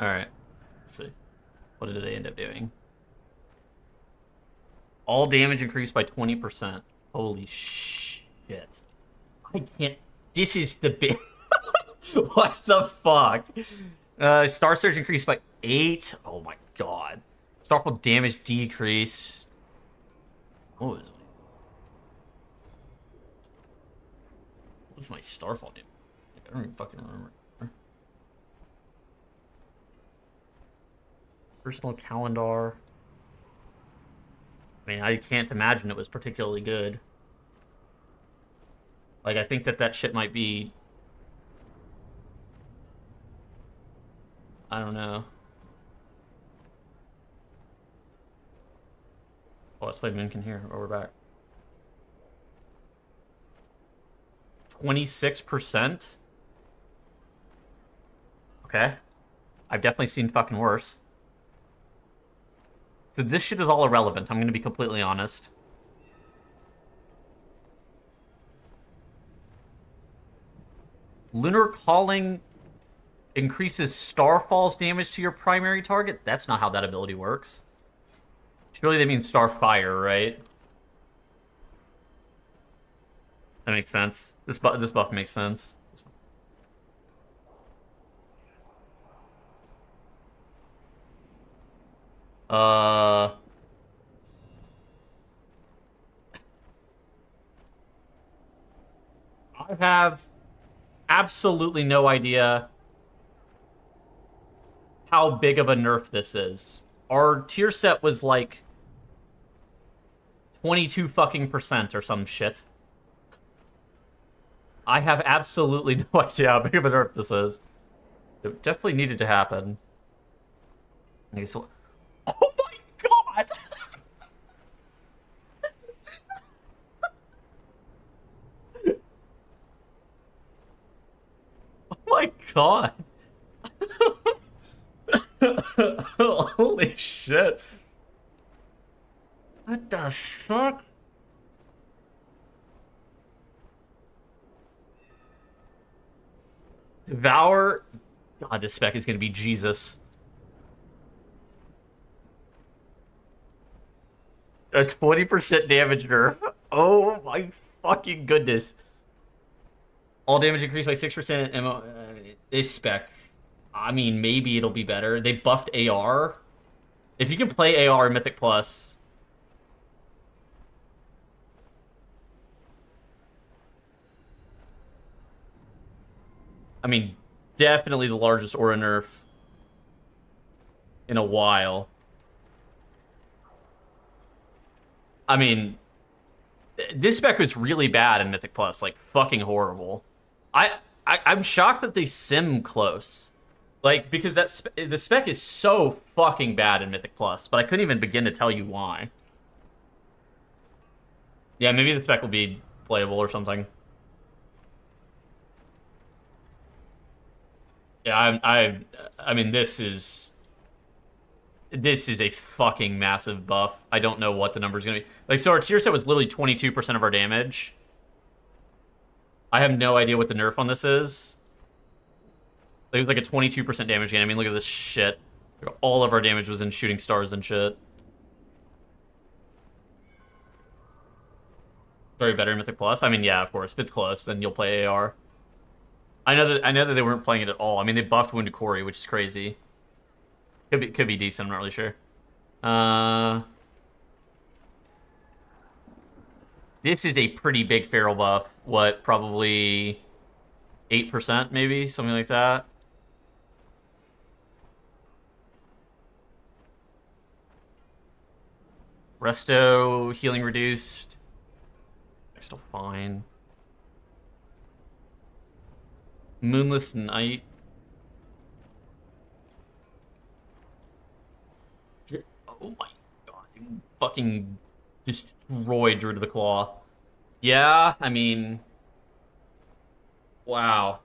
Alright. Let's see. What did they end up doing? All damage increased by 20%. Holy shit. I can't... This is the big... What the fuck? Star Surge increased by 8. Oh my god. Starfall damage decreased. What was my Starfall damage? I don't even fucking remember. Personal calendar. I mean, I can't imagine it was particularly good. Like, I think that shit might be... I don't know. Oh, let's play Boomkin here. Oh, we're back. 26%? Okay. I've definitely seen fucking worse. So this shit is all irrelevant, I'm gonna be completely honest. Lunar Calling increases Starfall's damage to your primary target? That's not how that ability works. Surely they mean Starfire, right? That makes sense. This buff makes sense. I have absolutely no idea how big of a nerf this is. Our tier set was like 22 fucking percent or some shit. I have absolutely no idea how big of a nerf this is. It definitely needed to happen. Okay, so... Oh my god! Oh my god! Holy shit. What the fuck? Devour. God, this spec is gonna be Jesus. A 20% damage nerf. Oh my fucking goodness. All damage increased by 6%. This spec. I mean, maybe it'll be better. They buffed AR. If you can play AR in Mythic Plus. I mean, definitely the largest aura nerf in a while. I mean, this spec was really bad in Mythic Plus, like fucking horrible. I'm shocked that they sim close, like because the spec is so fucking bad in Mythic Plus, but I couldn't even begin to tell you why. Yeah, maybe the spec will be playable or something. Yeah, I mean, this is a fucking massive buff. I don't know what the number is gonna be. Like, so our tier set was literally 22% of our damage. I have no idea what the nerf on this is. It was like a 22% damage gain. I mean, look at this shit. All of our damage was in shooting stars and shit. Very better in Mythic Plus. I mean, yeah, of course. If it's close, then you'll play AR. I know that they weren't playing it at all. I mean, they buffed Wounded Corey, which is crazy. Could be decent. I'm not really sure. This is a pretty big feral buff. What, probably 8% maybe, something like that. Resto healing reduced. Still fine. Moonless Night. Oh my god, you fucking destroyed Druid of the Claw. Yeah, I mean... Wow.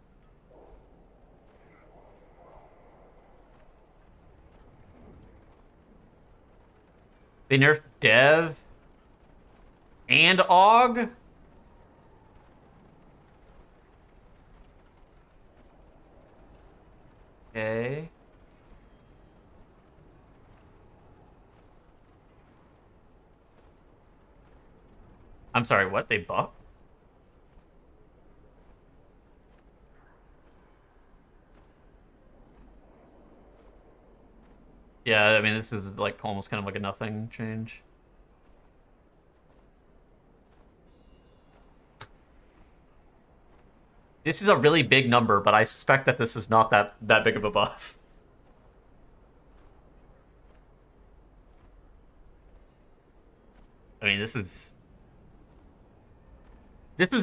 They nerfed Dev and Og? Okay. I'm sorry, what? They buff? Yeah, I mean, this is like almost kind of like a nothing change. This is a really big number, but I suspect that this is not that big of a buff. I mean, this was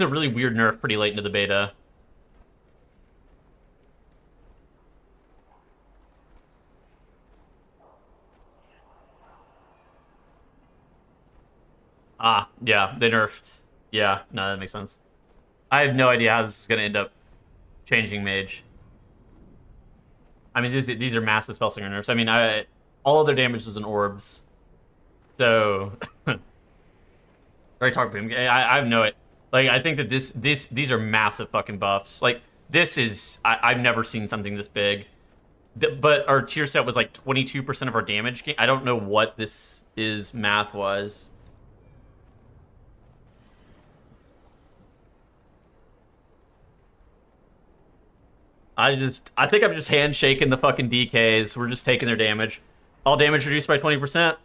a really weird nerf pretty late into the beta. Ah, yeah, they nerfed. Yeah, no, that makes sense. I have no idea how this is going to end up changing Mage. I mean, these are massive Spellslinger nerfs. I mean, all of their damage was in orbs. So, already talked about him. I have no it. Like, I think that these are massive fucking buffs. Like, this is I've never seen something this big. But our tier set was like 22% of our damage gain. I don't know what this is math-wise. I think I'm just handshaking the fucking DKs. We're just taking their damage. All damage reduced by 20%.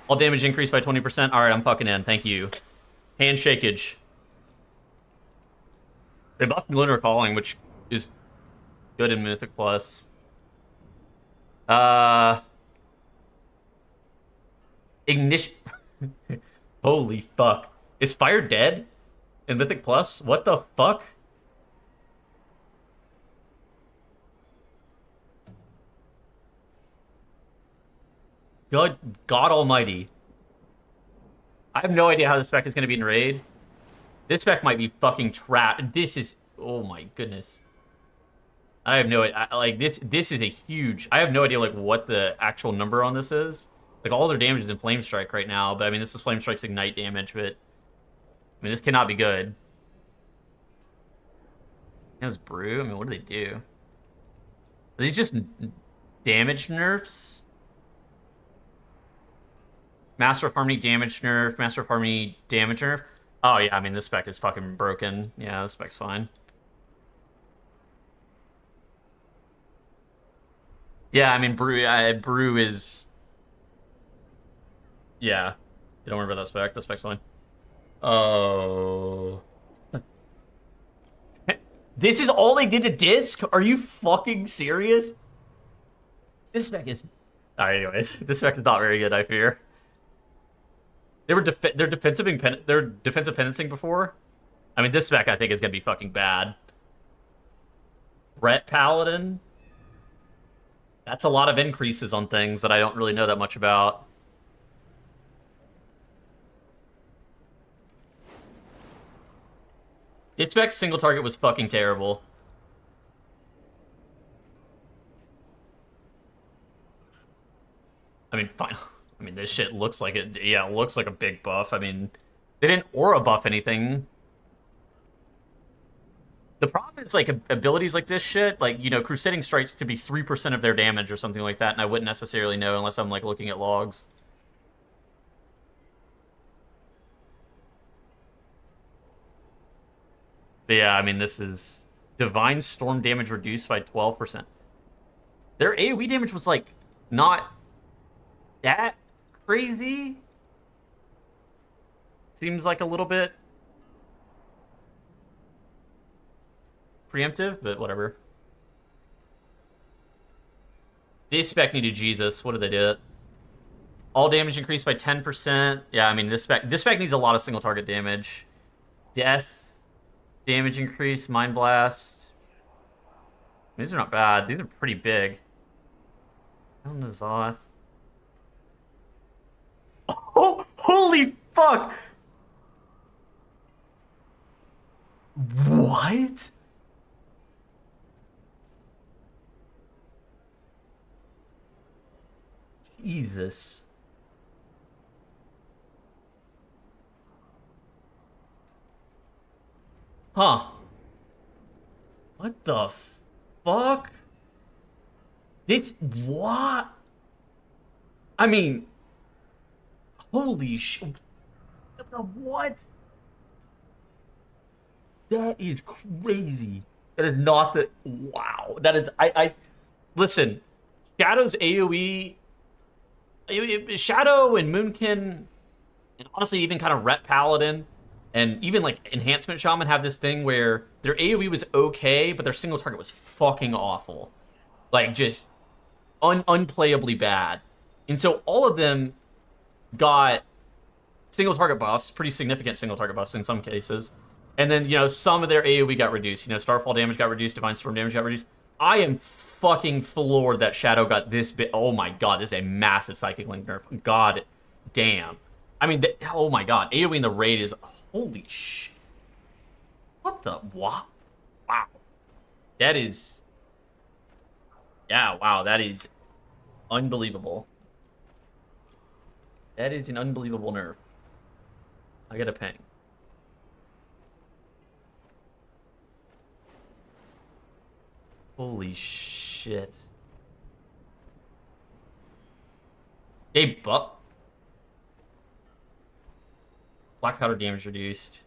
All damage increased by 20%. All right, I'm fucking in. Thank you. Handshakeage. They buffed Lunar Calling, which is good in Mythic Plus. Ignition. Holy fuck. Is Fire dead in Mythic Plus? What the fuck? God almighty. I have no idea how this spec is going to be in Raid. This spec might be fucking trapped. This is... Oh my goodness. I have no idea. Like, this is a huge... I have no idea, like, what the actual number on this is. Like, all their damage is in Flame Strike right now. But, I mean, this is Flame Strike's Ignite damage, but... I mean, this cannot be good. How's Brew? I mean, what do they do? Are these just damage nerfs? Master of Harmony damage nerf, Master of Harmony damage nerf. Oh, yeah, I mean, this spec is fucking broken. Yeah, this spec's fine. Yeah, I mean, Brew is... Yeah. You don't worry about that spec. That spec's fine. Oh... This is all they did to disc? Are you fucking serious? This spec is... Alright, anyways. This spec is not very good, I fear. They're defensive penancing before. I mean, this spec I think is gonna be fucking bad. Brett Paladin. That's a lot of increases on things that I don't really know that much about. This spec's single target was fucking terrible. I mean, fine. I mean, this shit looks like it. Yeah, it looks like a big buff. I mean, they didn't aura buff anything. The problem is, like, abilities like this shit, like, you know, Crusading Strikes could be 3% of their damage or something like that, and I wouldn't necessarily know unless I'm, like, looking at logs. But yeah, I mean, this is... Divine Storm damage reduced by 12%. Their AoE damage was, like, not that crazy. Seems like a little bit preemptive, but whatever. This spec needed Jesus. What did they do? All damage increased by 10%. Yeah, I mean, this spec needs a lot of single target damage. Death damage increase, Mind Blast. These are not bad. These are pretty big. Zoth. Oh, holy fuck! What? Jesus. Huh. What the fuck? This... What? I mean... Holy shit. What? That is crazy. That is not the... Wow. That is... Listen, Shadow's AoE... Shadow and Moonkin, and honestly even kind of Ret Paladin, and even like Enhancement Shaman have this thing where their AoE was okay, but their single target was fucking awful. Like, just unplayably bad. And so all of them got single target buffs, pretty significant single target buffs in some cases. And then, some of their AoE got reduced. Starfall damage got reduced, Divine Storm damage got reduced. I am fucking floored that Shadow got this bit. Oh my god, this is a massive Psychic Link nerf. God damn. I mean, oh my god, AoE in the raid is... Holy shit. What the... Wow. Wow. That is... Yeah, wow, that is unbelievable. That is an unbelievable nerf. I got a ping. Holy shit. Hey, but black powder damage reduced.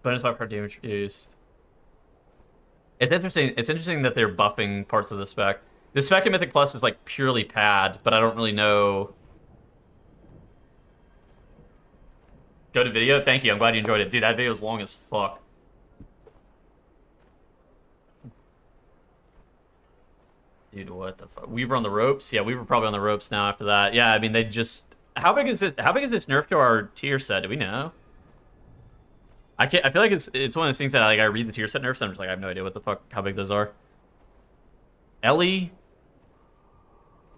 Bonus black powder damage reduced. It's interesting. It's interesting that they're buffing parts of the spec. The spec in Mythic Plus is like purely pad, but I don't really know. Go to video. Thank you. I'm glad you enjoyed it, dude. That video was long as fuck. Dude, what the fuck? We were on the ropes. Yeah, we were probably on the ropes now after that. Yeah, I mean they just. How big is it? How big is this nerf to our tier set? Do we know? I can't. I feel like it's one of those things that I read the tier set nerfs and I'm just like I have no idea what the fuck how big those are. Ellie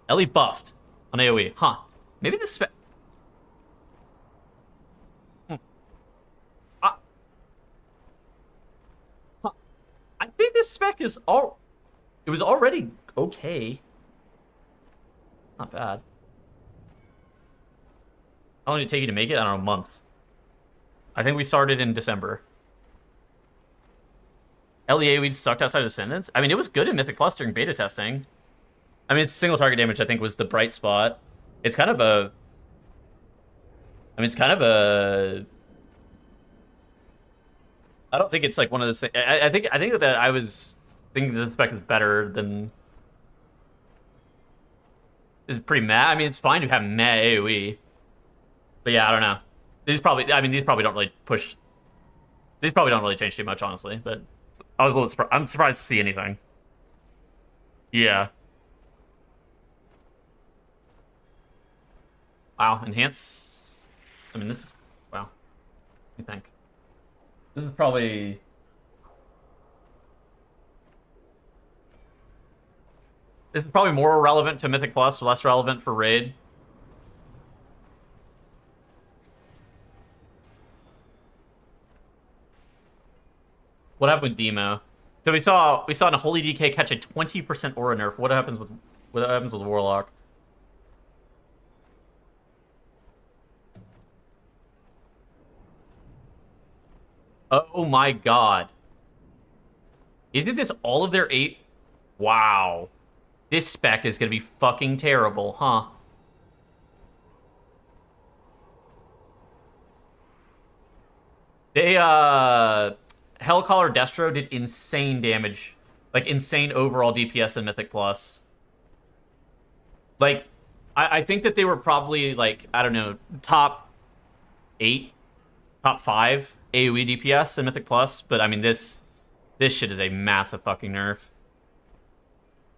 buffed on AoE, huh? Maybe this spec. I think this spec is all. It was already okay. Not bad. How long did it take you to make it? I don't know, months. I think we started in December. LEA we sucked outside Ascendance. I mean, it was good in Mythic Plus during beta testing. I mean, it's single target damage, I think, was the bright spot. It's kind of a... I mean, it's kind of a... I don't think it's like one of those things... I think that I was thinking the spec is better than... Is pretty meh. I mean, it's fine to have meh AoE. But yeah, I don't know. These probably don't really push... These probably don't really change too much, honestly. But I was a little surprised. I'm surprised to see anything. Yeah. Wow, enhance... I mean, this is... Wow. What do you think? This is probably... This is probably more relevant to Mythic Plus, less relevant for Raid. What happened with Demo? So we saw an Holy DK catch a 20% aura nerf. What happens with Warlock? Oh my god. Isn't this all of their 8? Wow. This spec is gonna be fucking terrible, huh? They, Hellcaller Destro did insane damage. Like, insane overall DPS in Mythic Plus. Like, I think that they were probably, like, I don't know, top 8, top 5 AoE DPS in Mythic Plus, but I mean, this shit is a massive fucking nerf.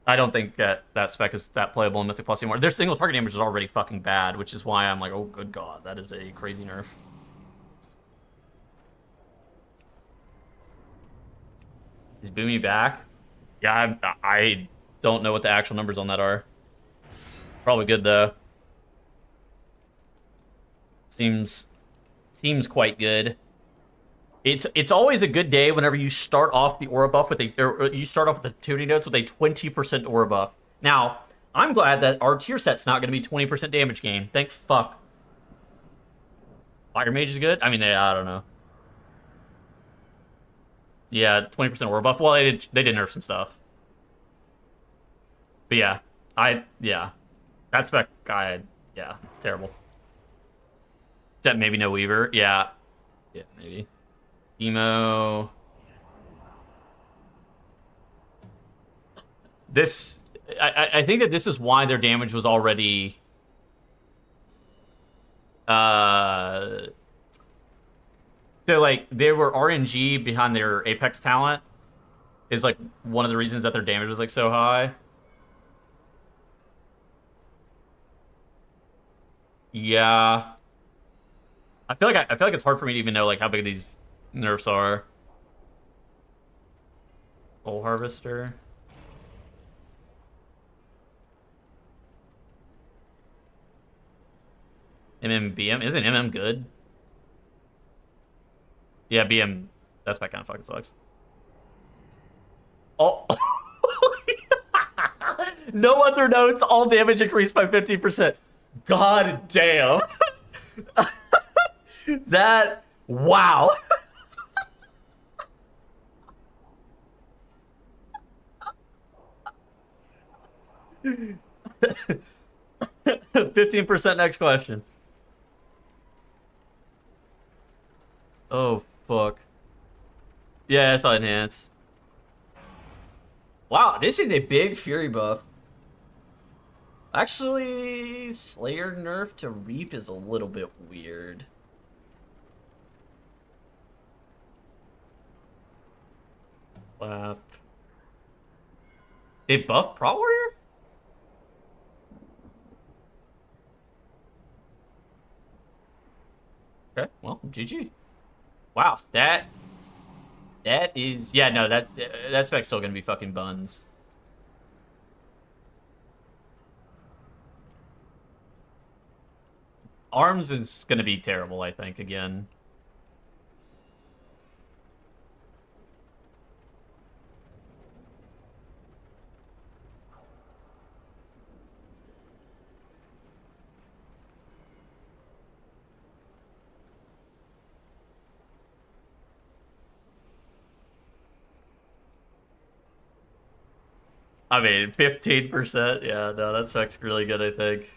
I don't think that spec is that playable in Mythic Plus anymore. Their single target damage is already fucking bad, which is why I'm like, oh, good god, that is a crazy nerf. Is Boomy back? Yeah, I don't know what the actual numbers on that are. Probably good, though. Seems quite good. It's always a good day whenever you start off the aura buff with you start off with the tuning notes with a 20% aura buff. Now, I'm glad that our tier set's not going to be 20% damage gain. Thank fuck. Fire Mage is good? I mean, I don't know. Yeah, 20% aura buff. Well, they did nerf some stuff. But yeah, yeah. That spec guy, yeah, terrible. That maybe no Weaver. Yeah. Yeah, maybe. Emo. This, I think that this is why their damage was already, so like they were RNG behind their Apex talent is like one of the reasons that their damage was like so high. Yeah, I feel like it's hard for me to even know like how big these nerfs are. Soul Harvester. BM isn't MM good? Yeah, BM. That's my kind of fucking sucks. Oh. No other notes. All damage increased by 50%. God damn. That. Wow. 15% next question. Oh, fuck. Yeah, I saw enhance. Wow, this is a big Fury buff. Actually, Slayer nerf to Reap is a little bit weird. Slap. They buff Pro Warrior? Okay, well, GG. Wow, that is, yeah, no, that spec's still gonna be fucking buns. Arms is gonna be terrible, I think, again. I mean, 15%. Yeah, no, that spec's really good, I think.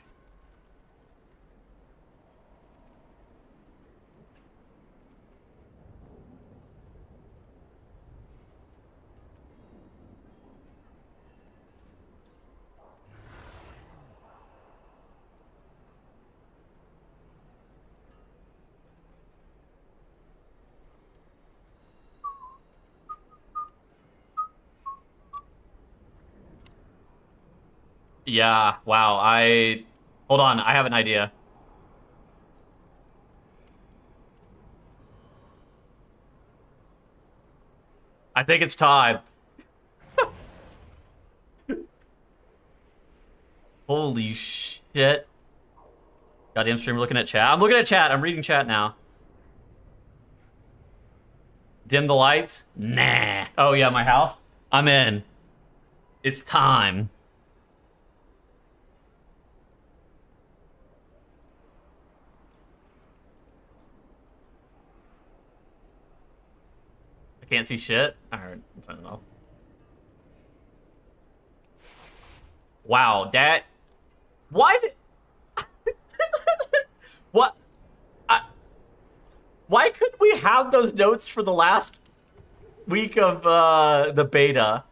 Yeah, wow. Hold on, I have an idea. I think it's time. Holy shit. Goddamn streamer looking at chat. I'm looking at chat. I'm reading chat now. Dim the lights? Nah. Oh, yeah, my house? I'm in. It's time. I can't see shit. Alright, I'll turn it off. Wow, that... Why did... What? Why couldn't we have those notes for the last week of the beta?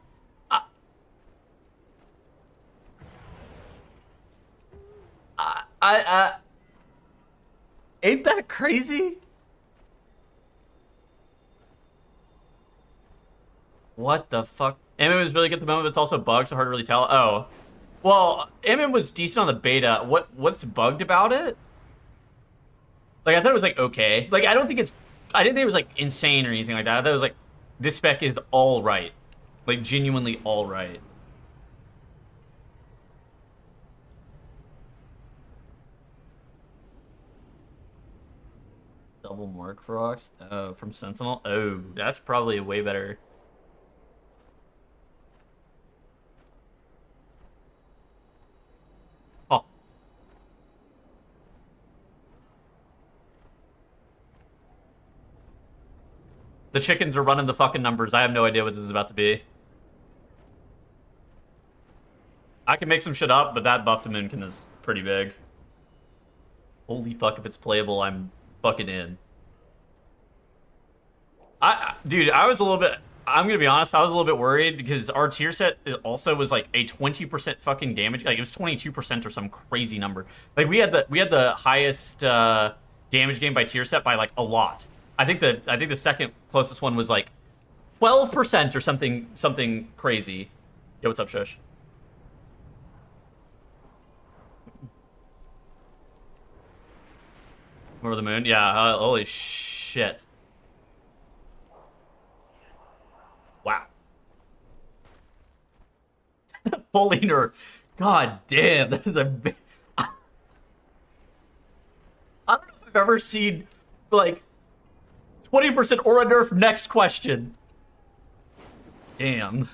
Ain't that crazy? What the fuck? MM was really good at the moment, but it's also bugged, so hard to really tell. Oh. Well, MM was decent on the beta. What's bugged about it? Like, I thought it was, like, okay. Like, I didn't think it was, like, insane or anything like that. I thought it was, like, this spec is all right. Like, genuinely all right. Double mark rocks? Oh, from Sentinel? Oh, that's probably a way better... Oh. The chickens are running the fucking numbers. I have no idea what this is about to be. I can make some shit up, but that buff to Moonkin is pretty big. Holy fuck, if it's playable, I'm fucking in. Dude, I was a little bit. I'm gonna be honest. I was a little bit worried because our tier set also was like a 20% fucking damage. Like it was 22% or some crazy number. Like we had the highest damage gain by tier set by like a lot. I think the second closest one was like 12% or something crazy. Yo, what's up, Shush? Over the moon? Yeah. Holy shit. Wow. Holy nerf. God damn, that is a big... I don't know if I've ever seen, like, 20% aura nerf next question. Damn.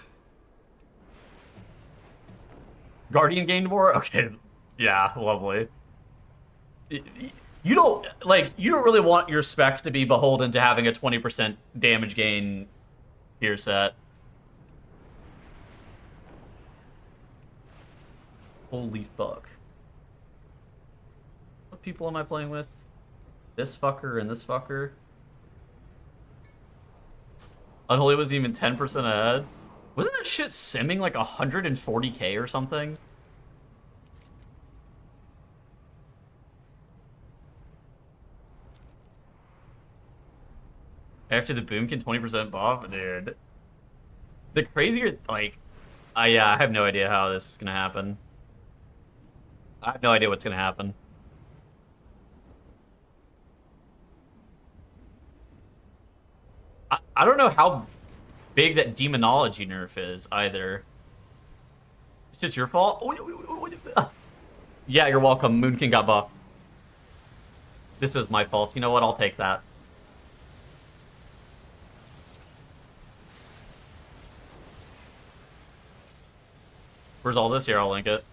Guardian gained more? Okay. Yeah, lovely. You don't, like, you don't really want your spec to be beholden to having a 20% damage gain tier set. Holy fuck. What people am I playing with? This fucker and this fucker. Unholy was even 10% ahead. Wasn't that shit simming like 140k or something? After the Boomkin 20% buff? Dude. The crazier, like... yeah, I have no idea how this is gonna happen. I have no idea what's gonna happen. I don't know how big that demonology nerf is either. It's just your fault? Yeah, you're welcome. Moonkin got buffed. This is my fault. You know what? I'll take that. Where's all this here? I'll link it.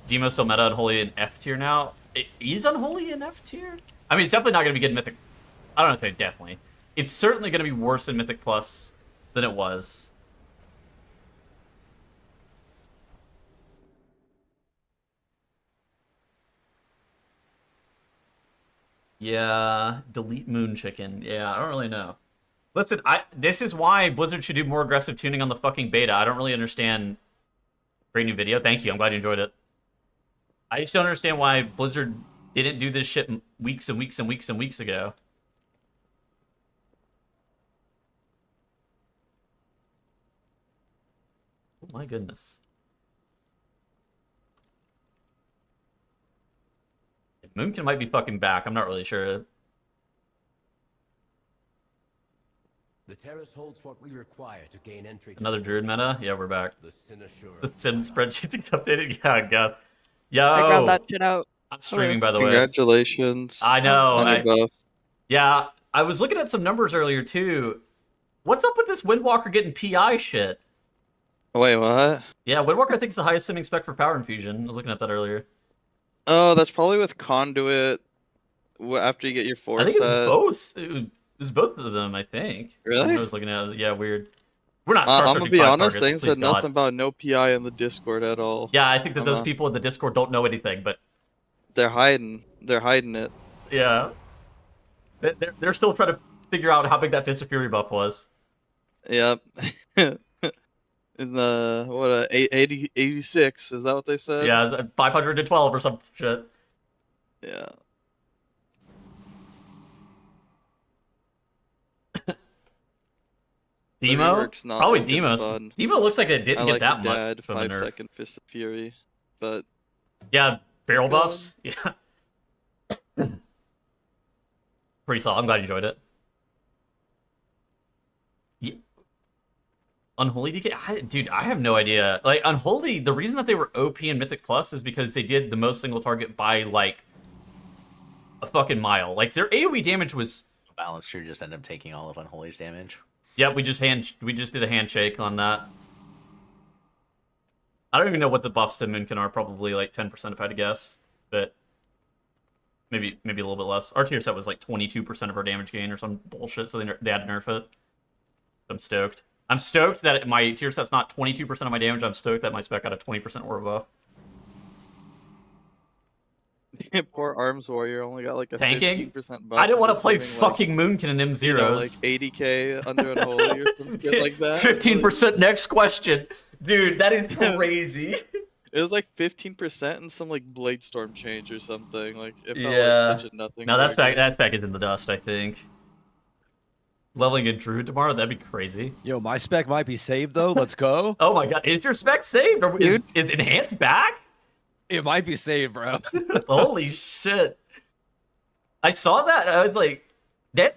Demo's still meta Unholy in F tier now. Is Unholy in F tier? I mean, it's definitely not going to be good in Mythic. I don't want to say definitely. It's certainly going to be worse in Mythic Plus than it was. Yeah, delete Moon Chicken. Yeah, I don't really know. Listen, this is why Blizzard should do more aggressive tuning on the fucking beta. I don't really understand. Great new video. Thank you. I'm glad you enjoyed it. I just don't understand why Blizzard didn't do this shit weeks and weeks and weeks and weeks ago. Oh my goodness. Moonkin might be fucking back. I'm not really sure. The terrace holds what we require to gain entry. Another Druid meta? Yeah, we're back. The Sim spreadsheet is updated? Yeah, I guess. Yo! I grabbed that shit out. I'm streaming, by the way. Congratulations. I know. Yeah, I was looking at some numbers earlier, too. What's up with this Windwalker getting PI shit? Wait, what? Yeah, Windwalker I think is the highest simming spec for Power Infusion. I was looking at that earlier. Oh, that's probably with Conduit after you get your 4 I think set. it's both. It was both of them, I think. Really? I was looking at it. Yeah, weird. We're not I'm gonna be honest, targets, they said God. nothing about no PI in the Discord at all. Yeah, I think that those people in the Discord don't know anything, but... They're hiding it. Yeah. They're still trying to figure out how big that Fist of Fury buff was. Yep. In the, what, 86, is that what they said? Yeah, 512 or some shit. Yeah. Demo? Probably Demo. Demo looks like it didn't get that much of a nerf. 5-second Fist of Fury, but... Yeah, feral buffs? Yeah. Pretty solid. I'm glad you enjoyed it. Yeah. Unholy DK? Dude, I have no idea. Like, Unholy, the reason that they were OP in Mythic Plus is because they did the most single target by, like, a fucking mile. Like, their AoE damage was... Balance True just ended up taking all of Unholy's damage. Yep, we just did a handshake on that. I don't even know what the buffs to Moonkin are. Probably like 10% if I had to guess, but maybe a little bit less. Our tier set was like 22% of our damage gain or some bullshit, so they had to nerf it. I'm stoked. I'm stoked that my tier set's not 22% of my damage. I'm stoked that my spec got a 20% aura buff. Poor Arms Warrior only got like a Tanking? 15% buff. I didn't want to for play something like, fucking Moonkin and M0s. you know, like 80k under unholy or some shit like that. 15% next question. Dude, that is crazy. It was like 15% and some like Blade Storm change or something. Like it felt Yeah. like such a nothing. No, that's burger. back. That spec is in the dust, I think. Leveling a Druid tomorrow, that'd be crazy. Yo, my spec might be saved though. Let's go. Oh my god, is your spec saved? Or is Enhanced back? It might be saved, bro. Holy shit. I saw that, I was like, that...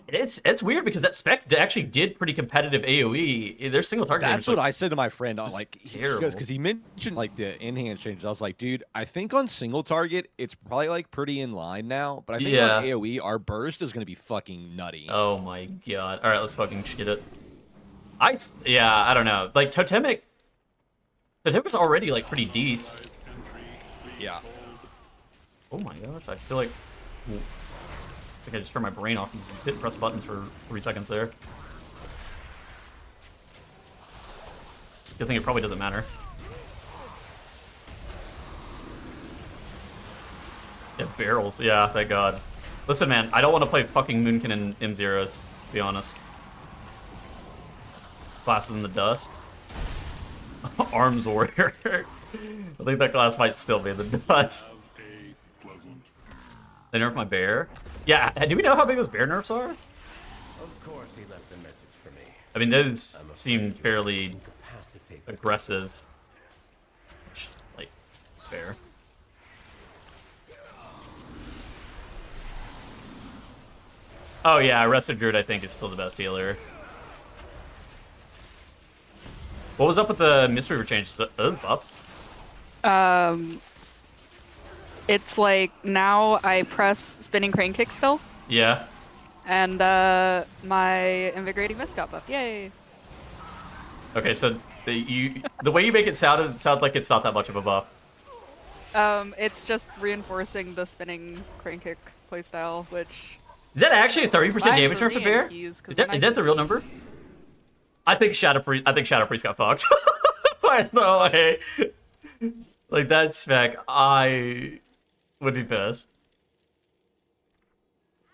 It's weird because that spec actually did pretty competitive AoE. Their single target That's what I said to my friend. I'm like, terrible. because he mentioned like the enhanced changes. I was like, dude, I think on single target it's probably like pretty in line now. But I think on AoE, our burst is gonna be fucking nutty. Oh my god. All right, let's fucking get it. I don't know. Like Totemic's already like pretty decent. Yeah. Oh my gosh, I feel like I think I just turned my brain off and just didn't press buttons for 3 seconds there. Good thing it probably doesn't matter. Yeah, barrels. Yeah, thank God. Listen, man, I don't want to play fucking Moonkin and M0s, to be honest. Classes in the dust. Arms Warrior. I think that class might still be in the dust. They nerfed my bear. Yeah, do we know how big those bear nerfs are? Of course he left a message for me. I mean, those seem fairly Incapacitate the aggressive. Like, fair. Oh yeah, Arrested Druid I think is still the best healer. What was up with the mystery changes? Buffs? It's like now I press spinning crane kick still, Yeah. and my invigorating mist got buffed. Yay! Okay, so the way you make it sounds like it's not that much of a buff. It's just reinforcing the spinning crane kick playstyle, which Is that actually a 30% fine damage for nerf to me bear? in keys, 'cause Is then that I is that can the real number? I think Shadow Priest got fucked. By the way, like that spec, I would be pissed. I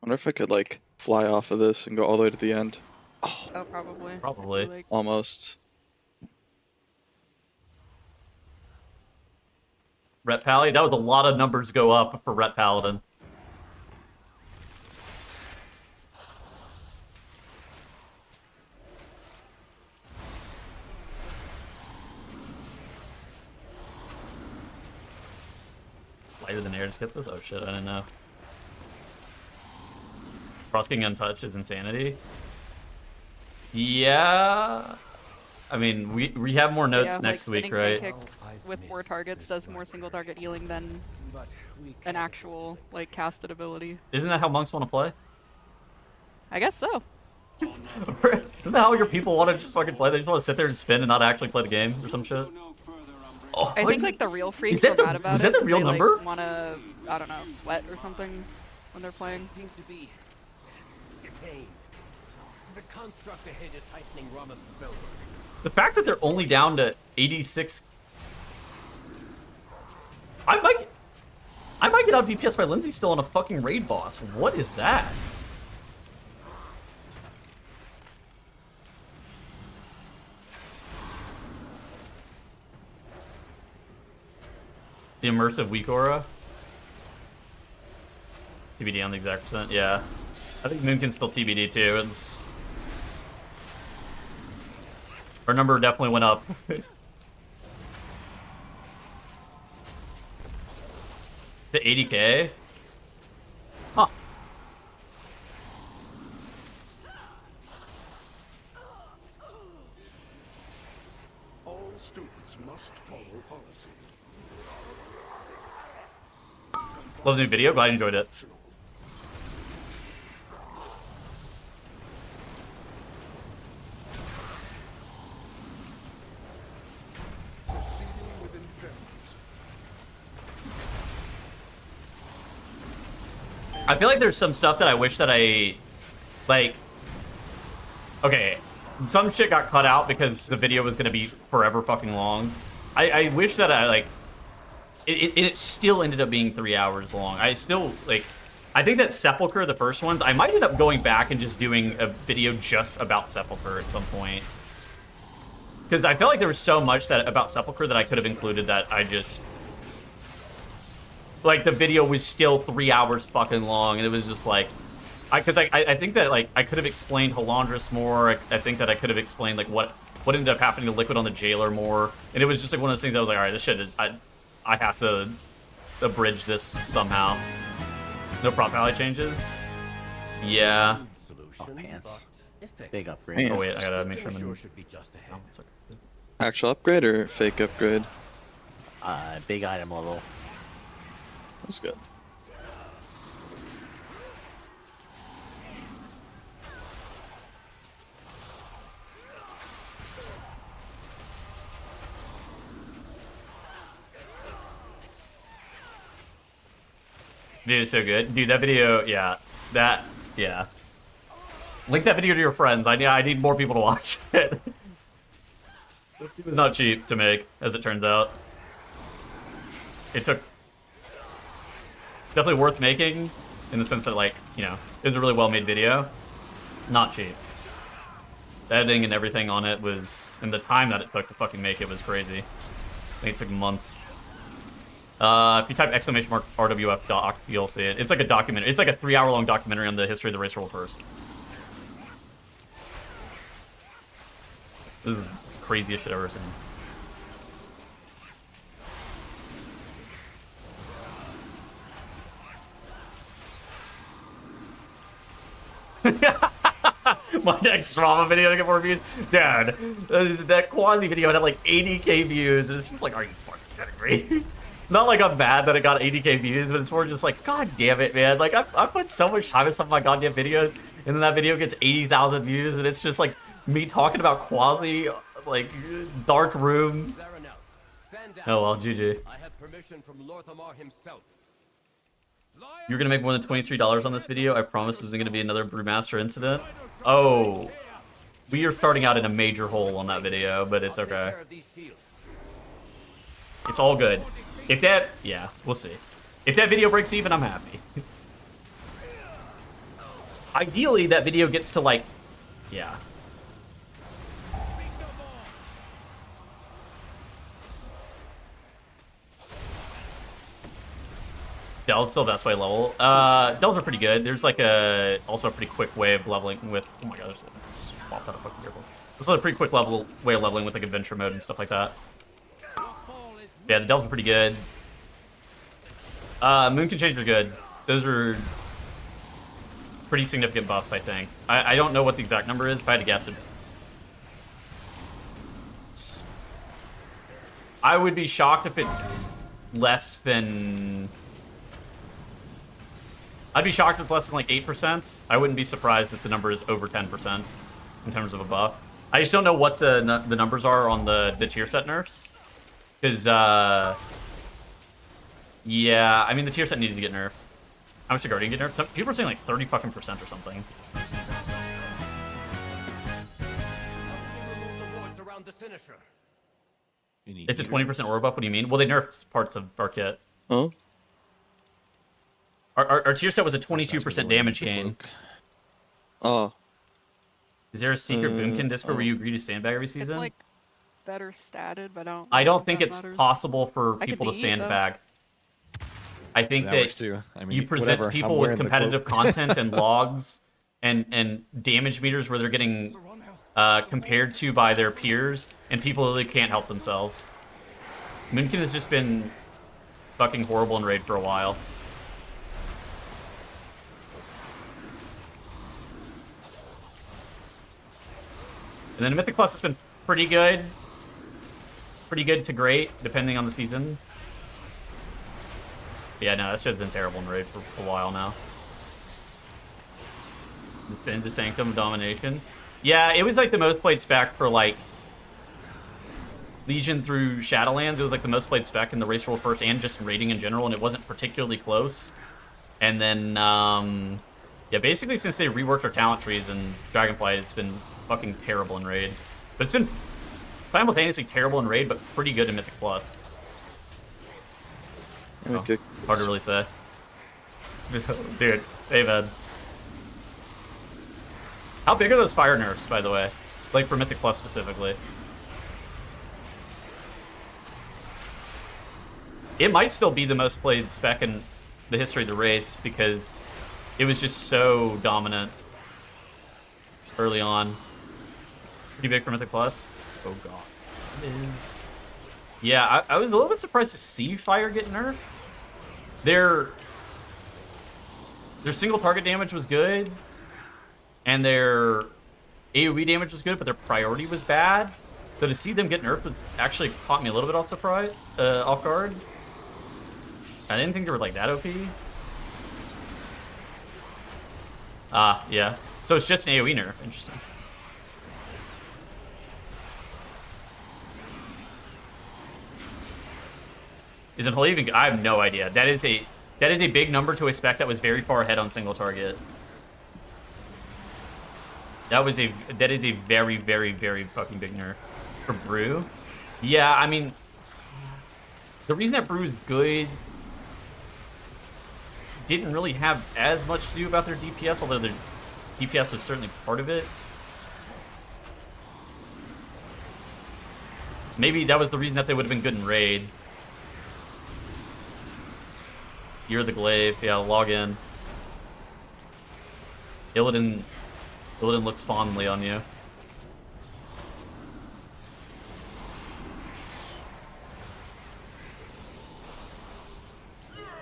wonder if I could like fly off of this and go all the way to the end. Oh, probably. Probably. Like, Almost. Ret Pally, that was a lot of numbers go up for Ret Paladin. Lighter than air to skip this? Oh shit, I didn't know. Cross-King Untouched is insanity. Yeah. I mean, we have more notes yeah, next like week, spinning right? crane kick with 4 targets does more single target healing than but we an can't actual like casted ability. Isn't that how monks want to play? I guess so. Isn't that how your people want to just fucking play? They just want to sit there and spin and not actually play the game or some shit? Oh, I think like the real freaks that are the- mad about was it. that the 'cause real they, number? Like, wanna, I don't know, sweat or something when they're playing. seem to be detained. The construct ahead is heightening Raman's spellwork. The fact that they're only down to 86... I might get out DPS by Lindsay still on a fucking raid boss. What is that? The immersive weak aura? TBD on the exact percent, yeah. I think Moonkin's still TBD too. It's... Our number definitely went up. To 80k? Huh. All students must follow policy. Love the new video, glad you enjoyed it. Proceeding with impairment. I feel like there's some stuff that I wish that I, like, okay, some shit got cut out because the video was gonna be forever fucking long. I wish that I, like, it still ended up being 3 hours long. I still, like, I think that Sepulchre, the first ones, I might end up going back and just doing a video just about Sepulchre at some point. Because I felt like there was so much about Sepulchre that I could have included that I just... Like, the video was still 3 hours fucking long, and it was just like... Because I think that, like, I could have explained Halandris more. I think that I could have explained, like, what ended up happening to Liquid on the Jailer more. And it was just, like, one of those things I was like, alright, this shit is... I have to abridge this somehow. No prop value changes? Yeah. Oh, pants. Big upgrade. Oh, wait, I gotta make sure I'm in... Oh, Actual upgrade or fake upgrade? Big item level. That's good. Dude, it's so good. Dude, that video, yeah. Yeah. Link that video to your friends. I need more people to watch it. It was not cheap to make, as it turns out. It took... Definitely worth making, in the sense that, like, you know, it was a really well-made video. Not cheap. The editing and everything on it was... And the time that it took to fucking make it was crazy. I think it took months. If you type !RWF doc, you'll see it. It's like a documentary. It's like a 3-hour-long documentary on the history of the race world first. This is the craziest shit I've ever seen. My next drama video to get more views? Dad, that Quasi video had like 80k views, and it's just like, are you fucking kidding me? Not like I'm mad that it got 80k views, but it's more just like, god damn it, man. Like, I put so much time into some of my goddamn videos, and then that video gets 80,000 views, and it's just like me talking about Quasi, like, Dark Room. Oh well, GG. I have permission from Lorthamar himself. You're gonna make more than $23 on this video. I promise this isn't gonna be another Brewmaster incident. Oh. We are starting out in a major hole on that video, but it's okay. It's all good. If that... Yeah, we'll see. If that video breaks even, I'm happy. Ideally, that video gets to, like... Yeah. Del's still best way level. Del's are pretty good. There's like also a pretty quick way of leveling with... Oh my god, there's swapped out a fucking vehicle. There's a pretty quick way of leveling with like adventure mode and stuff like that. Yeah, the Del's are pretty good. Moonkin changes are good. Those are pretty significant buffs, I think. I don't know what the exact number is. If I had to guess it... I would be shocked if it's less than... I'd be shocked if it's less than like 8%. I wouldn't be surprised if the number is over 10% in terms of a buff. I just don't know what the numbers are on the tier set nerfs. Because, yeah, I mean, the tier set needed to get nerfed. How much did Guardian get nerfed? Some people are saying like 30% or something. It's a 20% aura buff? What do you mean? Well, they nerfed parts of our kit. Oh? Our tier set was a 22% damage gain. Oh. Is there a secret Boomkin Discord where you agree to sandbag every season? It's like better statted, but I don't think that it's matters. possible for I could people to be, sandbag. I think that works too. I mean, you present whatever, people I'm with wearing the competitive cloak. content and logs and damage meters where they're getting compared to by their peers, and people really can't help themselves. Moonkin has just been fucking horrible in raid for a while. And then Mythic Plus has been pretty good. Pretty good to great, depending on the season. But yeah, no, that shit's been terrible in raid for a while now. The Sins of Sanctum of Domination. Yeah, it was like the most played spec for like Legion through Shadowlands. It was like the most played spec in the race world first and just in raiding in general, and it wasn't particularly close. And then, yeah, basically since they reworked our talent trees in Dragonflight, it's been fucking terrible in raid. But it's been simultaneously terrible in raid, but pretty good in Mythic Plus. Okay. Hard to really say. Dude, hey man. How big are those fire nerfs, by the way? Like for Mythic Plus specifically. It might still be the most played spec in the history of the race because it was just so dominant early on. Pretty big for Mythic Plus. Oh god. It is. Yeah, I was a little bit surprised to see fire get nerfed. Their single target damage was good, and their AoE damage was good, but their priority was bad. So to see them get nerfed actually caught me a little bit off guard. I didn't think they were like that OP. Yeah. So it's just an AoE nerf. Interesting. Is it even? I have no idea. That is a big number to a spec that was very far ahead on single target. That is a very, very, very fucking big nerf for Brew. Yeah, I mean, the reason that Brew is good didn't really have as much to do about their DPS, although their DPS was certainly part of it. Maybe that was the reason that they would have been good in Raid. You're the Glaive. Yeah, log in. Illidan looks fondly on you.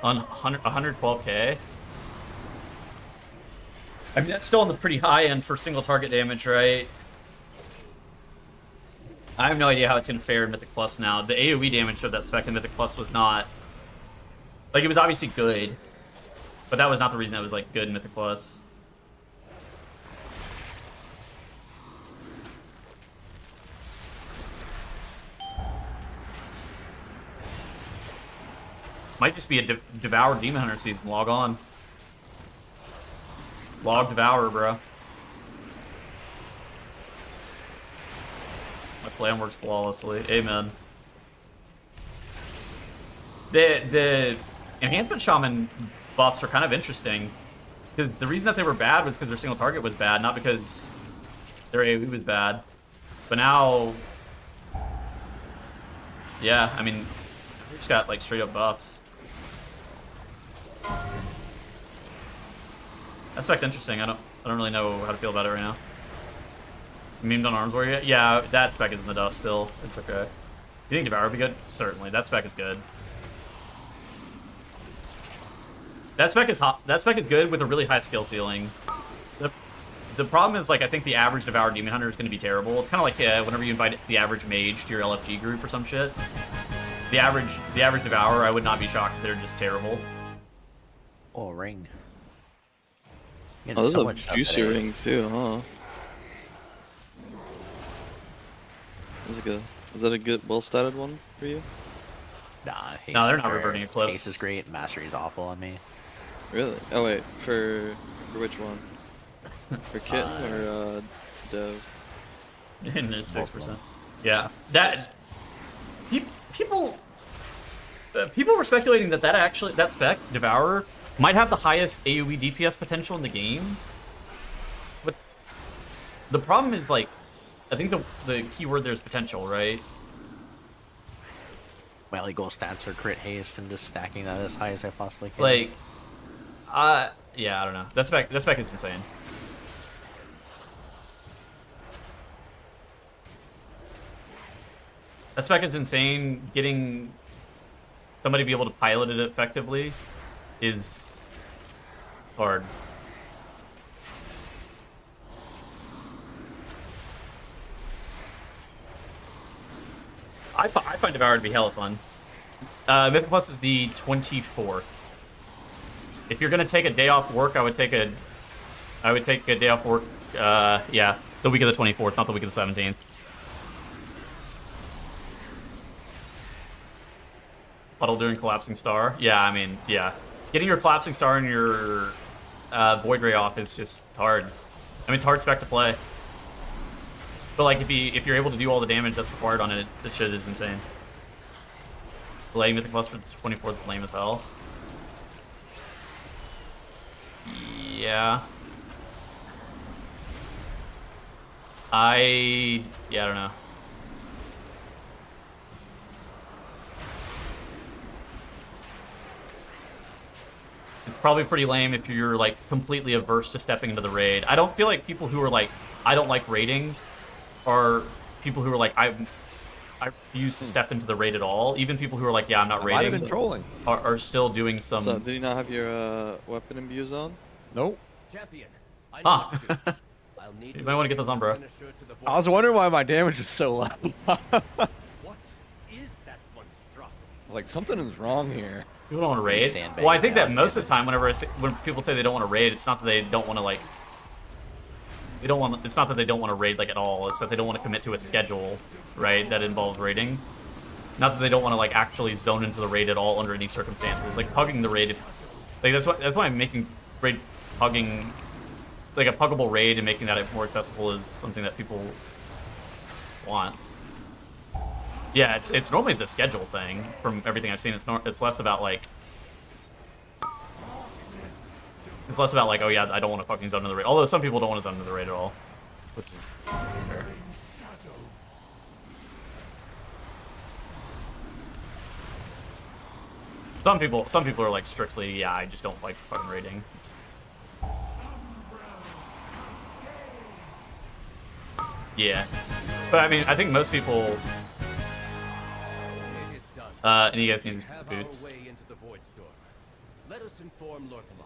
On 112k. I mean, that's still on the pretty high end for single target damage, right? I have no idea how it's going to fare in Mythic Plus now. The AoE damage of that spec in Mythic Plus was not... Like, it was obviously good, but that was not the reason it was, like, good in Mythic Plus. Might just be a Devour Demon Hunter season. Log on. Log Devour, bro. My plan works flawlessly. Amen. The Enhancement Shaman buffs are kind of interesting. Because the reason that they were bad was because their single target was bad, not because their AoE was bad. But now... Yeah, I mean, we just got, like, straight up buffs. That spec's interesting. I don't really know how to feel about it right now. Memed on Arms Warrior yet? Yeah, that spec is in the dust still. It's okay. You think Devour would be good? Certainly. That spec is good. That spec is hot. That spec is good with a really high skill ceiling. The problem is, like, I think the average Devour Demon Hunter is going to be terrible. It's kind of like whenever you invite the average mage to your LFG group or some shit. The average Devourer, I would not be shocked if they're just terrible. Oh, ring. Oh, this is a juicy ring too, huh? Is that a good, well-statted one for you? Nah, no, they're not reverting Eclipse. Haste is great, Mastery is awful on me. Really? Oh wait, for which one? For Kitten or Dove? And it's 6%. Yeah, that people were speculating that spec Devourer might have the highest AoE DPS potential in the game. But the problem is, like, I think the key word there is potential, right? My legal stats for crit haste and just stacking that as high as I possibly can. Like, yeah, I don't know. That spec is insane. That spec is insane. Getting somebody to be able to pilot it effectively is hard. I find Devour to be hella fun. Mythic Plus is the 24th. If you're gonna take a day off work, I would take a day off work. Yeah, the week of the 24th, not the week of the 17th. Puddle doing Collapsing Star. Yeah, I mean, yeah. Getting your Collapsing Star and your Void Ray off is just hard. I mean, it's hard spec to play. But, like, if you're able to do all the damage that's required on it, this shit is insane. Delaying Mythic Plus for 24th is lame as hell. Yeah. Yeah, I don't know. It's probably pretty lame if you're like completely averse to stepping into the raid. I don't feel like people who are like, I don't like raiding, are people who are like, I refuse to step into the raid at all. Even people who are like, yeah, I'm not raiding. Might have been trolling. Are still doing some. So, did you not have your weapon imbues on? Nope. Champion, I need Huh. you. I'll need You might want to get those on, bro. I was wondering why my damage was so low. What is that monstrosity? Like, something is wrong here. People don't want to raid. Sandbag Well, I think that down most of the damage. time, when people say they don't want to raid, it's not that they don't want to like. They don't want. It's not that they don't want to raid like at all. It's that they don't want to commit to a schedule, right? That involves raiding. Not that they don't want to like actually zone into the raid at all under any circumstances. Like pugging the raid, like that's why I'm making raid pugging, like a puggable raid and making that more accessible is something that people want. Yeah, it's normally the schedule thing. From everything I've seen, it's less about like. It's less about like, oh yeah, I don't want to fucking zone into the raid. Although some people don't want to zone into the raid at all, which is fair. Some people are like strictly, yeah, I just don't like fucking raiding. Yeah, but I mean, I think most people. It is done. And you guys need these We have boots. our way into the Void Storm. Let us inform Lorcalar,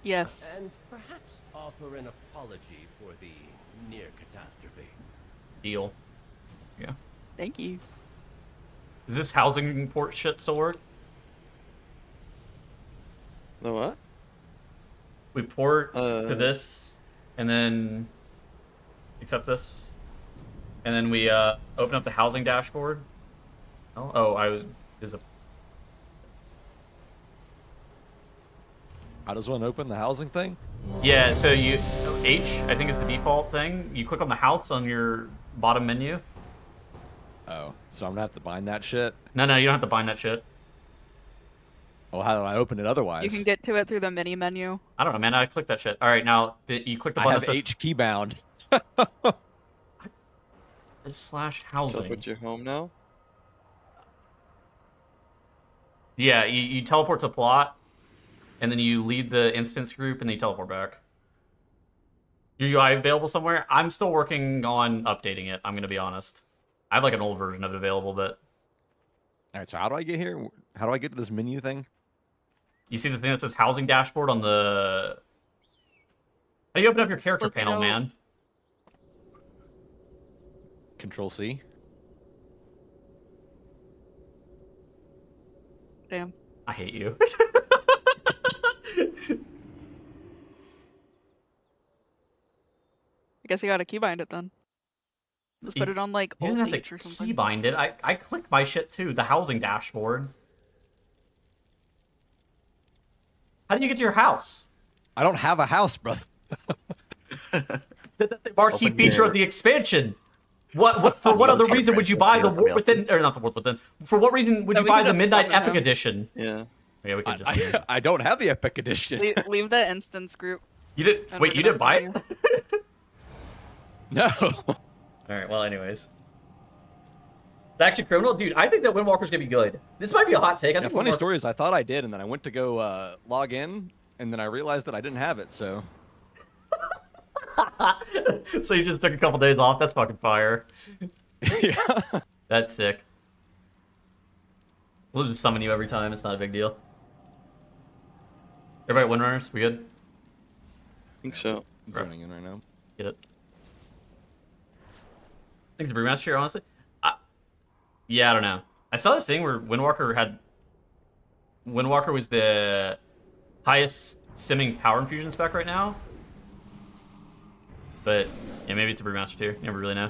Yes. and perhaps offer an apology for the near catastrophe. Deal. Yeah. Thank you. Is this housing port shit still work? The what? We port to Uh. this, and then accept this, and then we open up the housing dashboard. Oh, is a. How does one open the housing thing? Yeah, so H, I think is the default thing. You click on the house on your bottom menu. Oh, so I'm gonna have to bind that shit. No, you don't have to bind that shit. Well, how do I open it otherwise? You can get to it through the mini menu. I don't know, man. I clicked that shit. All right, now you click the I button have that says H key bound. / So housing. put your home now. Yeah, you teleport to plot, and then you lead the instance group, and then you teleport back. Your UI available somewhere? I'm still working on updating it. I'm gonna be honest. I have like an old version of it available, but All right, so how do I get here? How do I get to this menu thing? you see the thing that says housing dashboard on the. How do you open up your character Look panel, out. man? Control C. Damn. I hate you. I guess you gotta keybind it then. Just put it on like You Alt didn't have H or to something. keybind it. I click my shit too. The housing dashboard. How do you get to your house? I don't have a house, brother. The marquee Open feature your- of the expansion. What for what other Check reason red, would you check buy the red, War red. Within, or not the War Within? For what reason would No, you we buy can the just Midnight summon Epic him. Edition? Yeah. Yeah, we could just. I don't have the Epic Edition. Leave the instance group. You did. and Wait, you didn't buy organize it? No. All right. Well, anyways. It's actually criminal, dude. I think that Windwalker's gonna be good. This might be a hot take. I Yeah, think funny Windwalker- story is I thought I did, and then I went to go log in, and then I realized that I didn't have it. So So you just took a couple days off. That's fucking fire. yeah. That's sick. We'll just summon you every time. It's not a big deal. Everybody at Windrunners? We good? I think so. I'm zoning in right now. Get it? Thanks, Brewmaster here, honestly. Yeah, I don't know. I saw this thing where Windwalker was the highest simming power infusion spec right now. But, yeah, maybe it's a Brewmaster too. You never really know.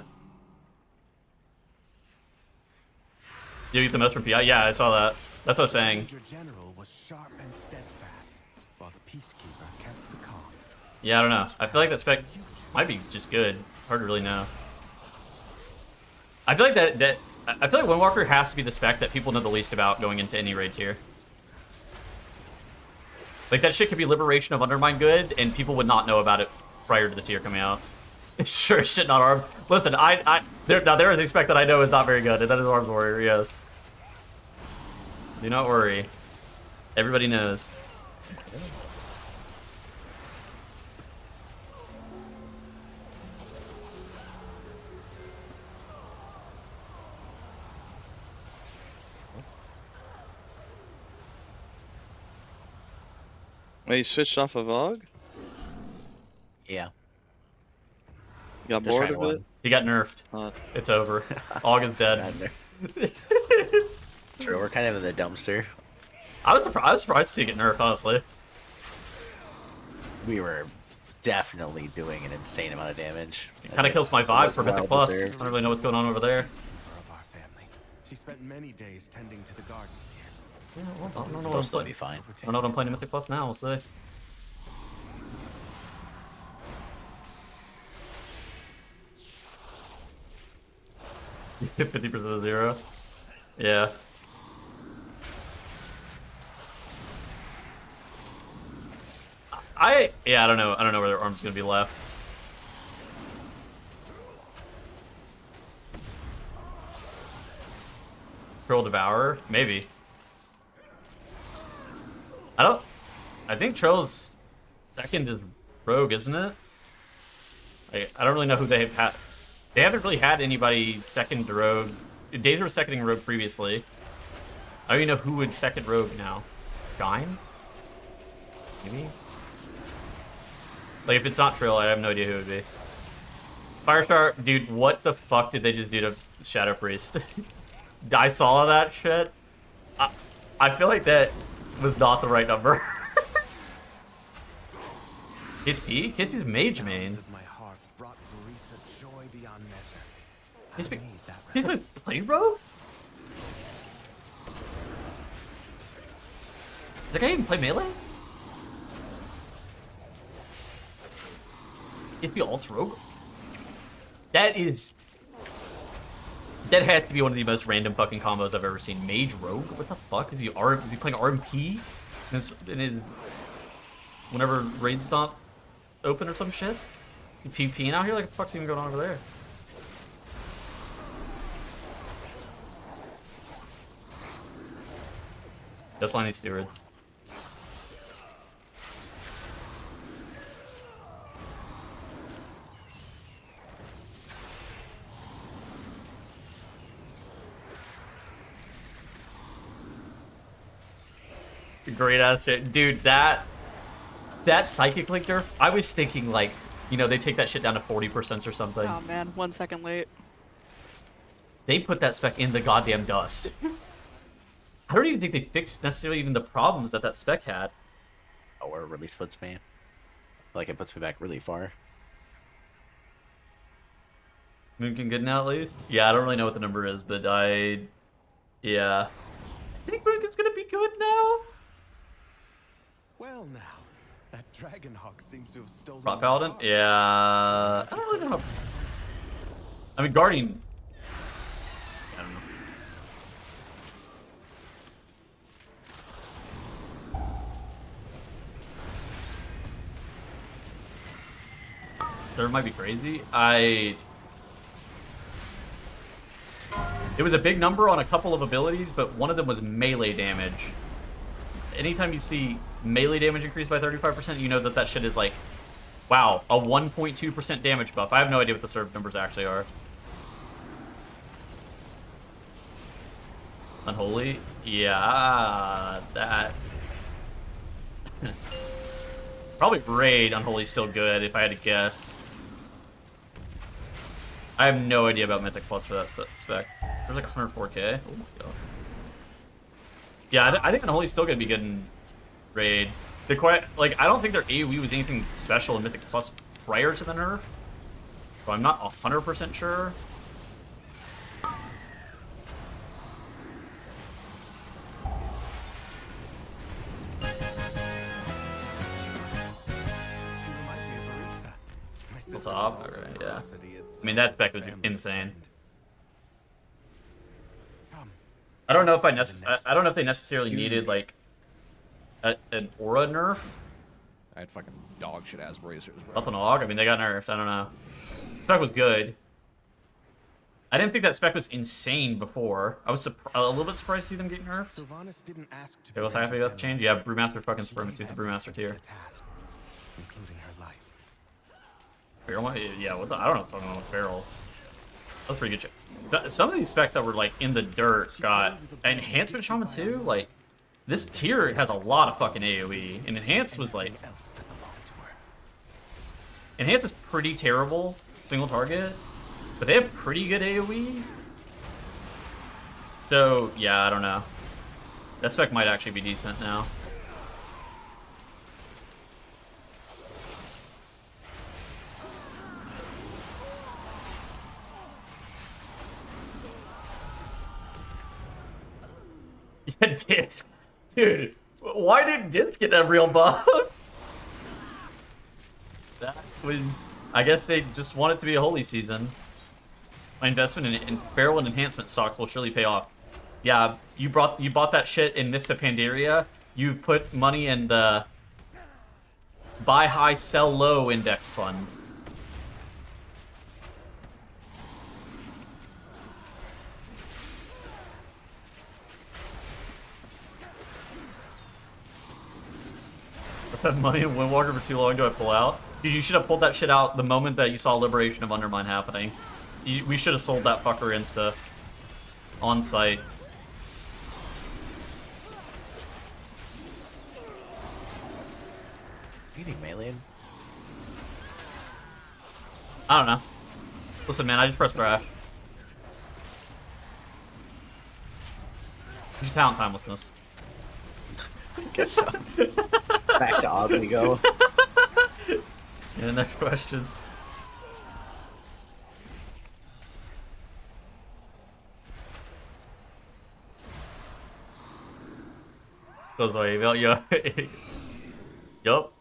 You get the most from PI? Yeah, I saw that. That's what I was saying. Major General was sharp and steadfast, while the Peacekeeper kept the calm. Yeah, I don't know. I feel like that spec might be just good. Hard to really know. I feel like I feel like Windwalker has to be the spec that people know the least about going into any raid tier. Like, that shit could be Liberation of Undermine good, and people would not know about it prior to the tier coming out. Sure shit, not Arms. Listen, there is a spec that I know is not very good, and that is Arms Warrior, yes. Do not worry. Everybody knows. Wait, you switched off of Og? Yeah. You got Just bored trying of to it? win. He got nerfed. It's over. Og is dead. True, we're kind of in the dumpster. I was surprised to see it get nerfed, honestly. We were definitely doing an insane amount of damage. It kind of kills my vibe for Mythic Plus. I deserved. don't really know what's going on over there. Of our family. She spent many days tending to the gardens here. Yeah, well, I don't know what We'll I'm still playing. be fine. I don't know what I'm playing in Mythic Plus now. We'll see. $50% of 0. Yeah. I don't know. I don't know where their arm's gonna be left. Troll Devourer? Maybe. I think Troll's second is Rogue, isn't it? I don't really know who they've had. They haven't really had anybody second to Rogue. Days were seconding Rogue previously. I don't even know who would second Rogue now. Gine? Maybe? Like, if it's not Trill, I have no idea who it would be. Firestar, dude, what the fuck did they just do to Shadow Priest? I saw that shit. I feel like that was not the right number. KSP? KSP's mage main. He's been played Rogue? Does that guy even play melee? KSP ults Rogue? That has to be one of the most random fucking combos I've ever seen. Mage Rogue? What the fuck? Is he playing RMP? In his whenever raids not open or some shit? Is he PvPing out here? Like, what the fuck's even going on over there? Just line these stewards. Great ass shit. Dude, that psychic link nerf, I was thinking like, you know, they take that shit down to 40% or something. Oh man, 1 second late. They put that spec in the goddamn dust. I don't even think they fixed necessarily even the problems that spec had. Oh, where it release puts me. Like, it puts me back really far. Boomkin good now at least? Yeah, I don't really know what the number is, but yeah. I think Boomkin's gonna be good now. Well now, that Dragonhawk seems to have stolen Prop my Paladin? heart. Yeah. I don't really know how... I mean, Guardian... I don't know. There might be crazy. It was a big number on a couple of abilities, but one of them was melee damage. Anytime you see melee damage increase by 35%, you know that shit is like, wow, a 1.2% damage buff. I have no idea what the serve numbers actually are. Unholy? Yeah, that... Probably Raid Unholy's still good, if I had to guess. I have no idea about Mythic Plus for that spec. There's like 104k. Oh my god. Yeah, I think Unholy's still gonna be good in Raid. I don't think their AoE was anything special in Mythic Plus prior to the nerf. So I'm not 100% sure. She reminds me of Arisa. My sister top? was also Okay, a yeah. velocity. It's I mean, that spec was family insane. friend. I don't know if I don't know if they necessarily needed like an aura nerf. I had fucking dog shit ass bracers, bro. That's an AUG. I mean, they got nerfed. I don't know. Spec was good. I didn't think that spec was insane before. I was a little bit surprised to see them get nerfed. Sylvanas didn't ask to Okay, was I happy about the change? Yeah, Brewmaster fucking supremacy. It's a Brewmaster tier. including her life. Feral? Yeah, what the, I don't know what's going on with Feral. That was pretty good. Some of these specs that were like in the dirt got enhancement Shaman too. Like this tier has a lot of fucking AoE, and enhance was like enhance is pretty terrible single target, but they have pretty good AoE. So yeah, I don't know. That spec might actually be decent now. Yeah, Disc. Dude, why did Disc get that real buff? That was... I guess they just want it to be a holy season. My investment in Feral and enhancement stocks will surely pay off. Yeah, you bought that shit in Mista Pandaria. You put money in the buy high, sell low index fund. I've had money in Windwalker for too long. Do I pull out? Dude, you should have pulled that shit out the moment that you saw Liberation of Undermine happening. We should have sold that fucker insta. On site. Eating melee. I don't know. Listen, man, I just pressed thrash. Use talent timelessness. Guess so. Back to odd we go. Yeah, next question. Goes away. Yup.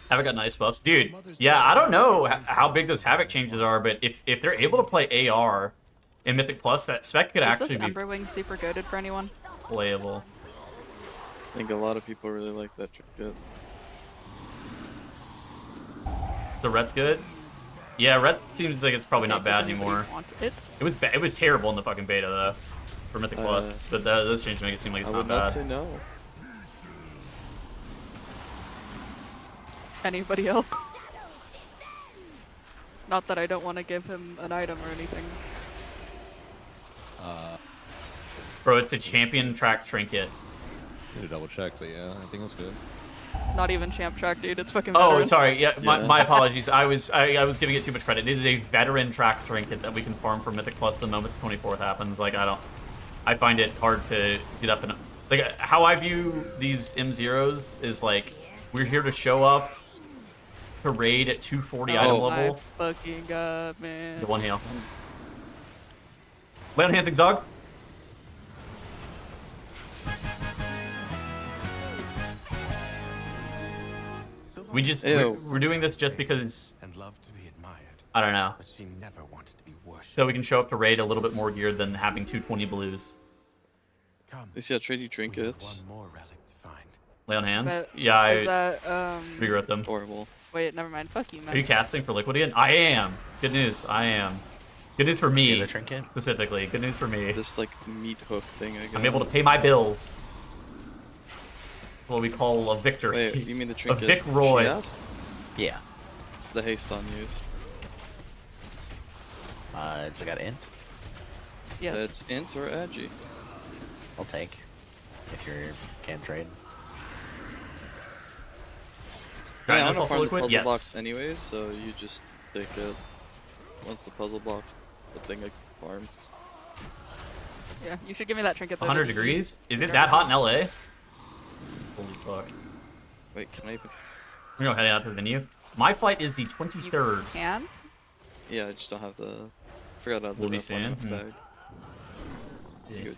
Havoc got nice buffs. Dude, yeah, I don't know how big those Havoc changes are, but if they're able to play AR in Mythic Plus, that spec could actually be Emberwing super goated for anyone? playable. I think a lot of people really like that trinket. The red's good. Yeah, red seems like it's probably not bad Does anybody anymore. want it? It was it was terrible in the fucking beta though, for Mythic Plus. But those changes make it seem like it's I not would not bad. say no. Anybody else? Not that I don't want to give him an item or anything. Bro, it's a champion track trinket. Need to double check, but yeah, I think that's good. Not even champ track, dude. It's fucking Oh, veteran. sorry. Yeah, my apologies. I was giving it too much credit. It is a veteran track trinket that we can farm for Mythic Plus the moment the 24th happens. Like I find it hard to get up and like how I view these M0s is like we're here to show up to raid at 240 item level. My fucking god, man. The one heal. Lay on hands, Exog. We're doing this just because And love to be admired, I don't know. but she never wanted to be worshipped. So we can show up to raid a little bit more geared than having 220 blues. Come, They see how trade you we have trinkets. one more relic to find. Lay on hands. But Yeah, is I that, regret them. Horrible. wait, never mind. Fuck you, man. Are you casting for Liquid again? I am. Good news. I am. Good news for See me the trinket? specifically. Good news for me. This like meat hook thing. I got. I'm able to pay my bills. What we call a victory. Wait, you mean the trinket? Vic Roy. she has? Yeah. The haste on used. It's got int. Yes. It's int or agi. I'll take. If you can't trade. Alright, I that's don't also farm the liquid? puzzle Yes. box anyways, so you just take it. Once the puzzle box, the thing I farm. Yeah, you should give me that trinket. though, 100 dude. degrees? Is it that hot in LA? Holy fuck. Wait, can I even? We're gonna head out to the venue. My flight is the You 23rd. can? Yeah, I just don't have the. Forgot about We'll be the rep on seeing. the bag. Yeah. Good.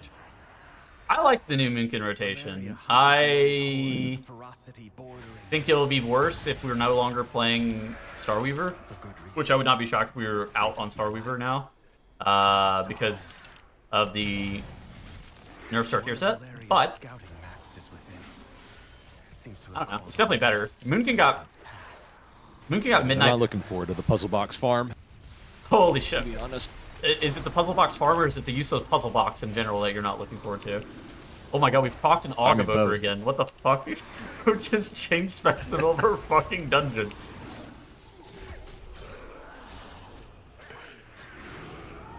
I like the new Moonkin rotation. I Ferocity bordering think it'll be worse if we're no longer playing Starweaver, for good reason. which I would not be shocked if we were out on Starweaver now, because of the nerf start tier set, but Scouting maps is within. It seems to I don't know. have It's definitely better. Moonkin got I'm midnight. not looking forward to the puzzle box farm. Holy shit! To be honest. Is it the puzzle box farm or is it the use of puzzle box in general that you're not looking forward to? Oh my god, we procced an I mean, Augavoker both. again. What the fuck? We just changed specs in the middle of our fucking dungeon.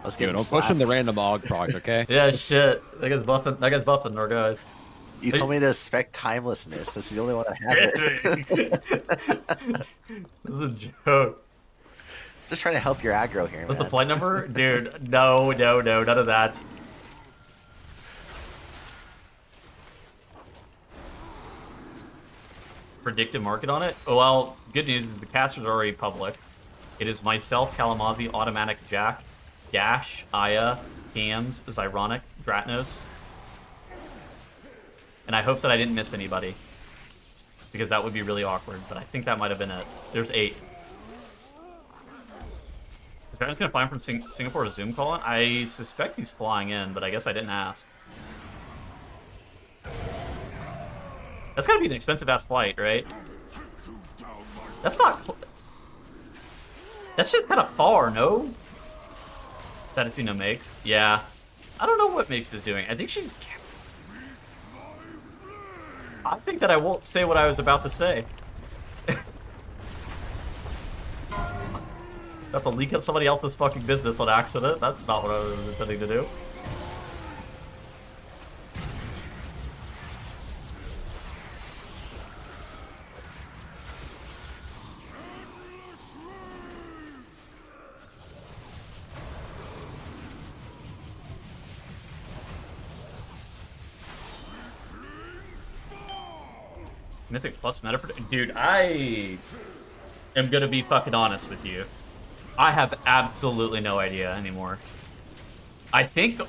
Let's Yo, get don't question the random Og proc, okay? Yeah, shit. That guy's buffing. That guy's buffing our guys. You told me to spec timelessness. That's the only one I have. It. This is a joke. Just trying to help your aggro here, What's man. the flight number? Dude, no, none of that. Predictive market on it? Oh, well, good news is the casters are already public. It is myself, Kalamazoo, Automatic Jack, Dash, Aya, Cams, Zyronic, Dratnos. And I hope that I didn't miss anybody. Because that would be really awkward, but I think that might have been it. There's 8. Is Dratnos gonna fly in from Singapore to Zoom call in? I suspect he's flying in, but I guess I didn't ask. That's gotta be an expensive-ass flight, right? That's not... That's just kind of far, no? Fantasy no makes. Yeah. I don't know what Makes is doing. I think she's... I think that I won't say what I was about to say. Got to leak at somebody else's fucking business on accident. That's not what I was intending to do. Mythic plus meta dude, I am gonna be fucking honest with you. I have absolutely no idea anymore. I think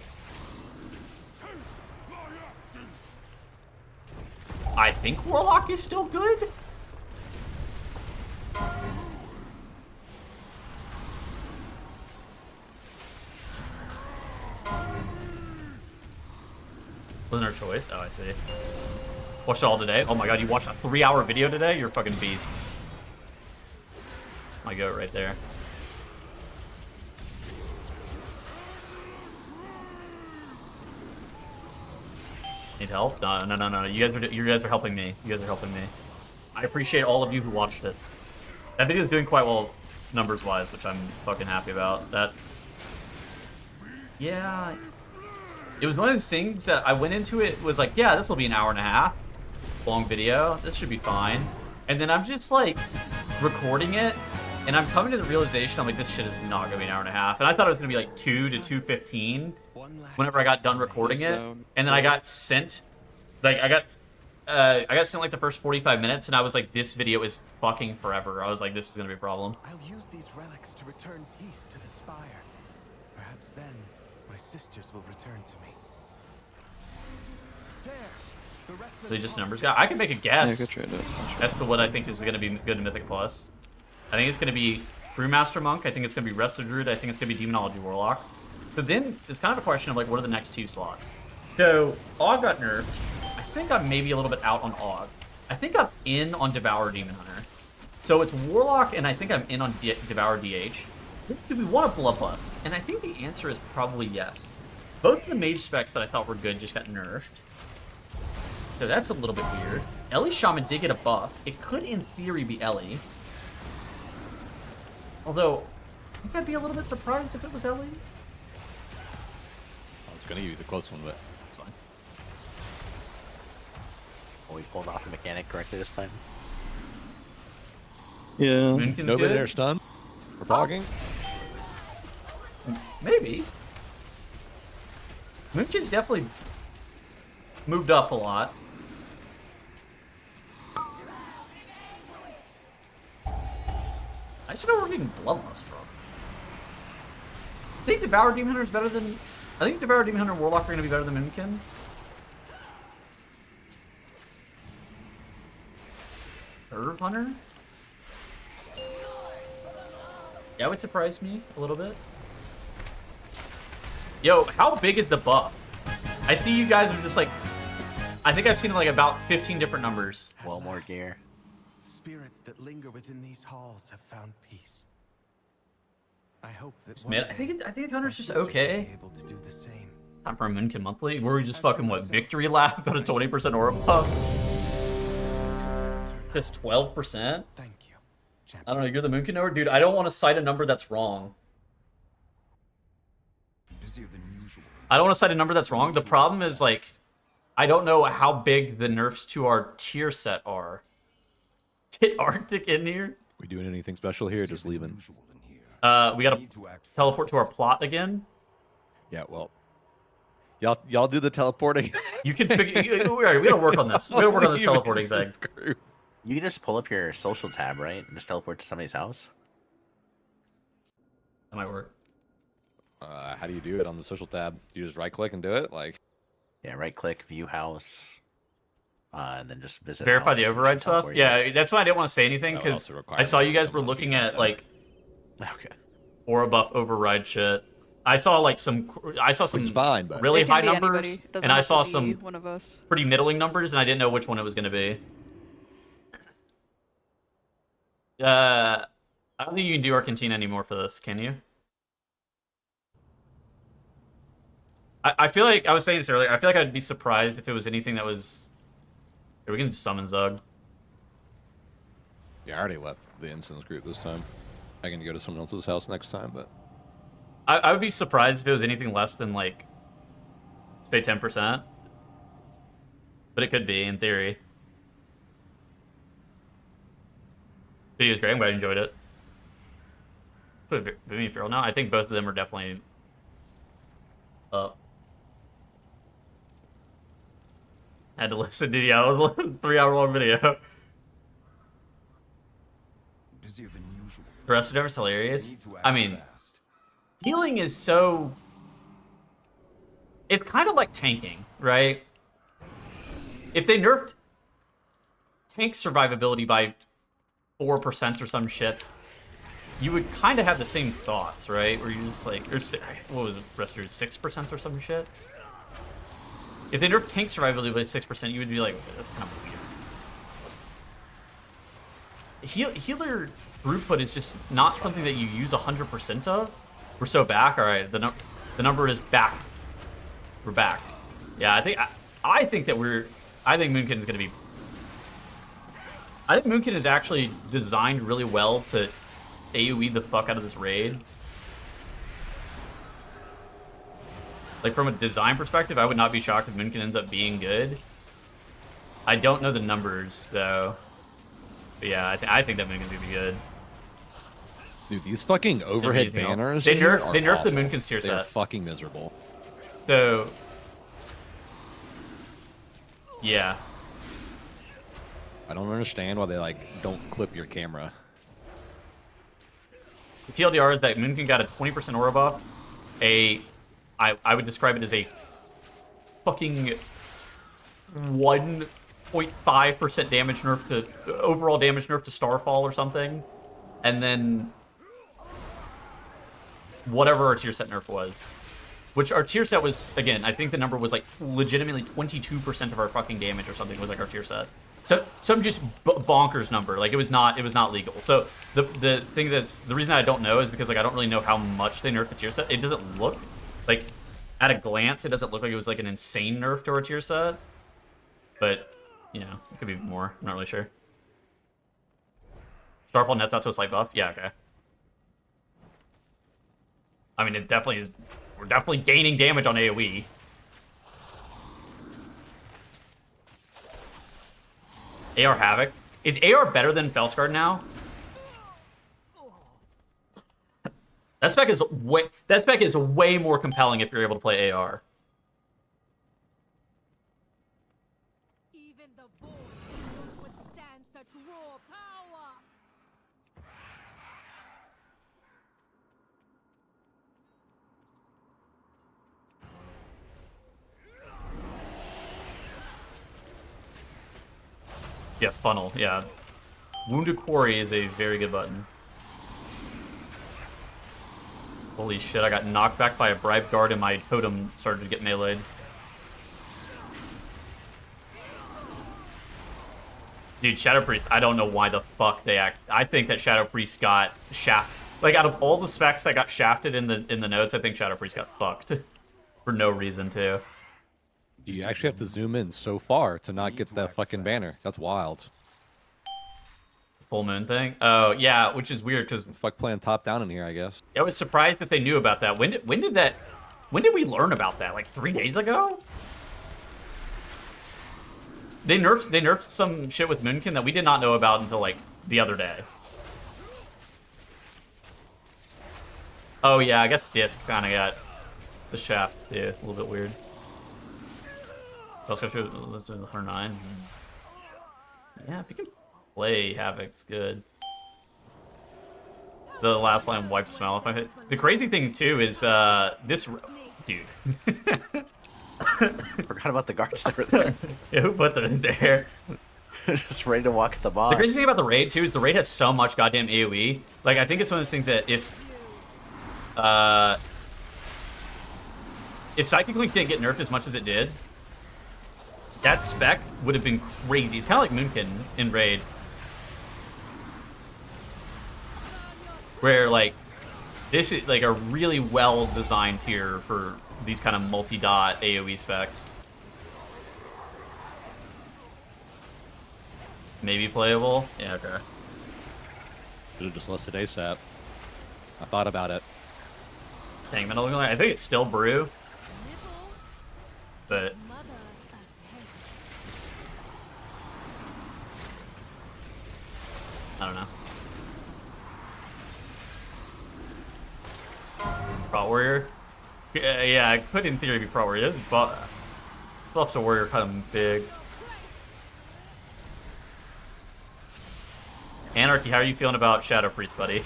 Warlock is still good. Wasn't our choice? Oh, I see. Watched it all today. Oh my god, you watched a 3-hour video today? You're a fucking beast. My goat right there. Need help? No. You guys are helping me. You guys are helping me. I appreciate all of you who watched it. That video is doing quite well numbers-wise, which I'm fucking happy about. That. Yeah. It was one of those things that I went into it was like, yeah, this will be an hour and a half. Long video. This should be fine. And then I'm just like recording it, and I'm coming to the realization I'm like, this shit is not gonna be an hour and a half. And I thought it was gonna be like 2 to 2:15 whenever I got done recording it. And then I got sent, like I got sent like the first 45 minutes, and I was like, this video is fucking forever. I was like, this is gonna be a problem. I'll use these relics to return peace to the spire. Perhaps then my sisters will return to me. There. The rest of They just numbers guy. I can make a guess Yeah, go try it. as to what I think is going to be good in Mythic Plus. I think it's going to be Brewmaster Monk. I think it's going to be Resto Druid. I think it's going to be Demonology Warlock. So then it's kind of a question of like, what are the next 2 slots? So Og got nerfed. I think I'm maybe a little bit out on Og. I think I'm in on Devour Demon Hunter. So it's Warlock, and I think I'm in on Devour DH. Do we want a Bloodlust? And I think the answer is probably yes. Both of the mage specs that I thought were good just got nerfed. So that's a little bit weird. Ellie Shaman did get a buff. It could, in theory, be Ellie. Although, I think I'd be a little bit surprised if it was Ellie. I was gonna give you the close one, but It's fine. Well, we pulled off the mechanic correctly this time. Yeah. Moonkin's nobody good. there stun. We're talking. Maybe. Moonkin's definitely moved up a lot. I should know where we're getting Bloodlust from. I think Devour Demon Hunter is better than... I think Devour Demon Hunter and Warlock are going to be better than Moonkin. Curve Hunter? That would surprise me a little bit. Yo, how big is the buff? I see you guys are just like, I think I've seen like about 15 different numbers. Well, more gear. Spirits that linger within these halls have found peace. I hope that Just one mid. day I think Hunter's my just sisters will okay. be able to do the same. Time for a Moonkin monthly. Where we just fucking what victory lap got a 20% aura buff. Just 12%. Thank you. I don't know. You're the Moonkin knower, dude. I don't want to cite a number that's wrong. I don't want to cite a number that's wrong. The problem is like, I don't know how big the nerfs to our tier set are. Get Arctic in here. We doing anything special here? Just leaving. We gotta teleport to our plot again. Yeah, well, y'all do the teleporting. You can figure. We gotta work on this. We gotta work on this teleporting thing. You can just pull up your social tab, right? And just teleport to somebody's house. That might work. How do you do it on the social tab? You just right click and do it? Like, yeah, right click, view house, and then just visit. Verify house, the override stuff. Yeah, that's why I didn't want to say anything That because also requires I saw you guys were someone to looking be at there. like Okay. aura buff override shit. I saw like which is fine, but really It can high be numbers, anybody. It doesn't and I have to saw be some one of us. pretty middling numbers, and I didn't know which one it was going to be. I don't think you can do Argentina anymore for this, can you? I feel like, I was saying this earlier, I feel like I'd be surprised if it was anything that was... Here, we can just summon Zug. yeah, I already left the instance group this time. I can go to someone else's house next time, but I would be surprised if it was anything less than, like, say 10%. But it could be, in theory. Video was great, I'm glad you enjoyed it. Put Vivian and Feral now. I think both of them are definitely up. Had to listen to it was a 3-hour-long video. Busier than usual. The rest of it was hilarious. Need to act I mean, fast. healing is so... It's kind of like tanking, right? If they nerfed tank survivability by 4% or some shit, you would kind of have the same thoughts, right? Where you're just like, or what was the rest of 6% or some shit? If they nerfed tank survivability by 6%, you would be like, that's kind of weird. Healer throughput is just not something that you use 100% of. We're so back. All right, the number is back. We're back. Yeah, I think that I think Moonkin is going to be... I think Moonkin is actually designed really well to AoE the fuck out of this raid. Like, from a design perspective, I would not be shocked if Moonkin ends up being good. I don't know the numbers, though. But yeah, I think that Moonkin's going to be good. dude, these fucking overhead Anything else? banners. They in here nerfed are the awful. Moonkin's tier They're set. fucking miserable. So, yeah. I don't understand why they like don't clip your camera. The TLDR is that Moonkin got a 20% aura buff. I would describe it as a fucking 1.5% damage nerf to overall damage nerf to Starfall or something, and then whatever our tier set nerf was, which our tier set was, again, I think the number was like legitimately 22% of our fucking damage or something was like our tier set. So some just bonkers number. Like it was not legal. So the thing that's the reason I don't know is because like I don't really know how much they nerfed the tier set. It doesn't look like at a glance it doesn't look like it was like an insane nerf to our tier set. But you know, it could be more. I'm not really sure. Starfall nets out to a slight buff. Yeah, okay. I mean, it definitely is. We're definitely gaining damage on AoE. AR Havoc. Is AR better than Felskard now? That spec is way more compelling if you're able to play AR. Even the void cannot withstand such raw power. Yeah, funnel. Yeah. Wounded Quarry is a very good button. Holy shit, I got knocked back by a bribe guard and my totem started to get meleeed. Dude, Shadow Priest, I don't know why the fuck they act. I think that Shadow Priest got shafted. Like, out of all the specs that got shafted in the notes, I think Shadow Priest got fucked. For no reason, too. You actually have to zoom in so far to not get that fucking banner. That's wild. Full moon thing? Oh, yeah, which is weird, because... Fuck playing top-down in here, I guess. I was surprised that they knew about that. When did we learn about that? Like 3 days ago? They nerfed some shit with Moonkin that we did not know about until, like, the other day. Oh, yeah, I guess Disc kind of got the shaft, too. A little bit weird. Let's go through 109. Yeah, if you can play Havoc's good. The last line wiped a smile off my head. The crazy thing, too, is this... Dude. Forgot about the guards that were there. Yeah, who put them there? Just ready to walk at the boss. The crazy thing about the raid, too, is the raid has so much goddamn AoE. Like, I think it's one of those things that if Psychic Link didn't get nerfed as much as it did, that spec would have been crazy. It's kind of like Moonkin in raid. Where, like, this is, like, a really well-designed tier for these kind of multi-dot AoE specs. Maybe playable? Yeah, okay. Should have just listed ASAP. I thought about it. Dang, Metal Link, I think it's still Brew. But... I don't know. Pro Warrior? Yeah, it could in theory be Pro Warrior. Buffs to Warrior kind of big. Anarchy, how are you feeling about Shadow Priest, buddy?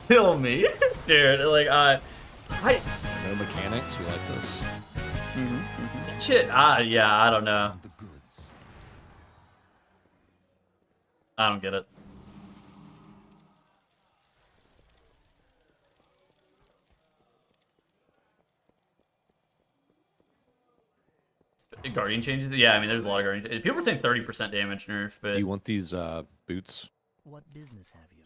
Kill me. Dude, like, No mechanics, we like this. Shit, yeah, I don't know. I don't get it. Guardian changes? Yeah, I mean, there's a lot of Guardian changes. People are saying 30% damage nerf, but... Do you want these boots? What business have you?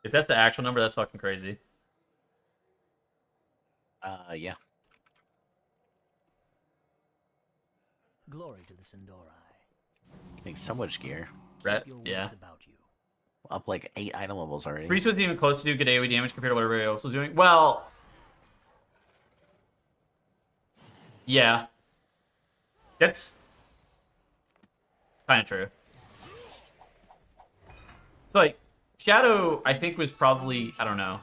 If that's the actual number, that's fucking crazy. Yeah. Glory to the Sindori. Getting so much gear. Right? Yeah. About you. Up like 8 item levels already. Priest wasn't even close to do good AoE damage compared to what everybody else was doing. Well... Yeah. That's... kind of true. It's like... Shadow, I think, was probably, I don't know,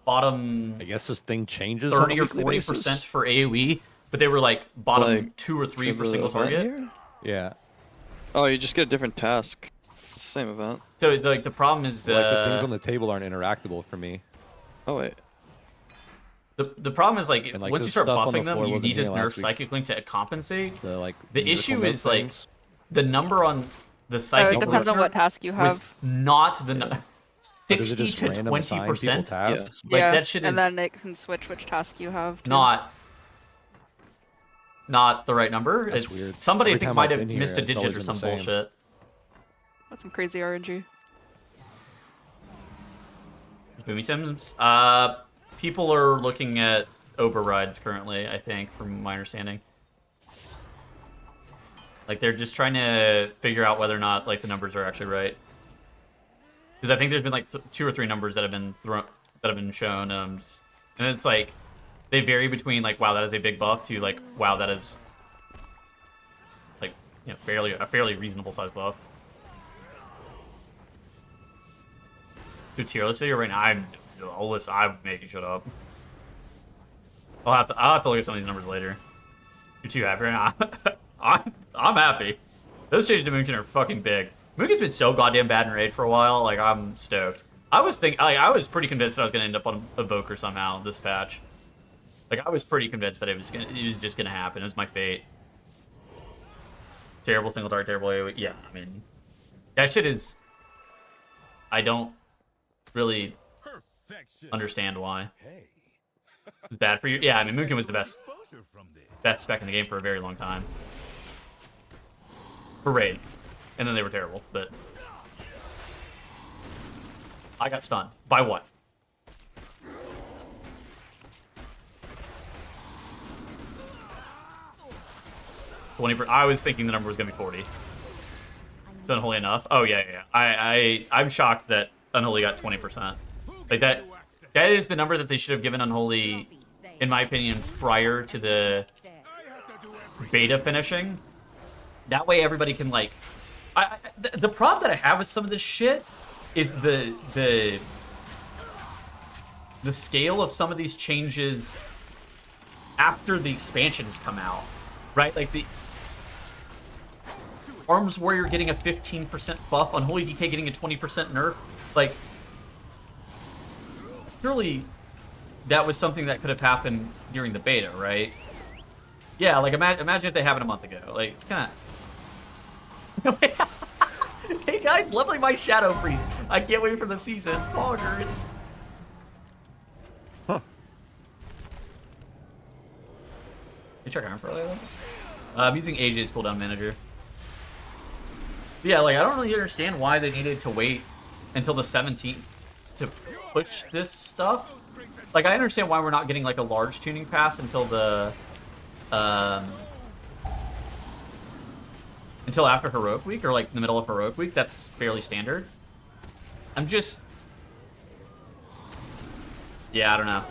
bottom... I guess this thing changes 30 or 40% for AoE, but they were like bottom Like, 2 or 3 for the single event target. here? Yeah. Oh, you just get a different task. It's the same event. So like the problem is Like the things on the table aren't interactable for me. Oh wait. the problem is like, And, like, once the you start stuff on the buffing them, floor you wasn't need to here nerf last week. Psychic Link to compensate. The The musical issue note is like things. the number on the Oh, Psychic it depends on what task you was have. not the Or does 60 it just to random assign people 20%. tasks? Like Yeah, that shit is and then it can switch which task you have. Too. not the right number. That's It's weird. somebody Every I think time might I've have been here, missed a it's digit always or been some the same. bullshit. That's some crazy RNG. Boomy Sims. People are looking at overrides currently, I think, from my understanding. Like they're just trying to figure out whether or not like the numbers are actually right. Because I think there's been like 2 or 3 numbers that have been shown, and it's like they vary between like wow that is a big buff to like wow that is like a fairly reasonable size buff. Do tier list video right now. I'm making shit up. I'll have to look at some of these numbers later. You're too happy right now. I'm happy. Those changes to Moonkin are fucking big. Moonkin's been so goddamn bad in raid for a while. Like I'm stoked. I was pretty convinced that I was gonna end up on Evoker somehow this patch. Like I was pretty convinced that it was just gonna happen. It was my fate. Terrible single target, terrible AoE. Yeah, I mean that shit is. I don't really understand why. Hey. It's bad for you. Yeah, I mean, Boomkin was the best spec in the game for a very long time. For raid. And then they were terrible, but... I got stunned. By what? 20%. I was thinking the number was going to be 40. It's unholy enough. Oh, yeah. I'm shocked that Unholy got 20%. Like, that is the number that they should have given Unholy, in my opinion, prior to the beta finishing. That way everybody can, like... the problem that I have with some of this shit is the scale of some of these changes after the expansions come out, right? Like, the Arms Warrior getting a 15% buff, Unholy DK getting a 20% nerf. Like, surely that was something that could have happened during the beta, right? Yeah, like, imagine if they happened a month ago. Like, it's kind of... Hey guys, leveling my Shadow Priest. I can't wait for the season. Poggers. Huh. You check Iron for earlier? I'm using AJ's cooldown manager. But yeah, like, I don't really understand why they needed to wait until the 17th to push this stuff. Like, I understand why we're not getting, like, a large tuning pass until the... until after Heroic Week, or like the middle of Heroic Week. That's fairly standard. I'm just... Yeah, I don't know.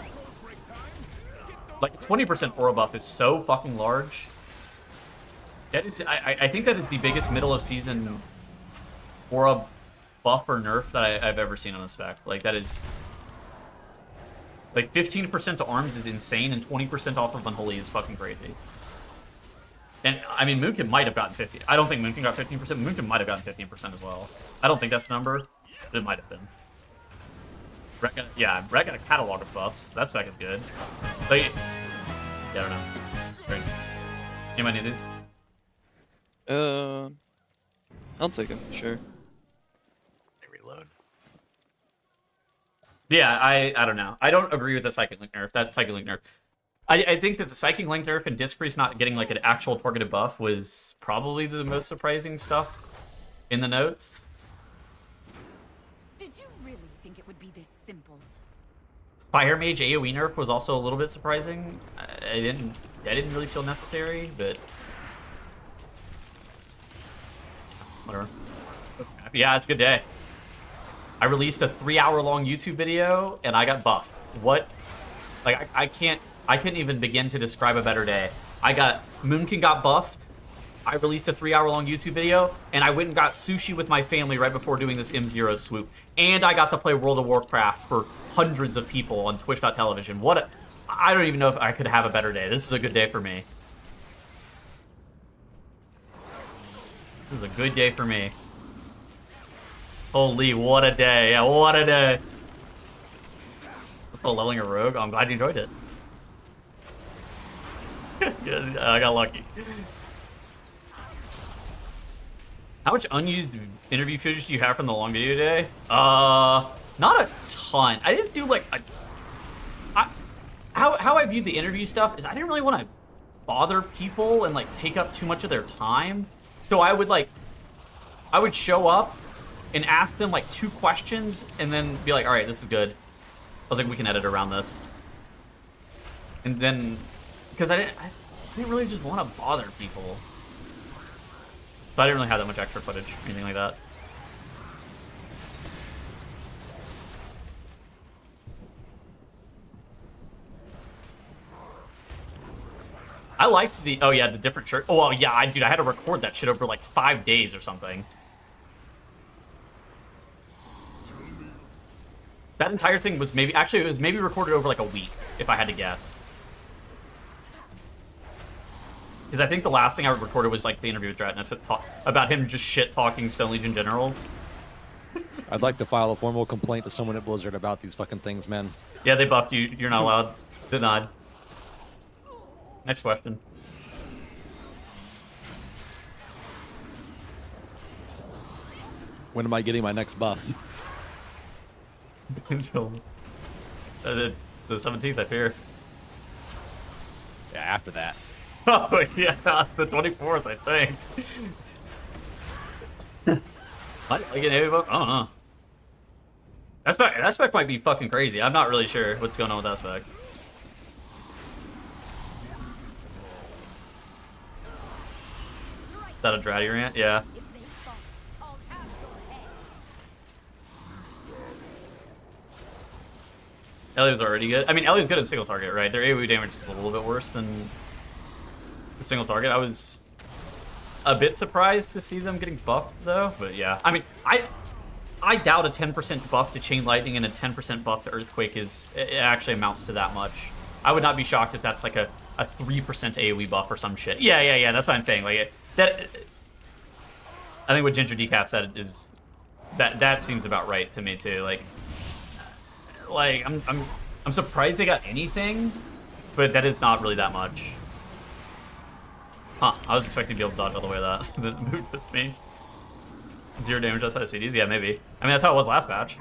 Like, 20% aura buff is so fucking large. That is, I think that is the biggest middle of season aura buff or nerf that I've ever seen on a spec. Like, that is... Like, 15% to arms is insane, and 20% off of Unholy is fucking crazy. And, I mean, Boomkin might have gotten 50. I don't think Boomkin got 15%. Boomkin might have gotten 15% as well. I don't think that's the number, but it might have been. Brett got a catalog of buffs. That spec is good. But, yeah, I don't know. Great. You might need these? I'll take them, sure. Reload. Yeah, I don't know. I don't agree with the Psychic Link nerf. That Psychic Link nerf. I think that the Psychic Link nerf and Disc Priest not getting like an actual targeted buff was probably the most surprising stuff in the notes. Did you really think it would be this simple? Fire Mage AoE nerf was also a little bit surprising. I didn't really feel necessary, but whatever. Yeah, it's a good day. I released a 3-hour-long YouTube video and I got buffed. What? Like, I couldn't even begin to describe a better day. Boomkin got buffed. I released a 3-hour-long YouTube video, and I went and got sushi with my family right before doing this M0 swoop. And I got to play World of Warcraft for hundreds of people on Twitch.television. I don't even know if I could have a better day. This is a good day for me. This is a good day for me. Holy, what a day. Yeah, what a day. Oh, leveling a rogue? I'm glad you enjoyed it. Yeah, I got lucky. How much unused interview footage do you have from the long video today? Not a ton. I didn't do like how I viewed the interview stuff is I didn't really want to bother people and like take up too much of their time. So I would show up and ask them like 2 questions and then be like, all right, this is good. I was like, we can edit around this. And then, because I didn't really just want to bother people. But I didn't really have that much extra footage or anything like that. I liked the different shirt. Oh, well, yeah, dude, I had to record that shit over like 5 days or something. That entire thing was maybe recorded over like a week, if I had to guess. Because I think the last thing I recorded was like the interview with Dratness about him just shit-talking Stone Legion generals. I'd like to file a formal complaint to someone at Blizzard about these fucking things, man. Yeah, they buffed you. You're not allowed. Denied. Next question. When am I getting my next buff? The 17th, I fear. Yeah, after that. Oh, yeah, the 24th, I think. Like an AoE buff? I don't know. That spec might be fucking crazy. I'm not really sure what's going on with that spec. Is that a Dratty rant? Yeah. If they fall, I'll have your head. Ellio's already good. I mean, Ellio's good at single target, right? Their AoE damage is a little bit worse than single target. I was a bit surprised to see them getting buffed, though. But yeah, I mean, I doubt a 10% buff to Chain Lightning and a 10% buff to Earthquake it actually amounts to that much. I would not be shocked if that's like a 3% AoE buff or some shit. Yeah. That's what I'm saying. Like that. I think what Ginger Decaf said is that seems about right to me too. Like I'm surprised they got anything, but that is not really that much. Huh? I was expecting to be able to dodge all the way that that moved with me. 0 damage outside of CDs? Yeah, maybe. I mean, that's how it was last patch.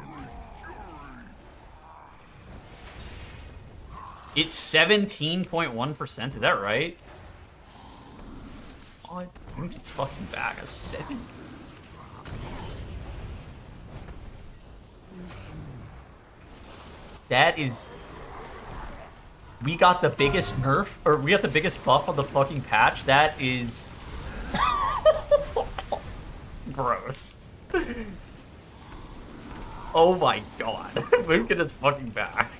It's 17.1%. Is that right? Oh, I think it's fucking back. A 7. That is... We got the biggest nerf, or we got the biggest buff on the fucking patch. That is... gross. Oh my god. Boomkin is fucking back.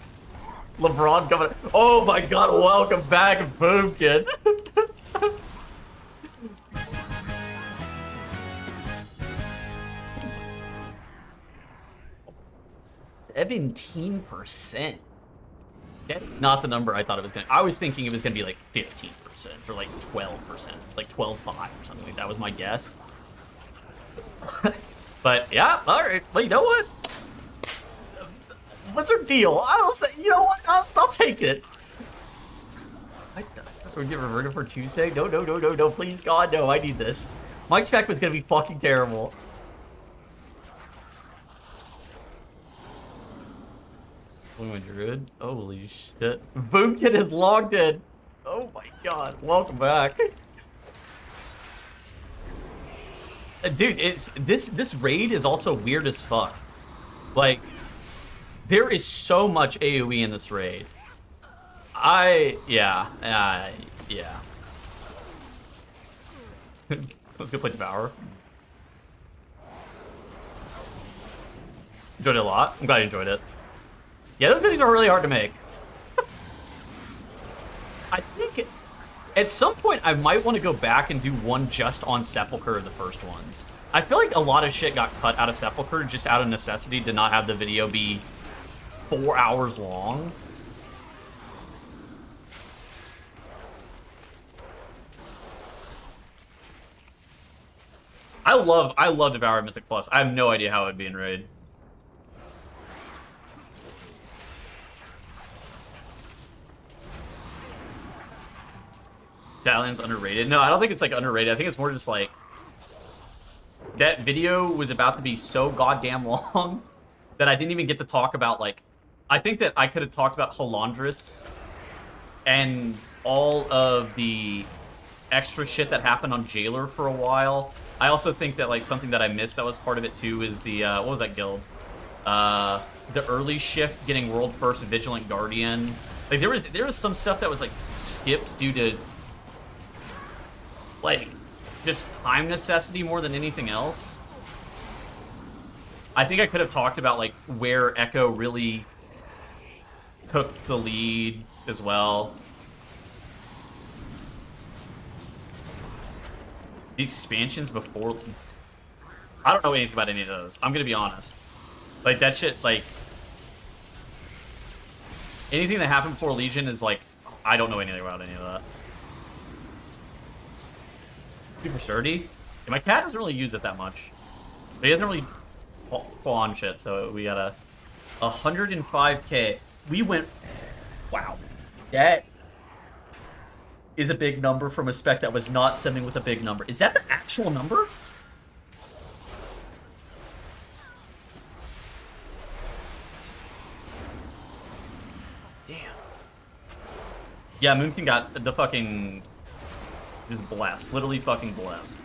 LeBron coming... Oh my god, welcome back, Boomkin. 17%. That's not the number I thought it was going to... I was thinking it was going to be like 15% or like 12%. Like 12.5 or something like that was my guess. But yeah, alright. Well, you know what? What's our deal? I'll say, you know what? I'll take it. We're getting reverted for Tuesday? No, please, God, no, I need this. Mike's pack was going to be fucking terrible. Blue Druid? Holy shit. Boomkin is logged in. Oh my god, welcome back. Dude, this raid is also weird as fuck. Like, there is so much AoE in this raid. Yeah. Let's go play Devour. Enjoyed it a lot. I'm glad you enjoyed it. Yeah, those videos are really hard to make. I think at some point I might want to go back and do one just on Sepulchre, the first ones. I feel like a lot of shit got cut out of Sepulchre just out of necessity to not have the video be 4 hours long. I love Devour Mythic Plus. I have no idea how it would be in Raid. Stallion's underrated. No, I don't think it's like underrated. I think it's more just like that video was about to be so goddamn long that I didn't even get to talk about, like, I think that I could have talked about Halandris and all of the extra shit that happened on Jailer for a while. I also think that, like, something that I missed that was part of it too is the what was that guild? The early shift getting world first Vigilant Guardian. Like there was some stuff that was like skipped due to like just time necessity more than anything else. I think I could have talked about like where Echo really took the lead as well. The expansions before... I don't know anything about any of those. I'm gonna be honest. Like, that shit, like... anything that happened before Legion is like... I don't know anything about any of that. Super sturdy? Yeah, my cat doesn't really use it that much. But he doesn't really fall on shit, so we got a 105k. We went... Wow. That is a big number from a spec that was not sending with a big number. Is that the actual number? Yeah, Moonkin got the fucking... Just blessed. Literally fucking blessed.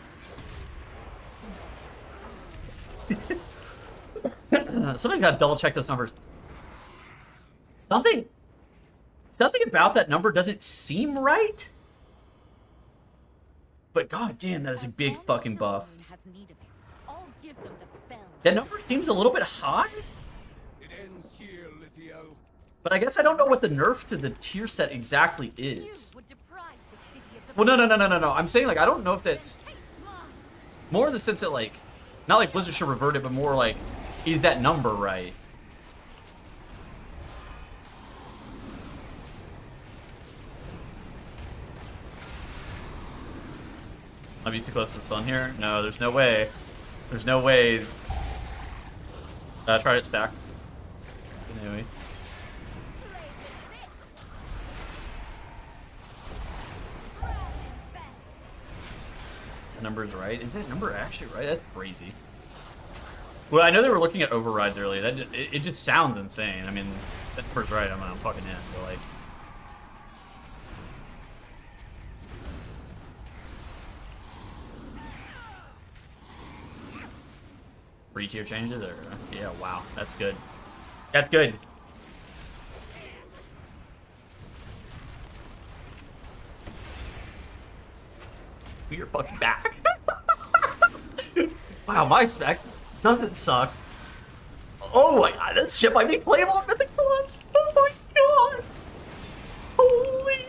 Somebody's got to double check those numbers. Something about that number doesn't seem right. But god damn, that is a big fucking buff. That number seems a little bit high. It ends here, Lithio. But I guess I don't know what the nerf to the tier set exactly is. Well, no. I'm saying, like, I don't know if that's... More in the sense that, like... Not like Blizzard should revert it, but more like... Is that number right? I'll be too close to the sun here? No, there's no way. There's no way. Tried it stacked. Anyway. The number's right. Is that number actually right? That's crazy. Well, I know they were looking at overrides earlier. That it just sounds insane. I mean, that number's right. I'm fucking in. But like. Free tier changes, or yeah, wow, that's good. That's good. We are fucking back. Wow, my spec doesn't suck. Oh my god, this shit might be playable on Mythic Plus. Oh my god. Holy.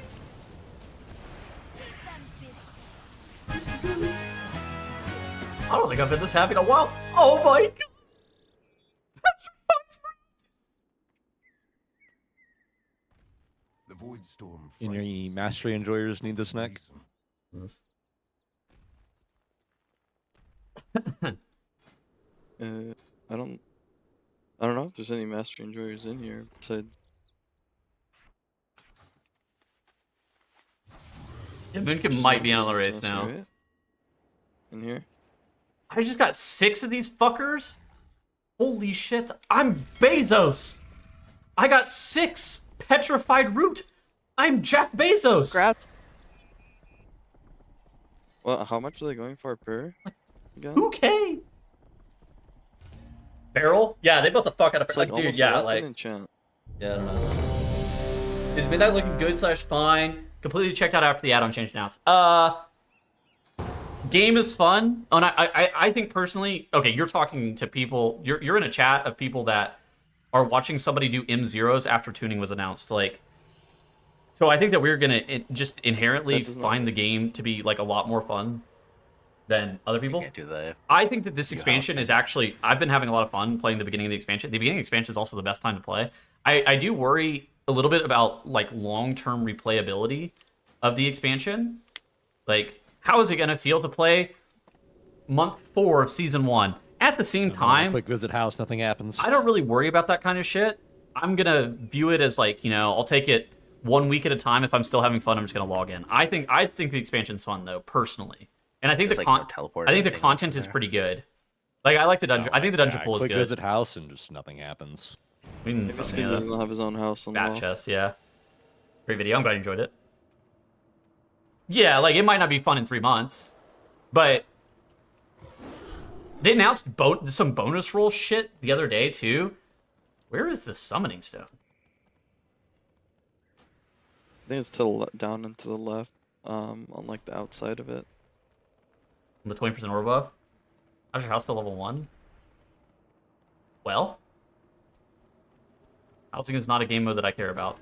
I don't think I've been this happy in a while. Oh my god. That's The void storm. Any mastery enjoyers need this neck? Yes. I don't know if there's any mastery enjoyers in here besides. Yeah, Boomkin might be on the race now. Right? In here. I just got 6 of these fuckers? Holy shit, I'm Bezos! I got 6 petrified root! I'm Jeff Bezos! Congrats. Well, how much are they going for per? Again? 2K! Barrel? Yeah, they built the fuck out of It's like, like dude, almost yeah, nothing like... in chat. Yeah, I don't know. Is Midnight looking good / fine? Completely checked out after the add-on change announced. Game is fun. Oh, and I think personally, okay, you're talking to people, you're in a chat of people that are watching somebody do M0s after tuning was announced. Like, so I think that we're gonna just inherently find the game to be like a lot more fun than other people. You can't do that. I think that this expansion is actually, I've been having a lot of fun playing the beginning of the expansion. The beginning of the expansion is also the best time to play. I do worry a little bit about like long-term replayability of the expansion. Like, how is it going to feel to play month 4 of season 1? At the same time, Click visit house, nothing happens. I don't really worry about that kind of shit. I'm going to view it as like, you know, I'll take it 1 week at a time. If I'm still having fun, I'm just going to log in. I think the expansion's fun though, personally. And I think the content is pretty good. Like, I like the dungeon. I think the dungeon pool is good. Click visit house and just nothing happens. We can This kid doesn't have his own house on the bat wall. chest, yeah. Great video. I'm glad you enjoyed it. Yeah, like, it might not be fun in 3 months, but they announced some bonus roll shit the other day, too. Where is the summoning stone? I think it's to the down and to the left, on like the outside of it. The 20% orb buff? How's your house to level 1? Well, housing is not a game mode that I care about.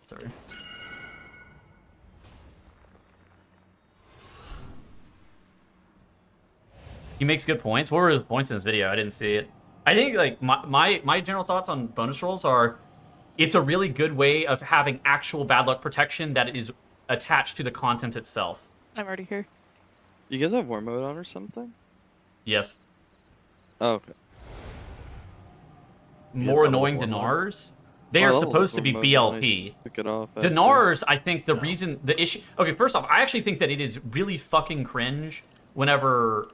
Sorry. He makes good points. What were his points in this video? I didn't see it. I think like my general thoughts on bonus rolls are, it's a really good way of having actual bad luck protection that is attached to the content itself. I'm already here. You guys have war mode on or something? Yes. Oh, okay. More annoying Dinars. They are supposed to be BLP. Pick it off. Dinars, I think the issue. Okay, first off, I actually think that it is really fucking cringe whenever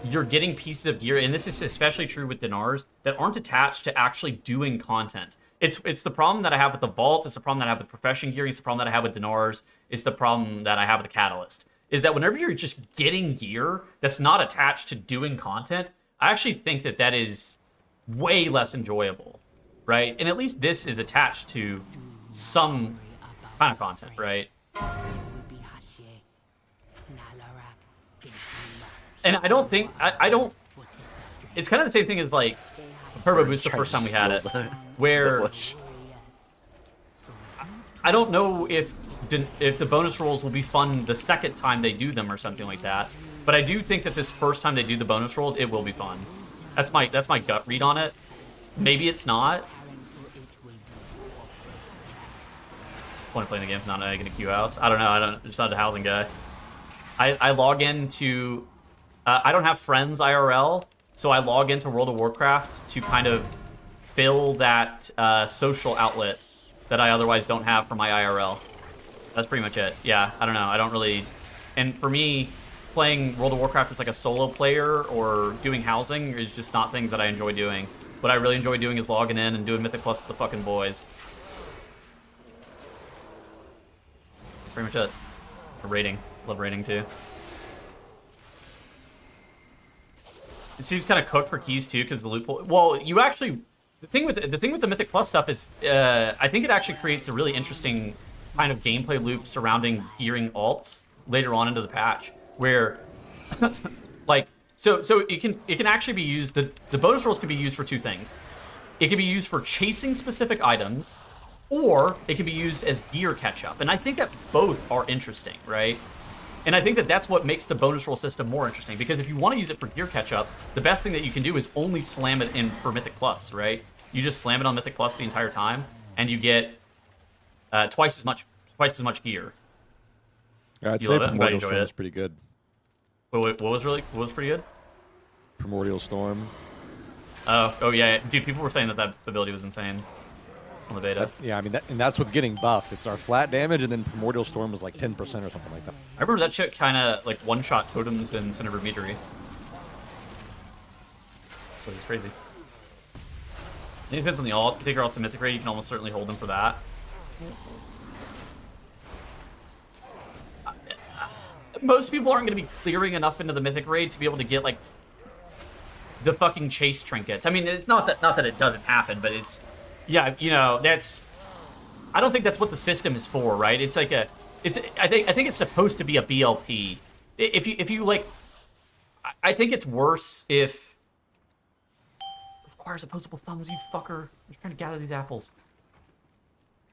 you're getting pieces of gear, and this is especially true with Dinars, that aren't attached to actually doing content. It's the problem that I have with the Vault. It's the problem that I have with Profession Gearing. It's the problem that I have with Dinars. It's the problem that I have with the Catalyst. Is that whenever you're just getting gear that's not attached to doing content, I actually think that that is way less enjoyable, right? And at least this is attached to some kind of content, right? And I don't think, I don't, it's kind of the same thing as like Turbo Boost the first time we had it, where I don't know if the bonus rolls will be fun the second time they do them or something like that. But I do think that this first time they do the bonus rolls, it will be fun. That's my gut read on it. Maybe it's not. Want to play the game, not gonna queue house. I don't know. I'm just not a housing guy. I log into. I don't have friends IRL, so I log into World of Warcraft to kind of fill that social outlet that I otherwise don't have for my IRL. That's pretty much it. Yeah, I don't know. I don't really... And for me, playing World of Warcraft as like a solo player or doing housing is just not things that I enjoy doing. What I really enjoy doing is logging in and doing Mythic Plus with the fucking boys. That's pretty much it. Rating. Love rating too. It seems kind of cooked for keys too, because the loophole... Well, you actually... The thing with the Mythic Plus stuff is, I think it actually creates a really interesting kind of gameplay loop surrounding gearing alts later on into the patch, where, like, so it can actually be used. The bonus rolls can be used for two things. It can be used for chasing specific items, or it can be used as gear catch up. And I think that both are interesting, right? And I think that that's what makes the bonus roll system more interesting, because if you want to use it for gear catch up, the best thing that you can do is only slam it in for Mythic Plus, right? You just slam it on Mythic Plus the entire time, and you get twice as much gear. Yeah, I'd You say love it? I'm glad you Primordial enjoyed Storm it. is pretty good. What was pretty good? Primordial Storm. Oh yeah, dude. People were saying that ability was insane on the beta. Yeah, I mean, and that's what's getting buffed. It's our flat damage, and then Primordial Storm was like 10% or something like that. I remember that shit kind of like one-shot totems in Cinever Meadery. Which is crazy. It depends on the alt. If you take her also Mythic Raid, you can almost certainly hold them for that. Most people aren't going to be clearing enough into the Mythic Raid to be able to get like the fucking chase trinkets. I mean, it's not that it doesn't happen, but it's, yeah, you know, that's, I don't think that's what the system is for, right? It's like a, it's, I think it's supposed to be a BLP. If you like, I think it's worse if it requires opposable thumbs, you fucker. I'm just trying to gather these apples.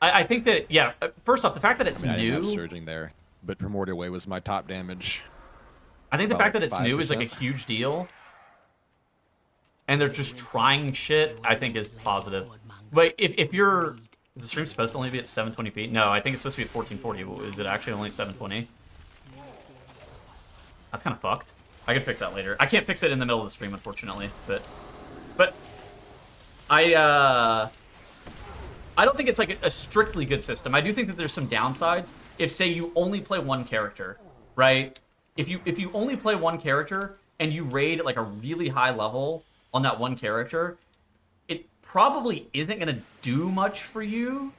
I think that, yeah, first off, the fact that it's I didn't have new. surging there, but Primordial Way was my top damage. I think the fact like that it's new is like a 5%. huge deal. And they're just trying shit, I think is positive. But if you're... Is the stream supposed to only be at 720p? No, I think it's supposed to be at 1440. Is it actually only 720? That's kind of fucked. I can fix that later. I can't fix it in the middle of the stream, unfortunately. But I don't think it's like a strictly good system. I do think that there's some downsides. If, say, you only play one character, right? If you only play one character and you raid at like a really high level on that one character, it probably isn't going to do much for you.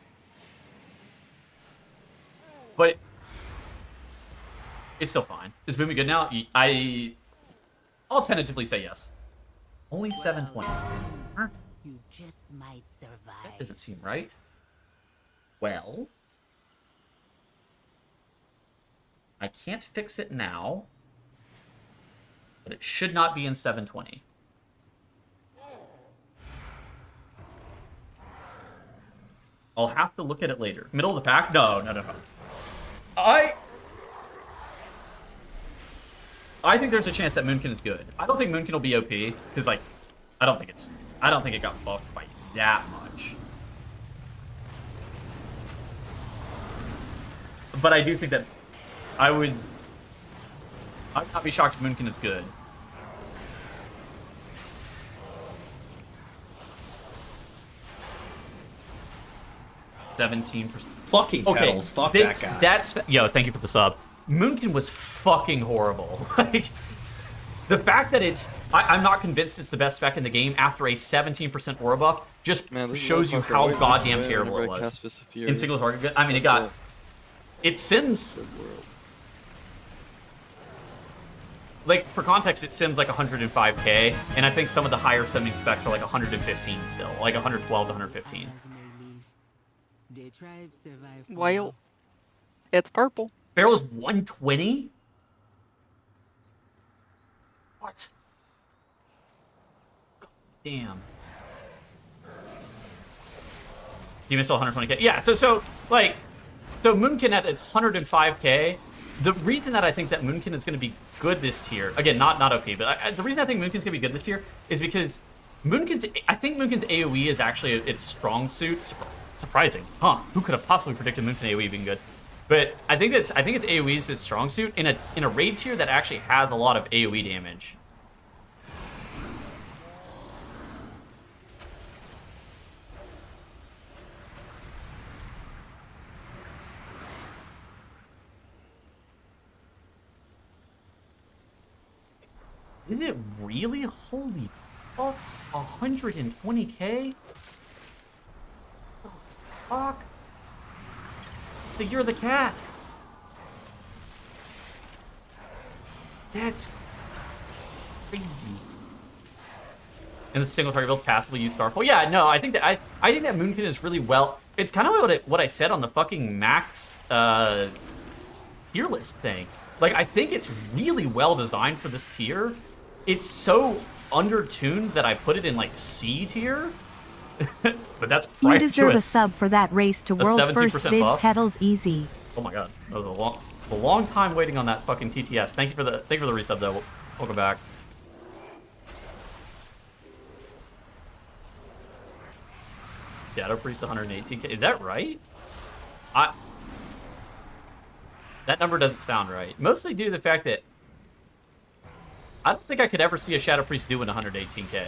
But it's still fine. Is Boomy good now? I'll tentatively say yes. Only 720. Huh? You just might survive. That doesn't seem right. Well, I can't fix it now, but it should not be in 720. I'll have to look at it later. Middle of the pack? No. I think there's a chance that Moonkin is good. I don't think Moonkin will be OP, because like, I don't think it got buffed by that much. But I do think that I'd not be shocked if Moonkin is good. %. Fucking Tattles. Fuck that guy. Yo, thank you for the sub. Moonkin was fucking horrible. Like, the fact that I'm not convinced it's the best spec in the game after a 17% aura buff just Man, this shows you motherfucker how went goddamn away terrible it whenever I was. cast Fist of Fury. In single target, I mean, it got... It sims... Like, for context, it sims like 105k, and I think some of the higher simming specs are like 115 still, like 112 to 115. Well, it's purple. Barrel is 120? What? Damn. You missed all 120k? Yeah, so Moonkin at its 105k, the reason that I think that Moonkin is going to be good this tier, again, not OP, but the reason I think Moonkin's going to be good this tier is because I think Moonkin's AoE is actually its strong suit. Surprising. Huh, who could have possibly predicted Moonkin AoE being good? But I think its AoE is its strong suit in a raid tier that actually has a lot of AoE damage. Is it really? Holy fuck. 120k? Oh, fuck. It's the year of the cat. That's crazy. And the single target build passively use Starfall. Yeah, no, I think that Moonkin is really well. It's kind of like what I said on the fucking max tier list thing. Like, I think it's really well designed for this tier. It's so undertuned that I put it in like C tier. But that's prior You deserve to a sub for that race to world first vid Kettles easy. Oh my god, that was a long time waiting on that fucking TTS. Thank you for the resub though. Welcome back. Shadow Priest 118k. Is that right? That number doesn't sound right. Mostly due to the fact that I don't think I could ever see a Shadow Priest doing 118k.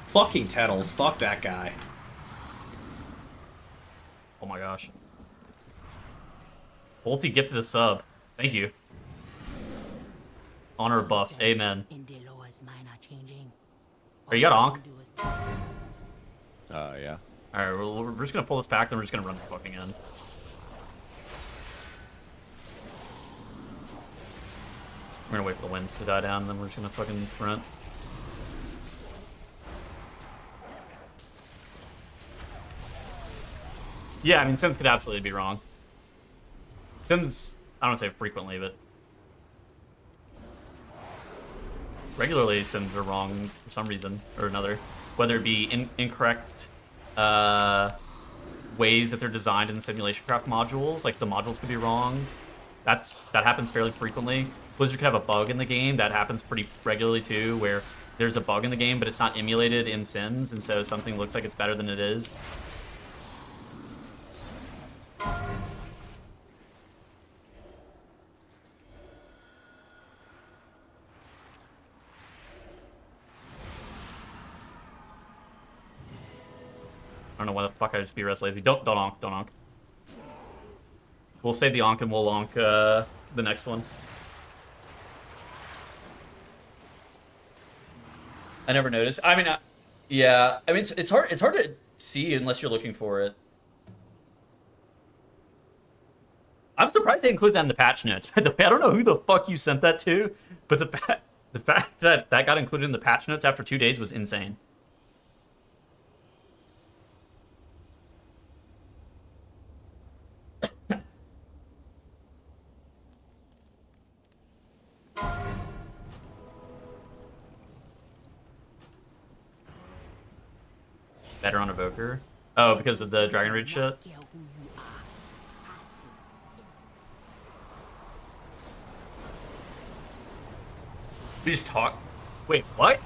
Fucking Tettles. Fuck that guy. Oh my gosh. Ulti gifted a sub. Thank you. Honor buffs. Amen. Oh, you got Onk? Yeah. Alright, we're just gonna pull this back, then we're just gonna run the fucking end. We're gonna wait for the winds to die down, and then we're just gonna fucking sprint. Yeah, I mean, Sims could absolutely be wrong. Sims, I don't say frequently, but regularly Sims are wrong for some reason or another. Whether it be incorrect ways that they're designed in the simulation craft modules, like the modules could be wrong. That happens fairly frequently. Blizzard could have a bug in the game. That happens pretty regularly too, where there's a bug in the game, but it's not emulated in Sims, and so something looks like it's better than it is. I don't know why the fuck I just be rest lazy. Don't onk. We'll save the onk and we'll onk the next one. I never noticed. I mean, yeah. I mean, it's hard to see unless you're looking for it. I'm surprised they included that in the patch notes. By the way, I don't know who the fuck you sent that to, but the fact that that got included in the patch notes after 2 days was insane. Better on Evoker? Oh, because of the Dragon Rage shit? We just talk. Wait, what?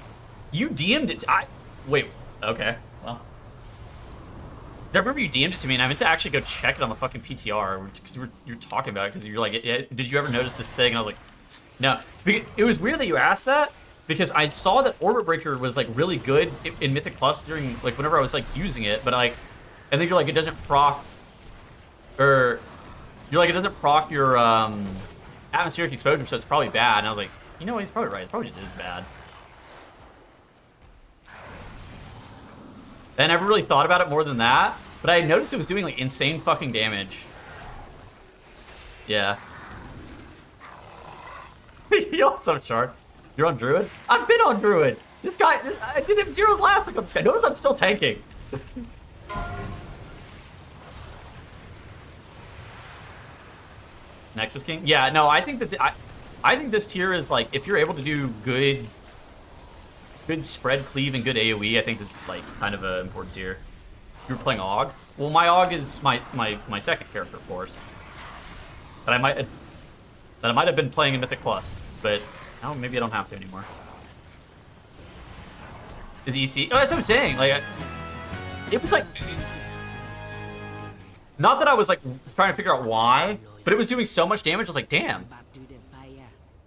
You DM'd it? Wait, okay. Well. I remember you DM'd it to me, and I meant to actually go check it on the fucking PTR, because you're talking about it, because you're like, yeah, did you ever notice this thing? And I was like, no. It was weird that you asked that, because I saw that Orbit Breaker was like really good in Mythic Plus during like whenever I was like using it, but like And then you're like, it doesn't proc, or you're like, it doesn't proc your atmospheric exposure, so it's probably bad. And I was like, you know what, he's probably right. It probably just is bad. I never really thought about it more than that, but I noticed it was doing like insane fucking damage. Yeah. You also Shark. You're on Druid? I've been on Druid! This guy, I did him 0 last week on this guy. Notice I'm still tanking. Nexus King? Yeah, no, I think that I think this tier is like, if you're able to do good spread cleave and good AoE, I think this is like kind of an important tier. You're playing Og? Well, my Og is my second character, of course. That I might have been playing in Mythic Plus, but now maybe I don't have to anymore. Is EC? Oh, that's what I'm saying. Like, it was like, not that I was like trying to figure out why, but it was doing so much damage. I was like, damn.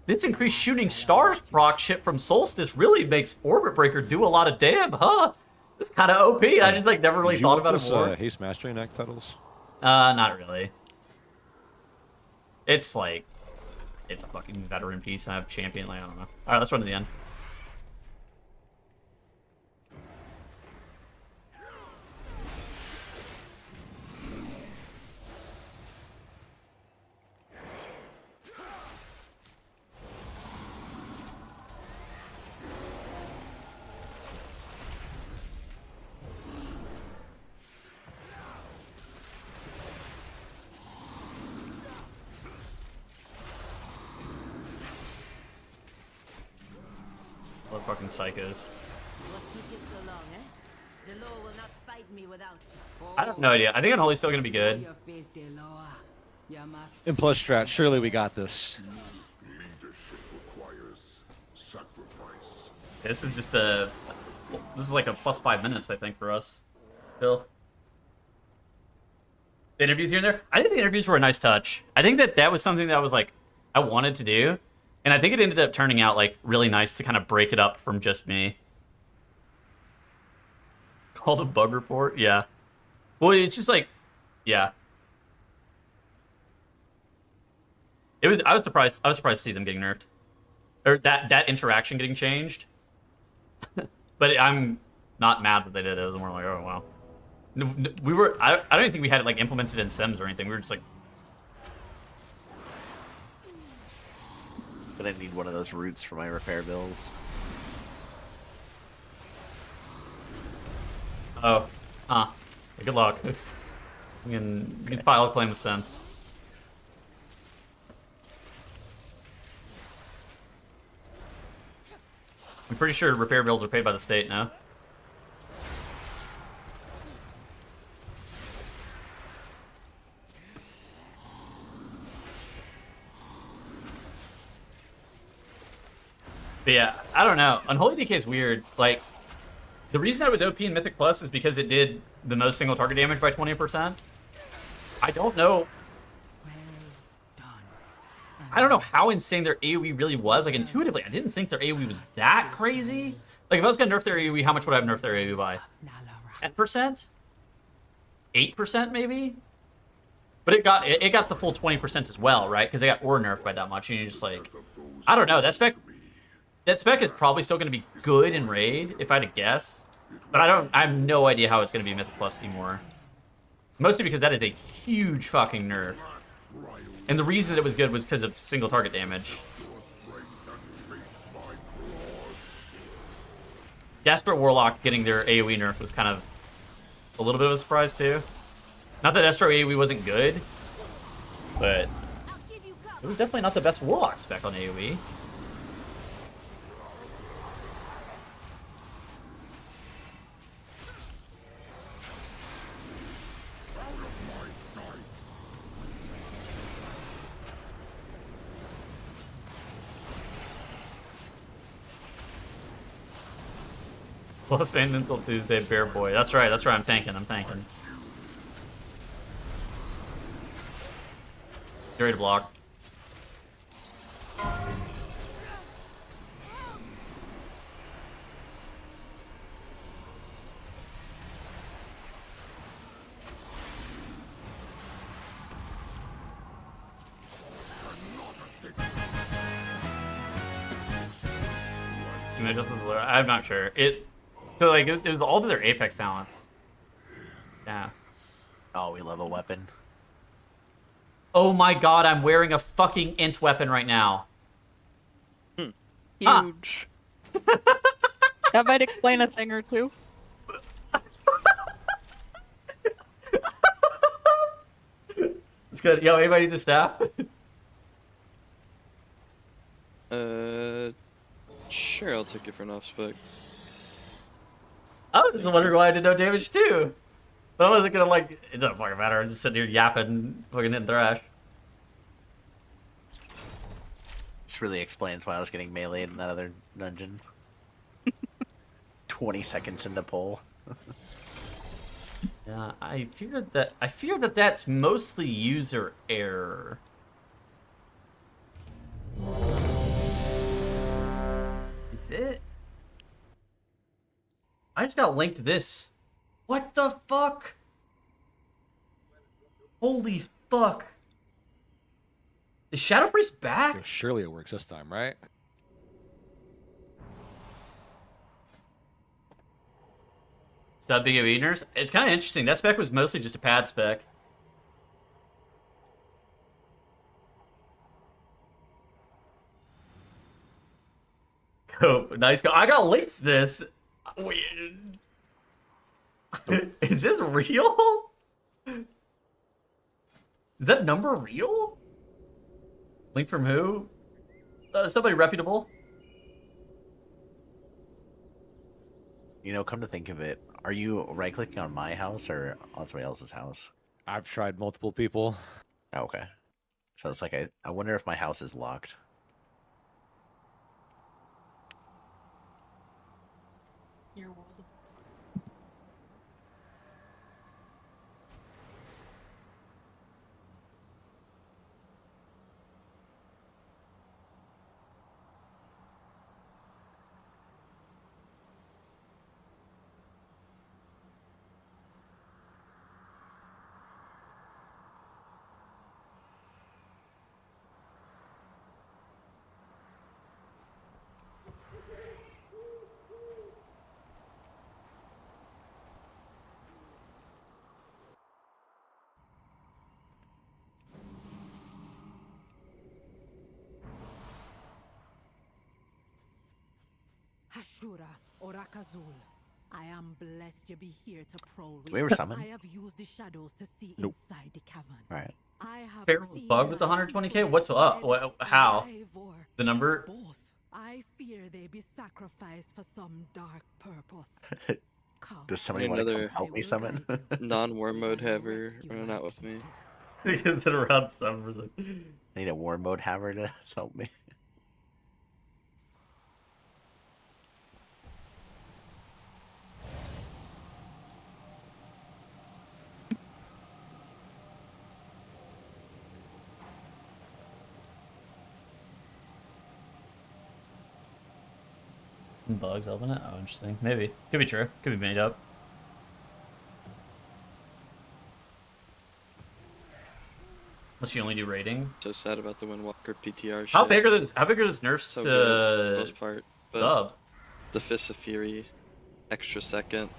This increased shooting stars proc shit from Solstice really makes Orbit Breaker do a lot of damn, huh? It's kind of OP. I just like never really thought about it more. Haste Mastery Neck titles? Not really. It's like, it's a fucking veteran piece. I have champion, like, I don't know. All right, let's run to the end. Fucking psychos. I have no idea. I think Unholy's still gonna be good. In plus strat, surely we got this. This is just this is like a plus 5 minutes, I think, for us. Bill. The interviews here and there. I think the interviews were a nice touch. I think that was something that I was like, I wanted to do. And I think it ended up turning out like really nice to kind of break it up from just me. Called a bug report? Yeah. Well, it's just like, yeah. It was. I was surprised to see them getting nerfed, or that interaction getting changed. But I'm not mad that they did it. It was more like, oh wow. We were. I don't even think we had it like implemented in Sims or anything. We were just like. But I need one of those roots for my repair bills. Oh. Huh. Good luck. You can file a claim with sense. I'm pretty sure repair bills are paid by the state now. But yeah, I don't know. Unholy DK is weird. Like, the reason that it was OP in Mythic Plus is because it did the most single target damage by 20%. I don't know. I don't know how insane their AoE really was. Like, intuitively, I didn't think their AoE was that crazy. Like, if I was gonna nerf their AoE, how much would I have nerfed their AoE by? 10%? 8% maybe? But it got the full 20% as well, right? Because they got ore nerfed by that much, and you're just like, I don't know. That spec is probably still going to be good in Raid, if I had to guess. But I have no idea how it's going to be in Mythic Plus anymore. Mostly because that is a huge fucking nerf. And the reason that it was good was because of single target damage. Desperate Warlock getting their AoE nerf was kind of a little bit of a surprise too. Not that Destro AoE wasn't good, but it was definitely not the best Warlock spec on AoE. Well, fan until Tuesday, Bear Boy. That's right, I'm tanking. Get ready to block. I'm not sure. So like it was all to their Apex talents. Yeah. Oh, we love a weapon. Oh my god, I'm wearing a fucking int weapon right now. Huge. That might explain a thing or two. It's good. Yo, anybody need the staff? Sure, I'll take it for an off spec. I was just wondering why I did no damage too. I wasn't gonna like. It doesn't fucking matter. I'm just sitting here yapping, fucking hitting thrash. This really explains why I was getting meleeed in that other dungeon. 20 seconds into pull. Yeah, I fear that that's mostly user error. Is it? I just got linked to this. What the fuck? Holy fuck. Is Shadow Priest back? Surely it works this time, right? Sub Big Eaters? It's kind of interesting. That spec was mostly just a pad spec. Cope. Nice go. I got linked to this. Wait. Is this real? Is that number real? Link from who? Somebody reputable? You know, come to think of it, are you right-clicking on my house or on somebody else's house? I've tried multiple people. Oh, okay. So it's like, I wonder if my house is locked. Your world. Hashura Orakazul. I am blessed to be here to prowl with Do we ever summon? I have used the shadows to see Nope. inside the cavern. Alright. I have Feral seen bugged with the my 120k? What's up? How? alive or The number? both. I fear they be sacrificed for some dark purpose. Come. Does somebody want to Another- help me summon? Non-war mode haver running out with me. Is it around some? I need a war mode haver to help me. Bugs helping it? Oh, interesting. Maybe. Could be true. Could be made up. Unless you only do rating. So sad about the Windwalker PTR shit. How big are those nerfs So to good, for the most part. But sub? the Fist of Fury, extra second,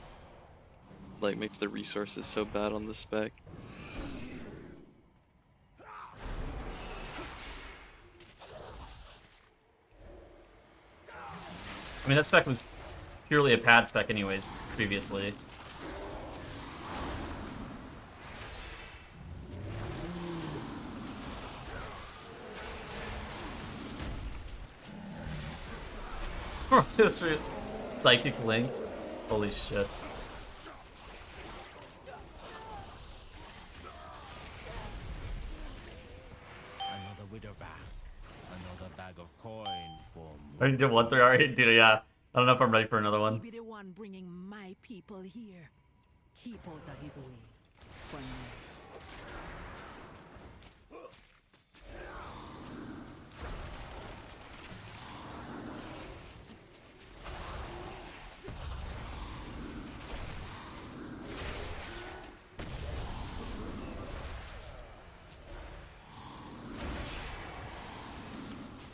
like makes the resources so bad on the spec. I mean, that spec was purely a pad spec anyways, previously. History, Psychic Link. Holy shit. Another widow back. Another bag of coin for I did 1-3 already, dude. Yeah, I don't know if I'm ready for another one. He be the one bringing my people here. Keep out of his way. For now.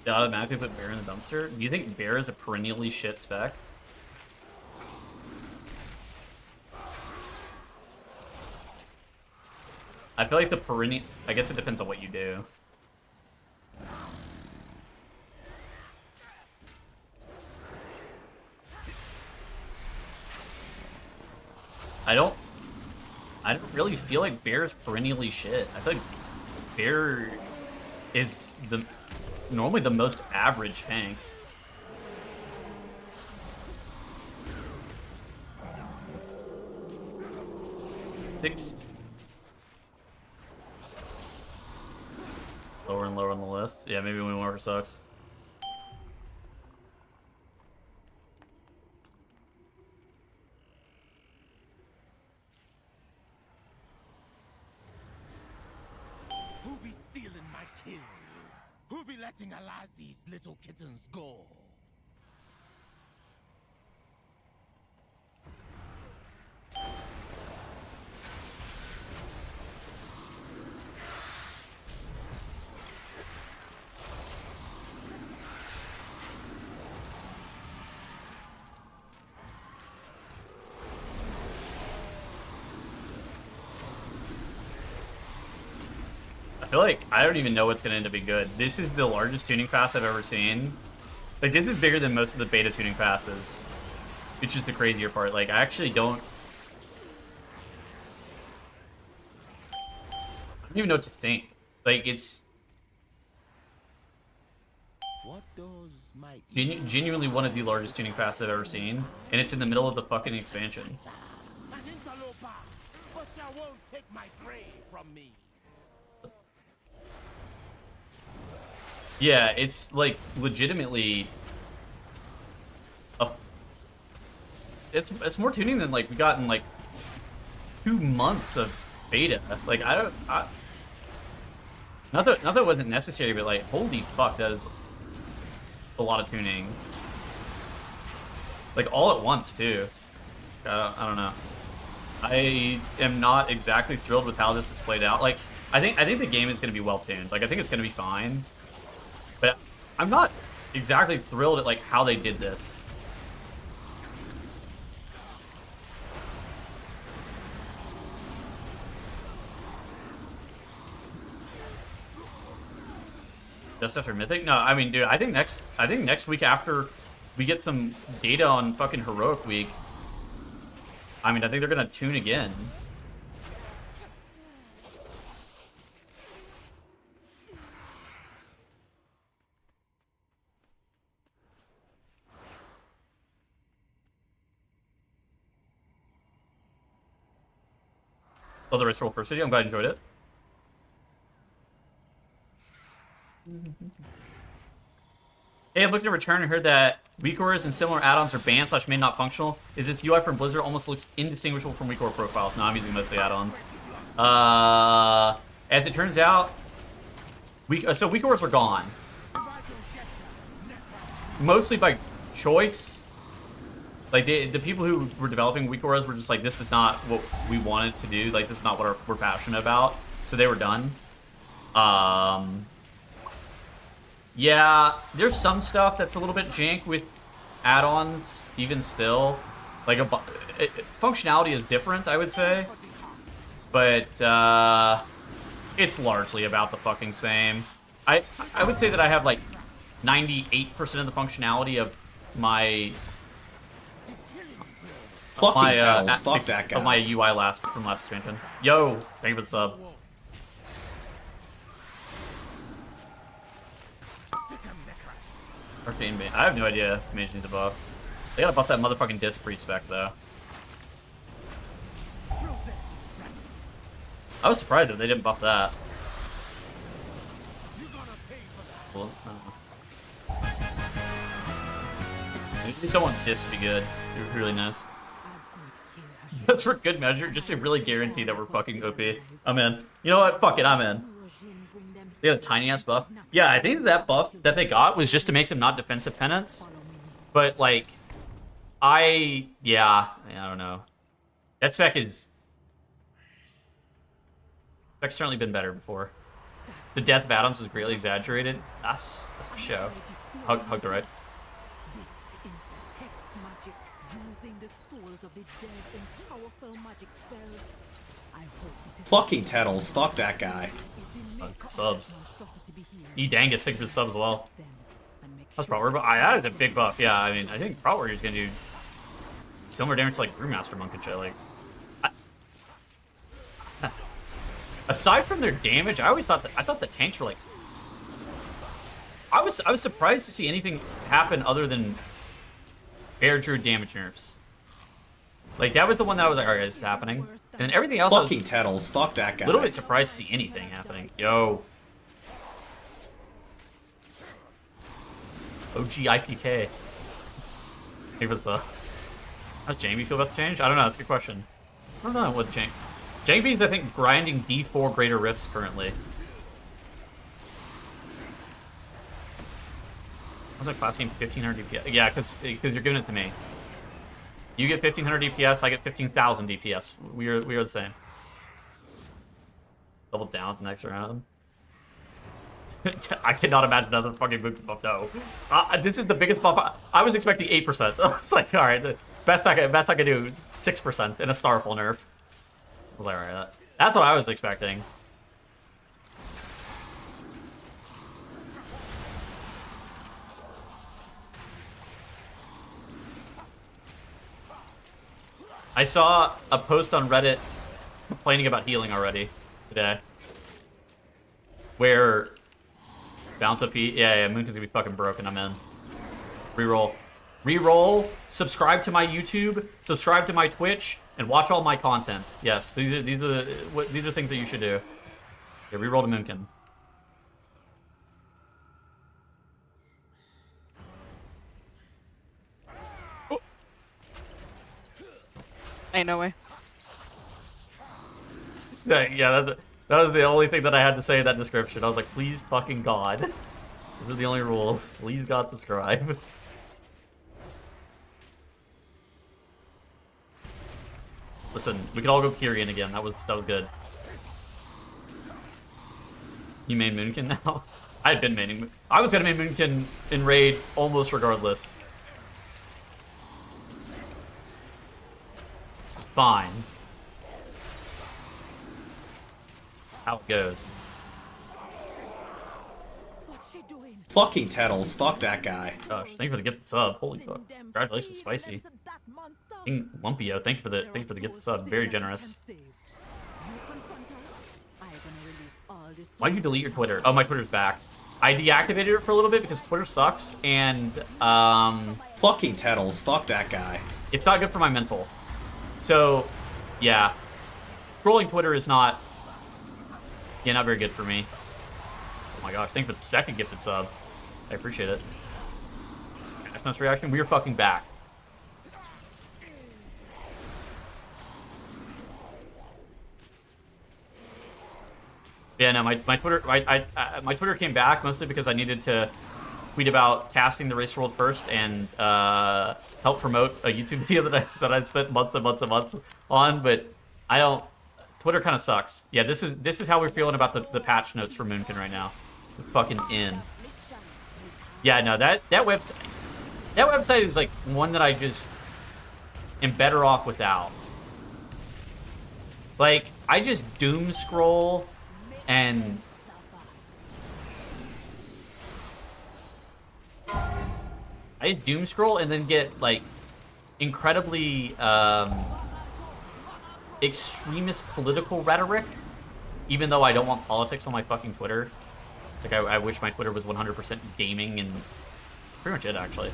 They automatically put Bear in the dumpster? Do you think Bear is a perennially shit spec? I feel like the perennial... I guess it depends on what you do. I don't really feel like Bear is perennially shit. I feel like Bear is normally the most average tank. Lower and lower on the list. Yeah, maybe Wind Walker sucks. Who be stealing my kill? Who be letting Alazi's little kittens go? I feel like I don't even know what's going to end up being good. This is the largest tuning pass I've ever seen. Like, this is bigger than most of the beta tuning passes, which is the crazier part. Like, I actually don't even know what to think. Like, it's What does my genuinely one of the largest tuning passes I've ever seen, and it's in the middle of the fucking expansion. an interloper, but you won't take my prey from me. Yeah, it's like legitimately it's more tuning than like we got in like 2 months of beta. Like not that it wasn't necessary, but like holy fuck, that is a lot of tuning. Like all at once too. I don't know. I am not exactly thrilled with how this has played out. Like I think the game is going to be well tuned. Like I think it's going to be fine. But I'm not exactly thrilled at like how they did this. Just after Mythic? No, I mean, dude, I think next week after we get some data on fucking Heroic Week, I mean, I think they're gonna tune again. Love the race roll first video. I'm glad you enjoyed it. Hey, I've looked at Return and heard that weak auras and similar add-ons are banned / made not functional. Is its UI from Blizzard almost looks indistinguishable from weak aura profiles? No, I'm using mostly add-ons. As it turns out, weak auras are gone. Mostly by choice. Like, the people who were developing weak auras were just like, this is not what we wanted to do. Like, this is not what we're passionate about. So they were done. Yeah, there's some stuff that's a little bit jank with add-ons, even still. Like, functionality is different, I would say. But, it's largely about the fucking same. I would say that I have, like, 98% of the functionality of my... Fuck that guy. Of my UI from last expansion. Yo, thank you for the sub. Arcane Bane. I have no idea if Mage needs a buff. They gotta buff that motherfucking disc pre-spec though. I was surprised that they didn't buff that. Cool. I just don't want disc to be good. It'd be really nice. That's for good measure, just to really guarantee that we're fucking OP. I'm in. You know what? Fuck it, I'm in. They got a tiny ass buff. Yeah, I think that buff that they got was just to make them not defensive penance. But like, I don't know. That spec's certainly been better before. The death of Adams was greatly exaggerated. That's for show. Hug the right. This is hex magic, using the souls of the dead in powerful magic spells. I hope this is Fucking Tettles. Fuck that guy. Subs. Dangus, thank you for the sub as well. That's probably, but that is a big buff. Yeah, I mean, I think Prot Warrior's gonna do similar damage to like Brewmaster Monk and shit. Like, aside from their damage, I thought the tanks were like. I was surprised to see anything happen other than Bear Druid damage nerfs. Like that was the one that I was like, alright, this is happening, and then everything else. Fucking Tettles. Fuck that guy. A little bit surprised to see anything happening. Yo. OG IPK. Hey, for the sub. How's Jamie feel about the change? I don't know. That's a good question. I don't know what the change. Jamie's, I think, grinding D4 Greater Rifts currently. I was like class game 1500 DPS. Yeah, because you're giving it to me. You get 1500 DPS, I get 15,000 DPS. We are the same. Double down the next round. I cannot imagine another fucking Boomkin buff. No, this is the biggest buff. I was expecting 8%. I was like, all right, the best I could do 6% in a Starfall nerf. I was like, all right, that's what I was expecting. I saw a post on Reddit complaining about healing already today, where. Bounce up Pete. Yeah, Moonkin's gonna be fucking broken. I'm in. Reroll. Reroll. Subscribe to my YouTube. Subscribe to my Twitch. And watch all my content. Yes, these are things that you should do. Yeah, reroll to Moonkin. Oh. Ain't no way. Yeah, that was the only thing that I had to say in that description. I was like, please fucking God. Those are the only rules. Please God subscribe. Listen, we could all go Kyrian again. That was good. You main Moonkin now? I had been maining. I was gonna main Moonkin in raid almost regardless. Fine. How it goes. Fucking Tettles. Fuck that guy. Gosh, thank you for the gift sub. Holy fuck. Congratulations, Spicy. King Lumpio, thank you for the gift sub. Very generous. Why'd you delete your Twitter? Oh, my Twitter's back. I deactivated it for a little bit because Twitter sucks, and fucking Tettles. Fuck that guy. It's not good for my mental. So, yeah. Scrolling Twitter is not very good for me. Oh my gosh, thank you for the second gifted sub. I appreciate it. Next reaction, we are fucking back. Yeah, no, my Twitter my Twitter came back mostly because I needed to tweet about casting the Race World first and help promote a YouTube video that I spent months and months and months on, but I don't. Twitter kind of sucks. Yeah, this is how we're feeling about the patch notes for Moonkin right now. We're fucking in. Yeah, no, that website is like one that I just am better off without. Like, I just doom scroll and then get like incredibly extremist political rhetoric, even though I don't want politics on my fucking Twitter. Like, I wish my Twitter was 100% gaming and pretty much it, actually.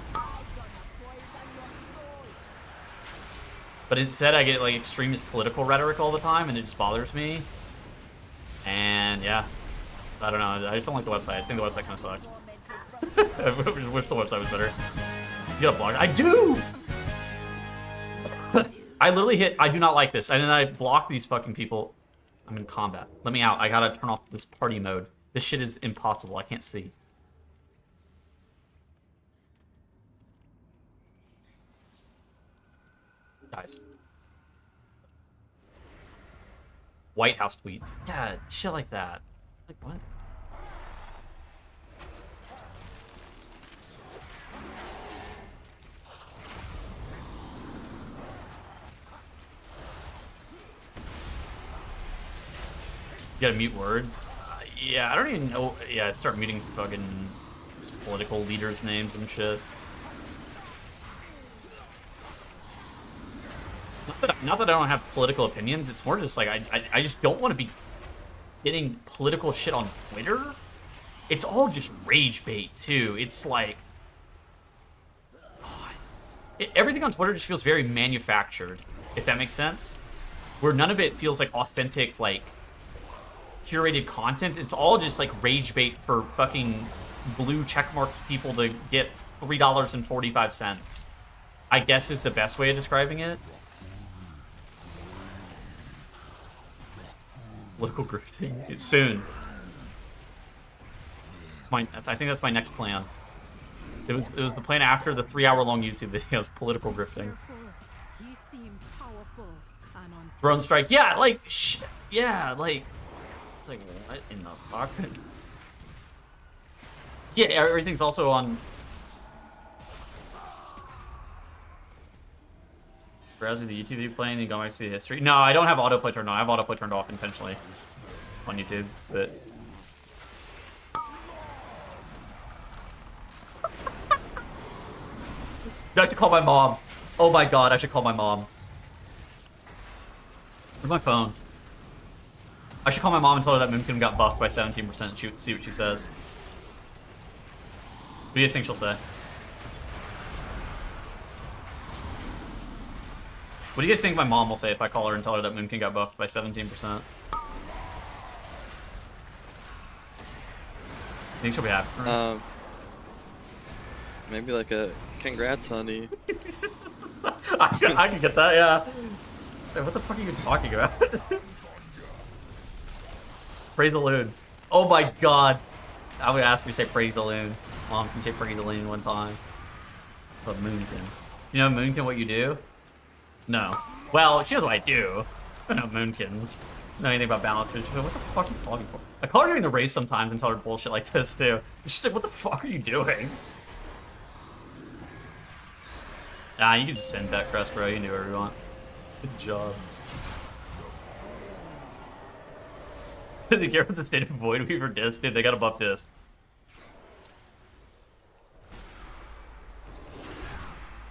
But instead, I get, like, extremist political rhetoric all the time, and it just bothers me. And, yeah. I don't know. I just don't like the website. I think the website kind of sucks. I wish the website was better. You got a blog? I do! I literally hit, I do not like this. And then I block these fucking people. I'm in combat. Let me out. I gotta turn off this party mode. This shit is impossible. I can't see. Guys. White House tweets. Yeah, shit like that. Like, what? You gotta mute words. Yeah, I don't even know. Yeah, start muting fucking political leaders' names and shit. Not that I don't have political opinions. It's more just like I just don't want to be getting political shit on Twitter. It's all just rage bait too. It's like everything on Twitter just feels very manufactured, if that makes sense. Where none of it feels like authentic, like curated content. It's all just like rage bait for fucking blue checkmark people to get $3.45. I guess is the best way of describing it. Local grifting. It's soon. I think that's my next plan. It was the plan after the 3-hour-long YouTube videos. Political grifting. Throne strike. Yeah, like yeah, like it's like what in the fuck? Yeah, everything's also on. Browse me the YouTube video playing and go back to see the history. No, I don't have autoplay turned on. I have autoplay turned off intentionally on YouTube, but. I should call my mom. Oh my god, I should call my mom. Where's my phone? I should call my mom and tell her that Boomkin got buffed by 17% and see what she says. What do you guys think she'll say? What do you guys think my mom will say if I call her and tell her that Boomkin got buffed by 17%? Think she'll be happy? Maybe like a congrats, honey. I can get that, yeah. Hey, what the fuck are you talking about? Praise the loon. Oh my god. I would ask me to say praise the loon. Mom, can you say praise the loon one time? But Moonkin. You know Moonkin what you do? No. Well, she knows what I do. I don't know Moonkins. I don't know anything about balance. She's like, what the fuck are you talking for? I call her during the race sometimes and tell her bullshit like this too. And she's like, what the fuck are you doing? Nah, you can just send that crest, bro. You can do whatever you want. Good job. Did you care about the state of Void Weaver disc? Dude, they gotta buff disc.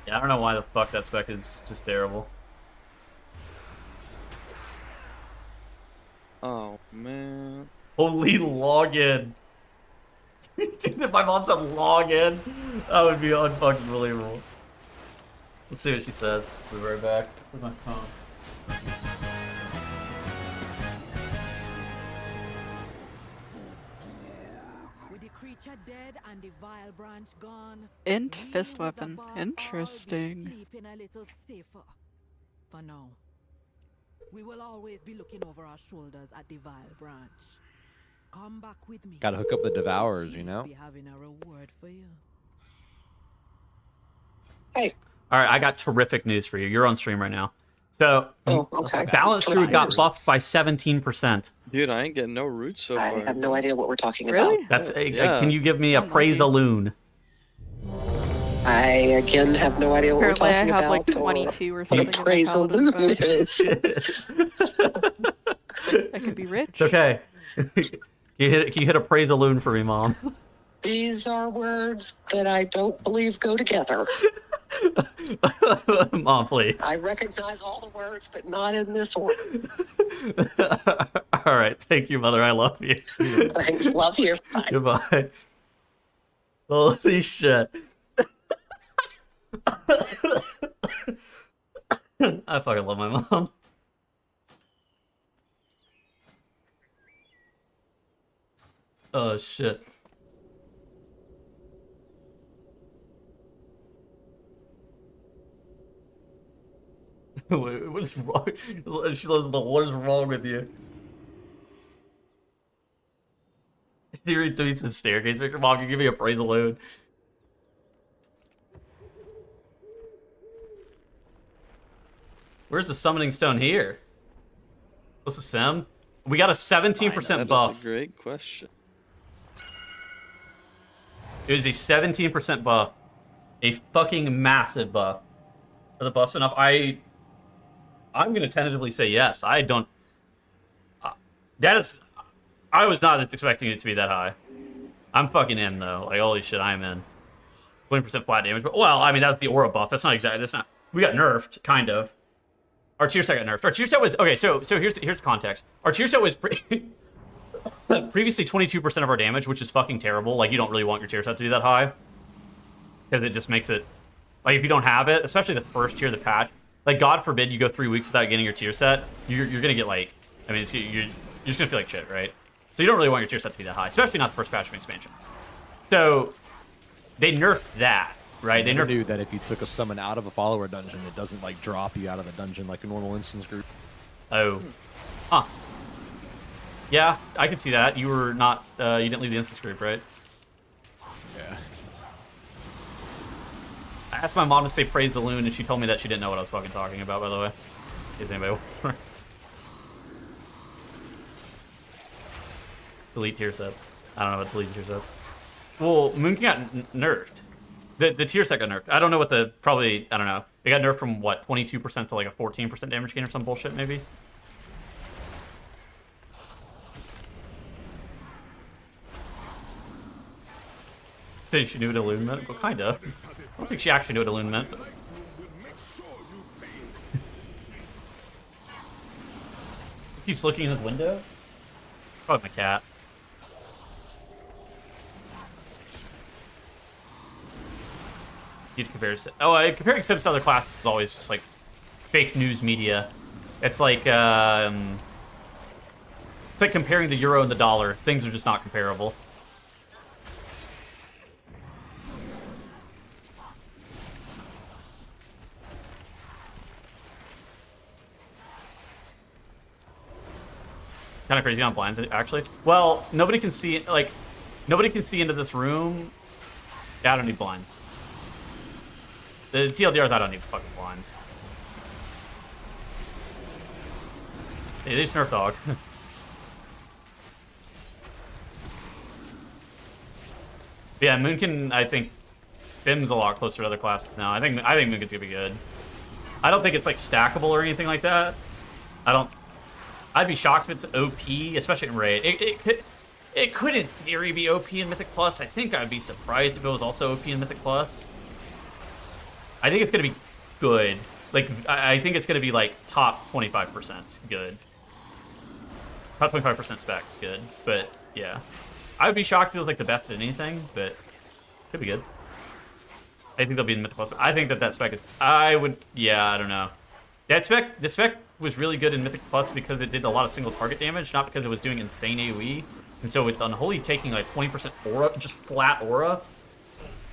Yeah, I don't know why the fuck that spec is just terrible. Oh, man. Holy login. Dude, if my mom said login, that would be unfucking believable. Let's see what she says. We'll be right back. Where's my phone? With the creature dead and the vile branch gone, Int fist weapon. Interesting. sleeping a little safer. For now, we will always be looking over our shoulders at the vile branch. Come back with me. Gotta hook up the Devourers, you know? Be having a reward for you. Hey. All right, I got terrific news for you. You're on stream right now. So, okay. Balance Druid got buffed by 17%. Dude, I ain't getting no roots so far. I have no idea what we're talking Really? about. That's Yeah. Can you give me a praise a loon? I again have no idea what Apparently we're I talking have about. like 22 or What something. a praise a in my paladin loon bow. is. I could be rich. It's okay. Can you hit a praise a loon for me, Mom? These are words that I don't believe go together. Mom, please. I recognize all the words, but not in this order. All right. Thank you, Mother. I love you. Thanks. Love you. Bye. Goodbye. Holy shit. I fucking love my mom. Oh, shit. What is wrong? She loves the what is wrong with you? She retweets the staircase picture. Mom, can you give me a praise alone? Where's the summoning stone here? What's the sim? We got a 17% buff. That's a great question. It was a 17% buff. A fucking massive buff. Are the buffs enough? I'm gonna tentatively say yes. I don't. That is. I was not expecting it to be that high. I'm fucking in though. Like holy shit, I'm in. 20% flat damage. But well, I mean that's the aura buff. That's not exactly. That's not. We got nerfed, kind of. Our tier set got nerfed. Our tier set was okay. So here's context. Our tier set was previously 22% of our damage, which is fucking terrible. Like you don't really want your tier set to be that high because it just makes it like if you don't have it, especially the first tier of the patch. Like God forbid you go 3 weeks without getting your tier set, you're gonna get like. I mean, you're just gonna feel like shit, right? So you don't really want your tier set to be that high, especially not the first patch of expansion. So they nerfed that, right? They knew that if you took a summon out of a follower dungeon, it doesn't like drop you out of the dungeon like a normal instance group. Oh, huh? Yeah, I could see that. You were not, you didn't leave the instance group, right? Yeah. I asked my mom to say praise the loon, and she told me that she didn't know what I was fucking talking about. By the way, is anybody? Delete tier sets. I don't know about delete tier sets. Well, Moonkin got nerfed. The tier set got nerfed. I don't know what the probably. I don't know. It got nerfed from what 22% to like a 14% damage gain or some bullshit maybe. I think she knew what Illusion meant. Well, kinda. I don't think she actually knew what Illusion meant. But... keeps looking in his window. Probably my cat. You compare. Comparing Sims to other classes is always just like fake news media. It's like comparing the euro and the dollar. Things are just not comparable. Kind of crazy on blinds, actually. Well, nobody can see into this room. Yeah, I don't need blinds. The TLDR is I don't need fucking blinds. Hey, they just nerfed dog. Yeah, Moonkin, I think, Bim's a lot closer to other classes now. I think Moonkin's gonna be good. I don't think it's like stackable or anything like that. I'd be shocked if it's OP, especially in raid. It could in theory be OP in Mythic Plus. I think I'd be surprised if it was also OP in Mythic Plus. I think it's gonna be good. Like I think it's gonna be like top 25% good. Top 25% specs good. But yeah, I would be shocked if it was like the best at anything. But could be good. I think they'll be in Mythic Plus. But I think that spec is. Yeah, I don't know. The spec was really good in Mythic Plus because it did a lot of single target damage, not because it was doing insane AoE. And so with Unholy taking like 20% aura, just flat aura,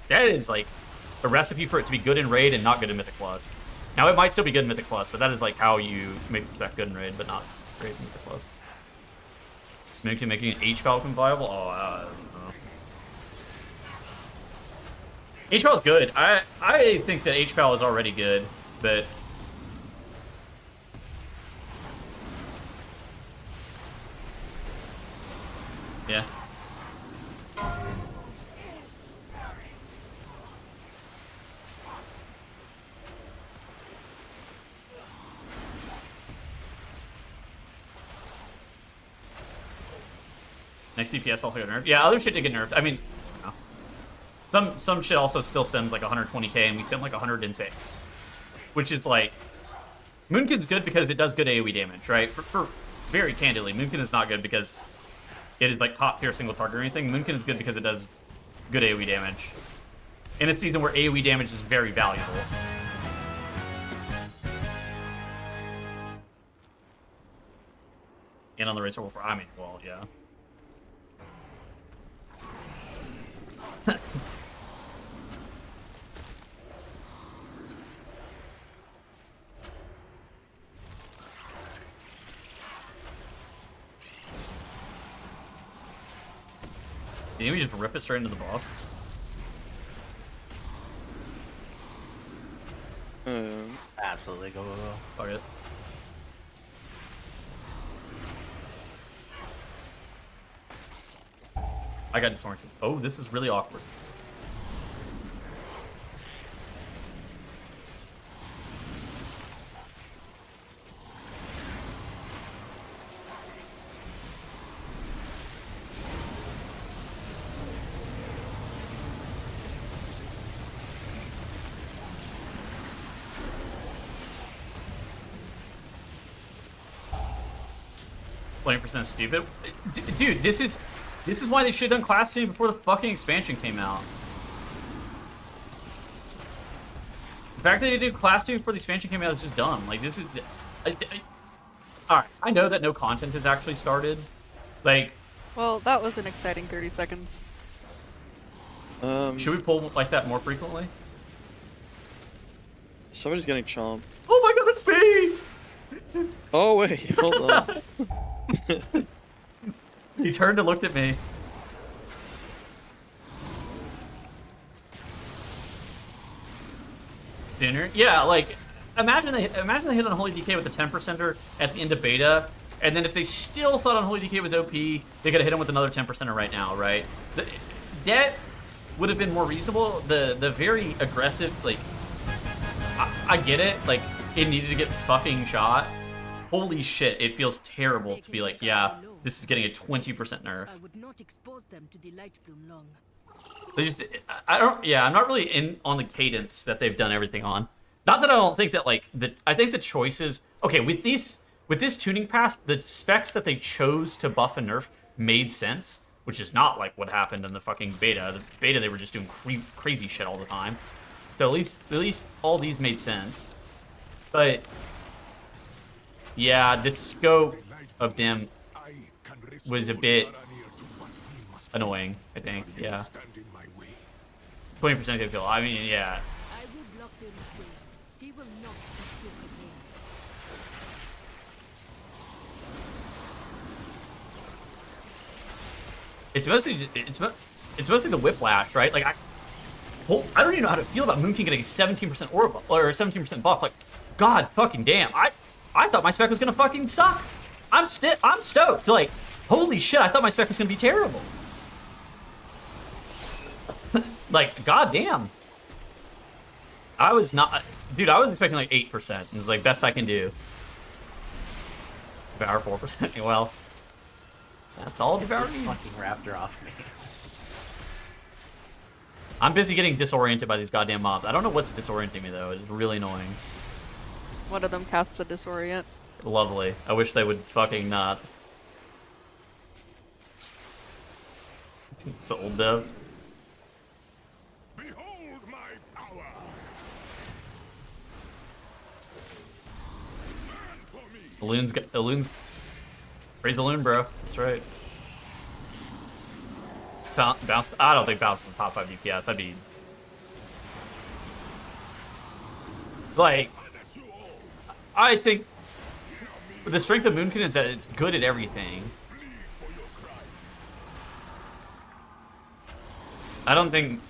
that is like a recipe for it to be good in raid and not good in Mythic Plus. Now it might still be good in Mythic Plus, but that is like how you make the spec good in raid, but not great in Mythic Plus. Making an H-Falcon viable? Oh, I don't know. H-Pal is good. I think that H-Pal is already good, but yeah. Next CPS also got nerfed. Yeah, other shit did get nerfed. I mean, some shit also still sims like 120k, and we sim like 106, which is like Moonkin's good because it does good AoE damage, right? For very candidly, Moonkin is not good because it is like top tier single target or anything. Moonkin is good because it does good AoE damage in a season where AoE damage is very valuable. And on the race for I mean, well, yeah. Didn't we just rip it straight into the boss? Absolutely, go. Fuck it. I got disoriented. Oh, this is really awkward. 20% stupid. Dude, this is why they should have done class tuning before the fucking expansion came out. The fact that they did class tuning before the expansion came out is just dumb. Like, this is... Alright, I know that no content has actually started. Like... Well, that was an exciting 30 seconds. Should we pull like that more frequently? Somebody's getting chomped. Oh my god, that's me! Oh wait, hold on. He turned and looked at me. Sooner? Yeah, like, imagine they hit Unholy DK with the 10%er at the end of beta, and then if they still thought Unholy DK was OP, they could have hit him with another 10%er right now, right? That would have been more reasonable. The very aggressive, like, I get it, like, it needed to get fucking shot. Holy shit, it feels terrible to be like, yeah, this is getting a 20% nerf. I would not expose them to the light bloom long. I'm not really in on the cadence that they've done everything on. Not that I don't think that, like, I think the choices, okay, with this tuning pass, the specs that they chose to buff and nerf made sense, which is not like what happened in the fucking beta. The beta, they were just doing crazy shit all the time. So at least all these made sense. But yeah, the scope of them was a bit annoying, I think. Yeah. 20% kill. I mean, yeah. I will block their ways. He will not be again. It's mostly the Whiplash, right? Like, I don't even know how to feel about Boomkin getting a 17% aura buff, or a 17% buff. Like, god fucking damn. I thought my spec was gonna fucking suck. I'm stoked. Like, holy shit, I thought my spec was gonna be terrible. Like, god damn. I was not, dude, I was expecting like 8%. It's like best I can do. Devour 4%. Well, that's all Devour This needs. fucking raptor off me. I'm busy getting disoriented by these goddamn mobs. I don't know what's disorienting me though. It's really annoying. One of them casts a disorient. Lovely. I wish they would fucking not. It's old dev. Behold my power. Balloons. Raise the loon, bro. That's right. Bounce. I don't think bounce in the top 5 DPS. I'd be like, I think the strength of Boomkin is that it's good at everything. I don't think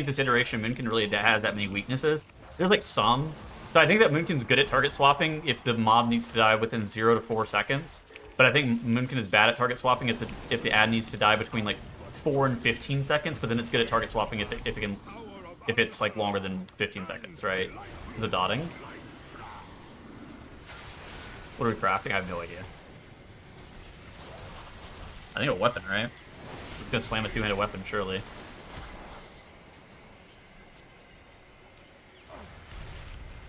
this iteration of Boomkin really has that many weaknesses. There's like some. So I think that Moonkin's good at target swapping if the mob needs to die within 0 to 4 seconds. But I think Moonkin is bad at target swapping if the ad needs to die between like 4 and 15 seconds. But then it's good at target swapping if it's like longer than 15 seconds, right? Is it dotting? What are we crafting? I have no idea. I think a weapon, right? We're gonna slam a 2-handed weapon, surely.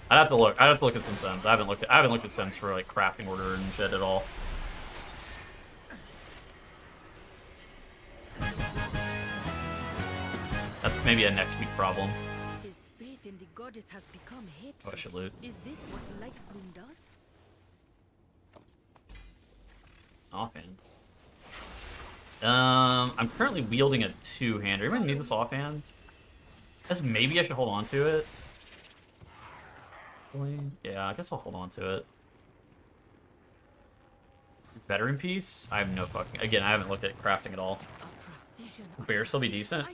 I'd have to look at some sims. I haven't looked at sims for like crafting order and shit at all. That's maybe a next week problem. His faith in the goddess has become hit. Oh, I should loot. Is this what light bloom does? Offhand. I'm currently wielding a 2-hander. Anybody need this offhand? Guess maybe I should hold on to it. Yeah, I guess I'll hold on to it. Veteran piece? I have no fucking... Again, I haven't looked at crafting at all. Bear still be decent?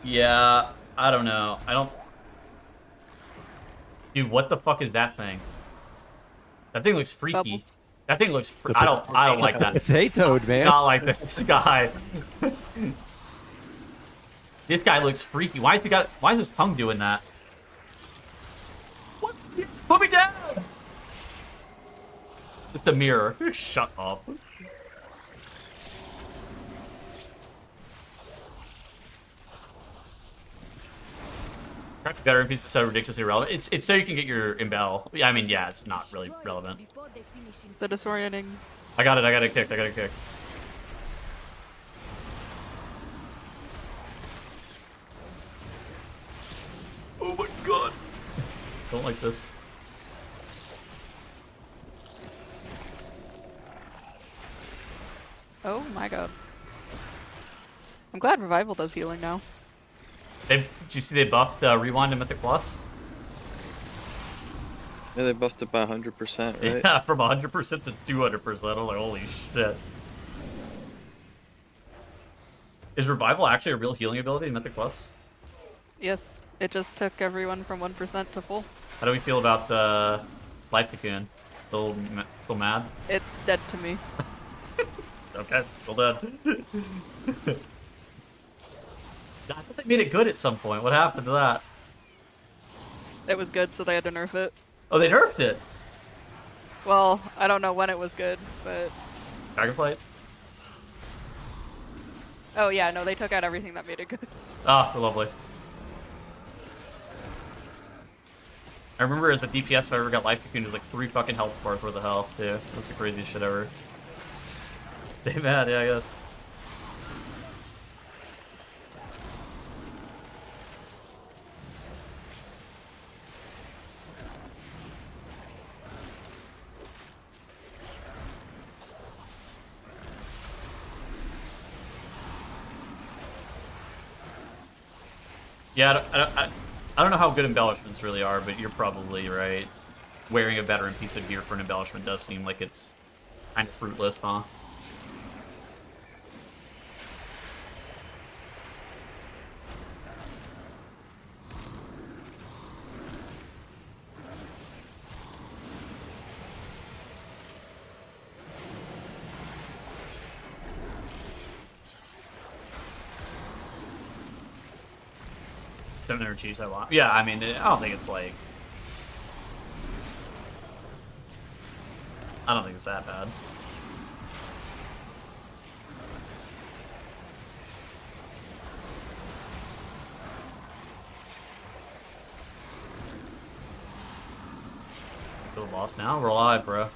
Yeah, I don't know. I don't... Dude, what the fuck is that thing? That thing looks freaky. Bubbles. That thing looks... I don't like that. Potatoed, man. Not like this guy. This guy looks freaky. Why is his tongue doing that? What? Put me down! It's a mirror. Shut up. Veteran piece is so ridiculously relevant. It's so you can get your imbal. I mean, yeah, it's not really relevant. The disorienting. I got it kicked. Oh my god. Don't like this. Oh my god. I'm glad Revival does healing now. Did you see they buffed Rewind and Mythic Plus? Yeah, they buffed it by 100%, right? Yeah, from 100% to 200%. I'm like, holy shit. Is Revival actually a real healing ability in Mythic Plus? Yes, it just took everyone from 1% to full. How do we feel about Life Cocoon? Still mad? It's dead to me. Okay, still dead. I thought they made it good at some point. What happened to that? It was good, so they had to nerf it. Oh, they nerfed it? Well, I don't know when it was good, but... Dragonflight? Oh yeah, no, they took out everything that made it good. Ah, lovely. I remember as a DPS, if I ever got Life Cocoon, it was like 3 fucking health bars worth of health, too. That's the craziest shit ever. Stay mad, yeah, I guess. Yeah, I don't know how good embellishments really are, but you're probably right. Wearing a veteran piece of gear for an embellishment does seem like it's kind of fruitless, huh? Cheese I want. Yeah, I mean, I don't think it's like... I don't think it's that bad. Still lost now? We're alive, bro. I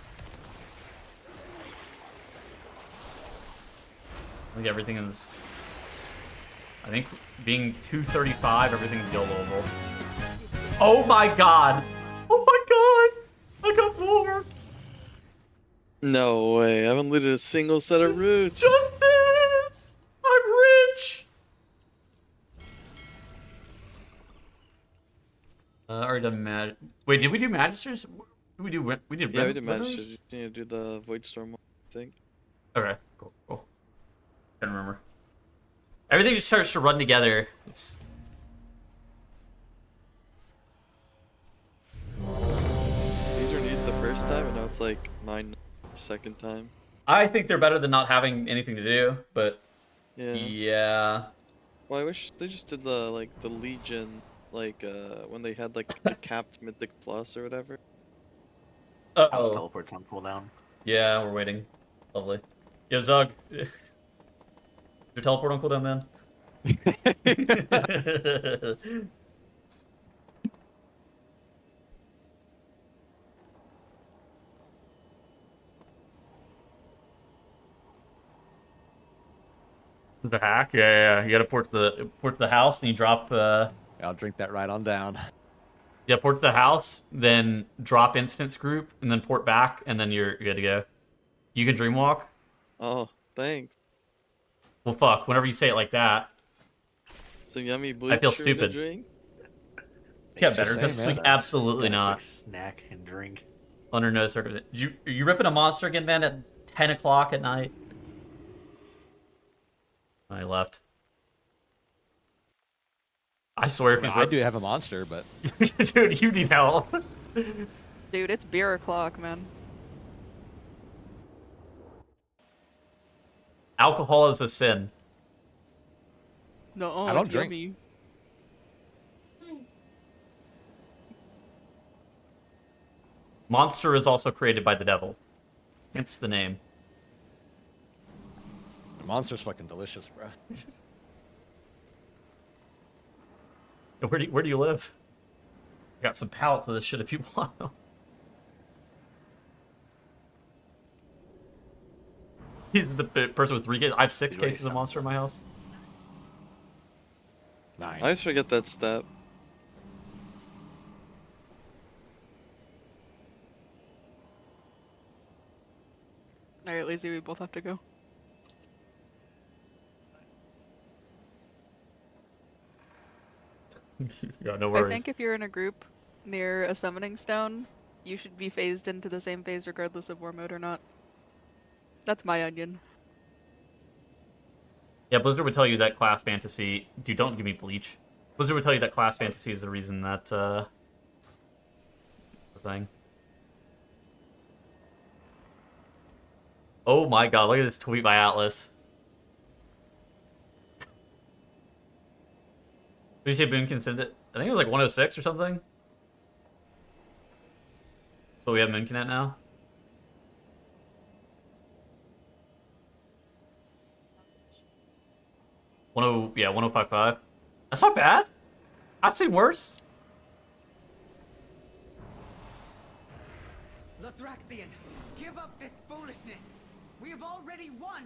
think everything is... I think being 235, everything's YOLOable. Oh my god! Oh my god! I got more! No way, I haven't looted a single set of roots. Justice! I'm rich! Already done Mag... Wait, did we do Magisters? Did we do... We did... Yeah, we did Magisters. You need to do the Void Storm one, I think. Okay, cool. Can't remember. Everything just starts to run together. It's... These are needed the first time, and now it's like 9 the second time. I think they're better than not having anything to do, but... Yeah. Well, I wish they just did the Legion, when they had, the capped Mythic Plus or whatever. House teleports on cooldown. Yeah, we're waiting. Lovely. Yo, Zug. Your teleport on cooldown, man. The hack? Yeah. You gotta port to the house, and you drop. I'll drink that right on down. Yeah, port to the house, then drop instance group, and then port back, and then you're good to go. You can dreamwalk. Oh, thanks. Well, fuck. Whenever you say it like that, Some yummy blue. I feel stupid. Drink? Yeah, better this week. Absolutely not. Snack and drink. Under no circumstances. You ripping a monster again, man? At 10 o'clock at night. I left. I swear if I do have a monster, but dude, you need help. Dude, it's beer o'clock, man. Alcohol is a sin. No, I don't it's drink. yummy. Monster is also created by the devil. Hence the name. the monster's fucking delicious, bro. Where do you live? Got some pallets of this shit if you want. He's the person with 3 cases. I have 6 cases of monster in my house. 9. I always forget that stat. Alright, Lazy, we both have to go. Yeah, no worries. I think if you're in a group near a summoning stone, you should be phased into the same phase regardless of war mode or not. That's my onion. Yeah, Blizzard would tell you that class fantasy... Dude, don't give me Bleach. Blizzard would tell you that class fantasy is the reason that, this thing. Oh my god, look at this tweet by Atlas. Did you say Boomkin sent it? I think it was like 106 or something. So we have Boomkin at now. Yeah, 1055. That's not bad. I've seen worse. Lothraxian, give up this foolishness. We have already won.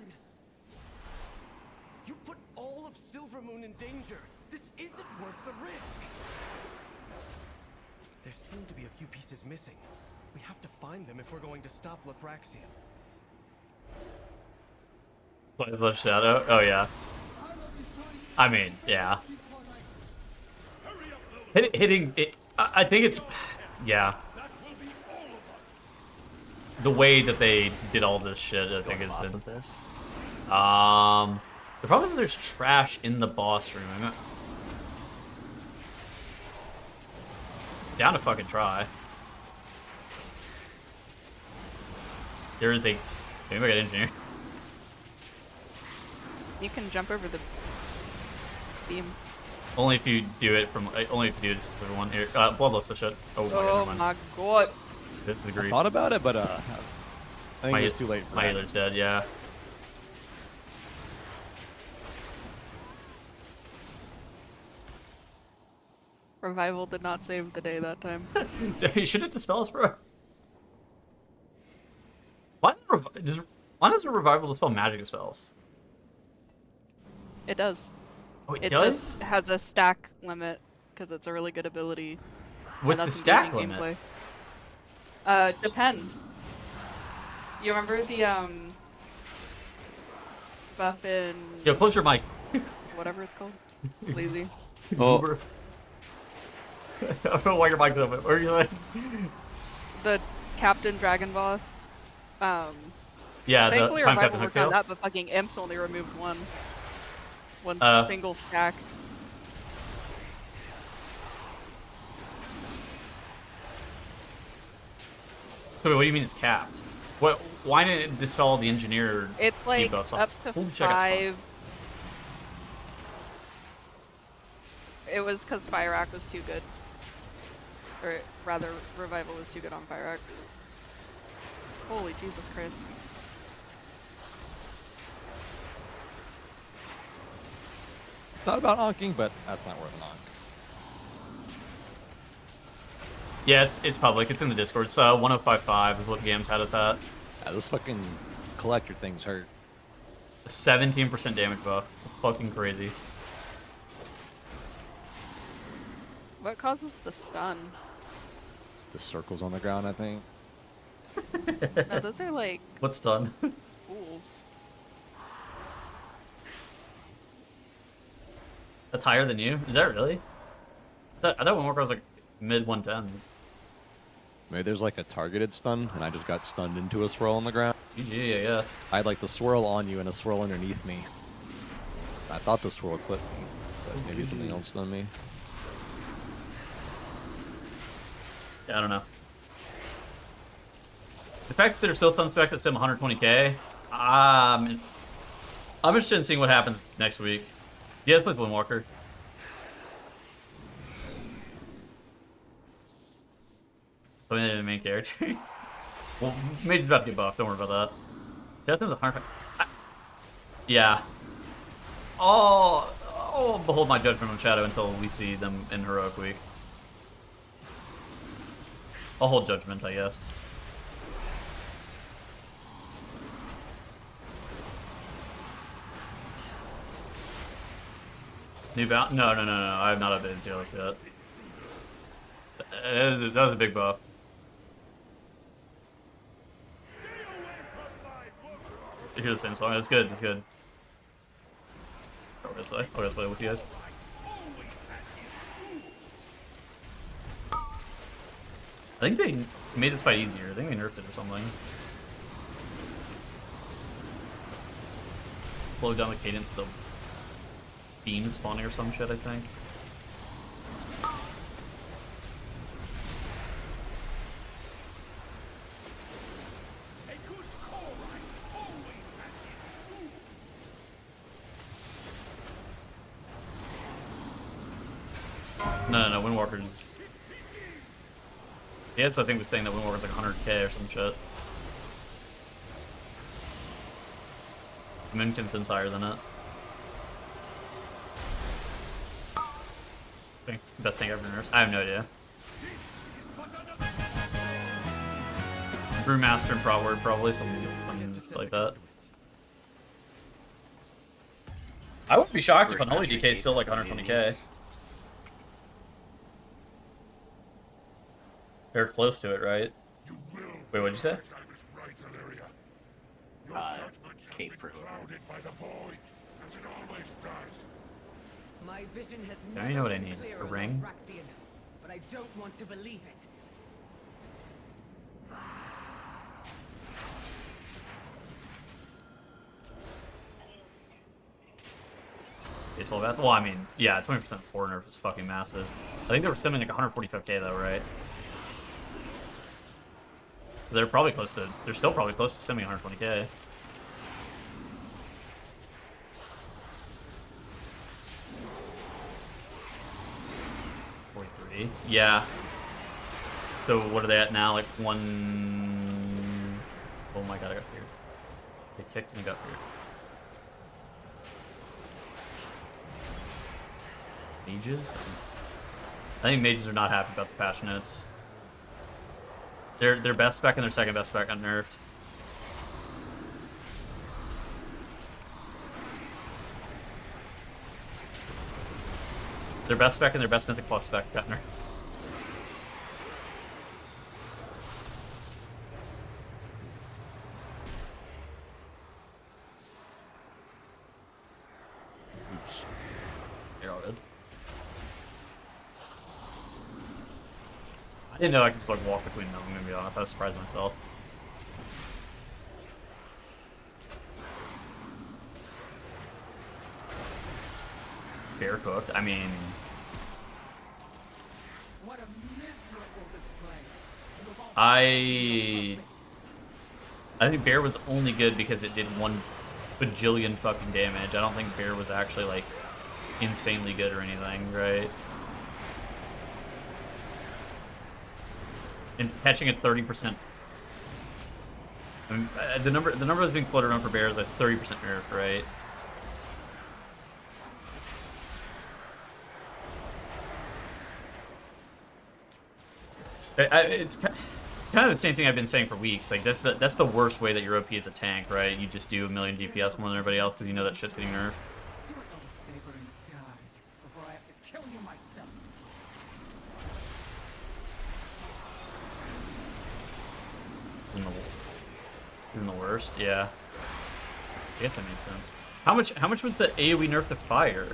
You put all of Silvermoon in danger. This isn't worth the risk. There seem to be a few pieces missing. We have to find them if we're going to stop Lothraxian. Plays much shadow. Oh yeah. I mean, yeah. Hitting it. I think it's, yeah. The way that they did all this shit, I think has been. With this? The problem is that there's trash in the boss room. I'm not down to fucking try. There is a. Maybe I got engineer. You can jump over the beam. Only if you do it from. Only if you do it specific one here. Bloodlust the shit. Oh my god. Oh my god. I thought about it, but I think it's too late for my that. healer's dead, yeah. Revival did not save the day that time. You shouldn't dispel us, bro. Why does a revival dispel magic spells? It does. Oh, it It does? just has a stack limit because it's a really good ability. What's and the that's stack engaging limit? gameplay. Depends. You remember the buff in Yo, close your mic. whatever it's called? Lazy. Oh. I don't know why your mic's open. What are you like? The Captain Dragon boss. Yeah, the thankfully time Revival Captain worked on Hooktail. that, but fucking Imps only removed one single stack. So wait, what do you mean it's capped? What? Why didn't it dispel all the engineer It's like debuffs? up to Holy shit, I got stunned. 5. It was because Fire Act was too good. Or rather, Revival was too good on Fire Act. Holy Jesus Christ. Thought about onking, but that's not worth an onk. Yeah, it's public. It's in the Discord. It's 1055 is what Gams had us at. Yeah, those fucking collector things hurt. 17% damage buff. Fucking crazy. What causes the stun? The circles on the ground, I think. No, those are like What's done? fools. That's higher than you? Is that really? I thought one worker was like mid 110s. Maybe there's like a targeted stun, and I just got stunned into a swirl on the ground. GG, I guess. I had like the swirl on you and a swirl underneath me. I thought the swirl clipped me, but maybe something else stunned me. Yeah, I don't know. The fact that there's still stun specs at sim 120k, I'm interested in seeing what happens next week. You guys play Windwalker. Something in the main character. Well, Mage's about to get buffed. Don't worry about that. That's the 100. Yeah. I'll behold my judgment on Shadow until we see them in Heroic Week. I'll hold judgment, I guess. New bound? No. I have not updated tier list yet. That was a big buff. Here's the same song. It's good. It's good. I'll just play with you guys. I think they made this fight easier. I think they nerfed it or something. Slowed down the cadence of the beam spawning or some shit, I think. No, Windwalker's... Yeah, so I think was saying that Windwalker's like 100k or some shit. Moonkin seems higher than it. I think it's the best tank ever nursed. I have no idea. Brewmaster and Proward, probably something like that. I wouldn't be shocked if Unholy DK is still like 120k. They're close to it, right? Wait, what'd you say? Cape for My vision has I don't know what I need. A ring? But I don't want to believe it. Baseball bats? Well, I mean, yeah, 20% 4 nerf is fucking massive. I think they were simming like 145k though, right? They're probably close to. They're still probably close to simming 120k. Yeah. So what are they at now? Like 1... Oh my god, I got feared. They kicked and got feared. Mages? I think mages are not happy about the passionates. Their best spec and their second best spec got nerfed. Their best spec and their best mythic plus spec got nerfed. Oops. You're all good. I didn't know I could just like walk between them, I'm gonna be honest. I was surprised myself. Bear cooked. I mean, What a miserable display. I think Bear was only good because it did 1 bajillion fucking damage. I don't think Bear was actually like insanely good or anything, right? And catching at 30%. I mean, the number that's being floated around for Bear is like 30% nerf, right? It's kind of the same thing I've been saying for weeks. Like that's the worst way that your OP is a tank, right? You just do 1,000,000 DPS more than everybody else because you know that shit's getting nerfed. Do us all a favor and die before I have to kill you myself. Isn't the worst? Yeah. I guess that makes sense. How much was the AoE nerf to fire?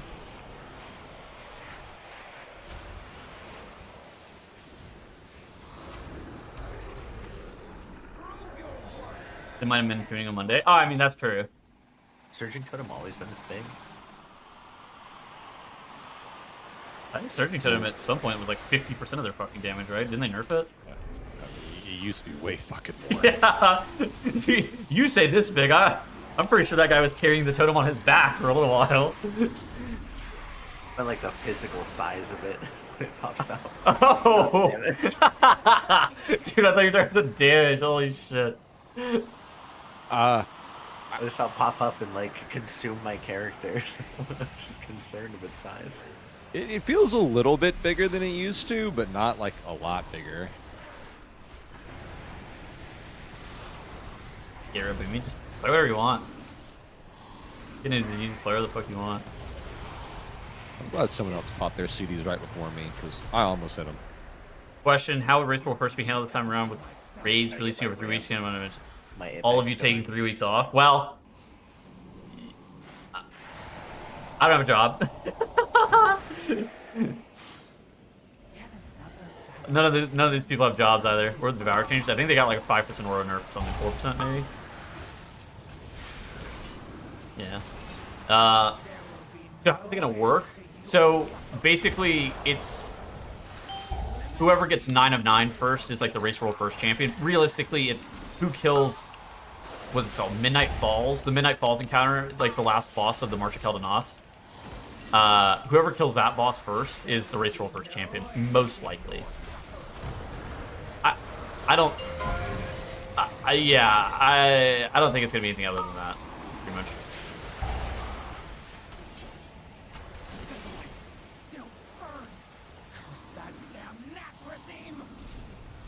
They might have been tuning on Monday. Oh, I mean, that's true. Surging Totem always been this big? I think Surging Totem at some point was like 50% of their fucking damage, right? Didn't they nerf it? Yeah. I mean, it used to be way fucking more. Yeah. Dude, you say this big. I'm pretty sure that guy was carrying the totem on his back for a little while. I like the physical size of it when it pops out. Oh! Dude, I thought you were talking about the damage. Holy shit. I just saw it pop up and like consume my characters. I'm just concerned with size. It feels a little bit bigger than it used to, but not like a lot bigger. Gara, but you just play whatever you want. You can just play whatever the fuck you want. I'm glad someone else popped their CDs right before me, because I almost hit them. Question, how would Rage will first be handled this time around with raids releasing over 3 weeks? All of you taking 3 weeks off? Well, I don't have a job. None of these people have jobs either. Or the Devour changed. I think they got like a 5% aura nerf or something, 4% maybe. Yeah. So how's it gonna work? So basically, it's whoever gets 9 of 9 first is like the race roll first champion. Realistically, it's who kills. What's it called? Midnight Falls. The Midnight Falls encounter, like the last boss of the March of Keldanos. Whoever kills that boss first is the race roll first champion, most likely. I don't think it's gonna be anything other than that, pretty much.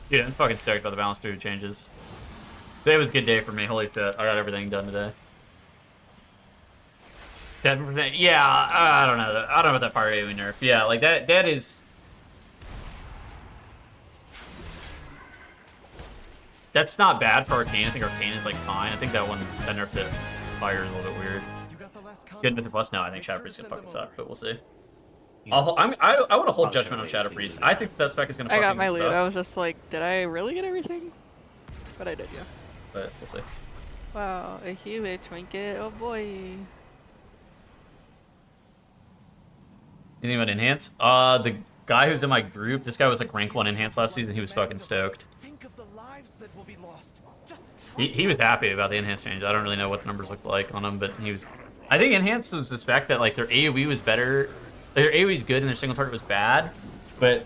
Dude, I'm fucking stoked about the balance 2 changes. Today was a good day for me. Holy shit, I got everything done today. 7%. Yeah, I don't know. I don't know about that fire AoE nerf. Yeah, like that is. That's not bad for Arcane. I think Arcane is like fine. I think that nerfed it. Fire is a little bit weird. Good Mythic Plus? No, I think Shadow Priest is gonna fucking suck, but we'll see. I want to hold judgment on Shadow Priest. I think that spec is gonna fucking suck. I got my loot. I was just like, did I really get everything? But I did, yeah. But we'll see. Wow, a huge trinket, oh boy. Anything about enhance? The guy who's in my group, this guy was like rank 1 enhance last season. He was fucking stoked. He was happy about the enhance change. I don't really know what the numbers look like on him, but he was. I think enhance was the spec that like their AoE was better. Their AoE is good and their single target was bad, but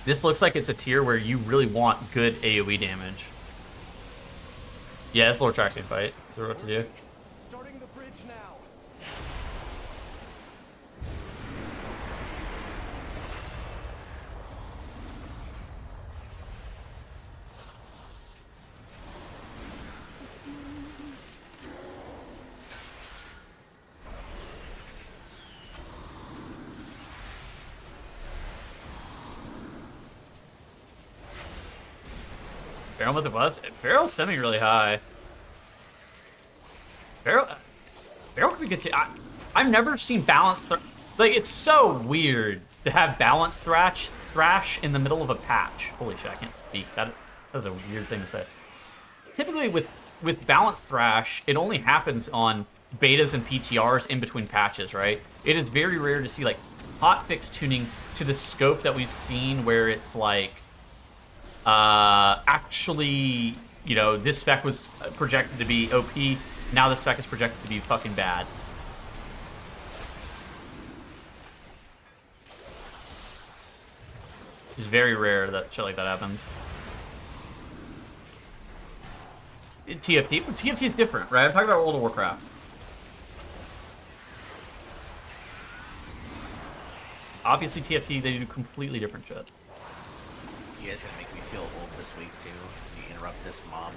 this looks like it's a tier where you really want good AoE damage. Yeah, it's Lord Traxian fight. So what to do? Starting the bridge now. Feral with the buzz. Feral's semi really high. Feral could be good too. I've never seen balanced like it's so weird to have balanced thrash in the middle of a patch. Holy shit, I can't speak. That's a weird thing to say. Typically with balanced thrash, it only happens on betas and PTRs in between patches, right? It is very rare to see like hotfix tuning to the scope that we've seen where it's like actually, you know, this spec was projected to be OP. Now this spec is projected to be fucking bad. It's very rare that shit like that happens. TFT is different, right? I'm talking about World of Warcraft. Obviously, TFT, they do completely different shit. You guys gonna make me feel old this week too? You interrupt this mom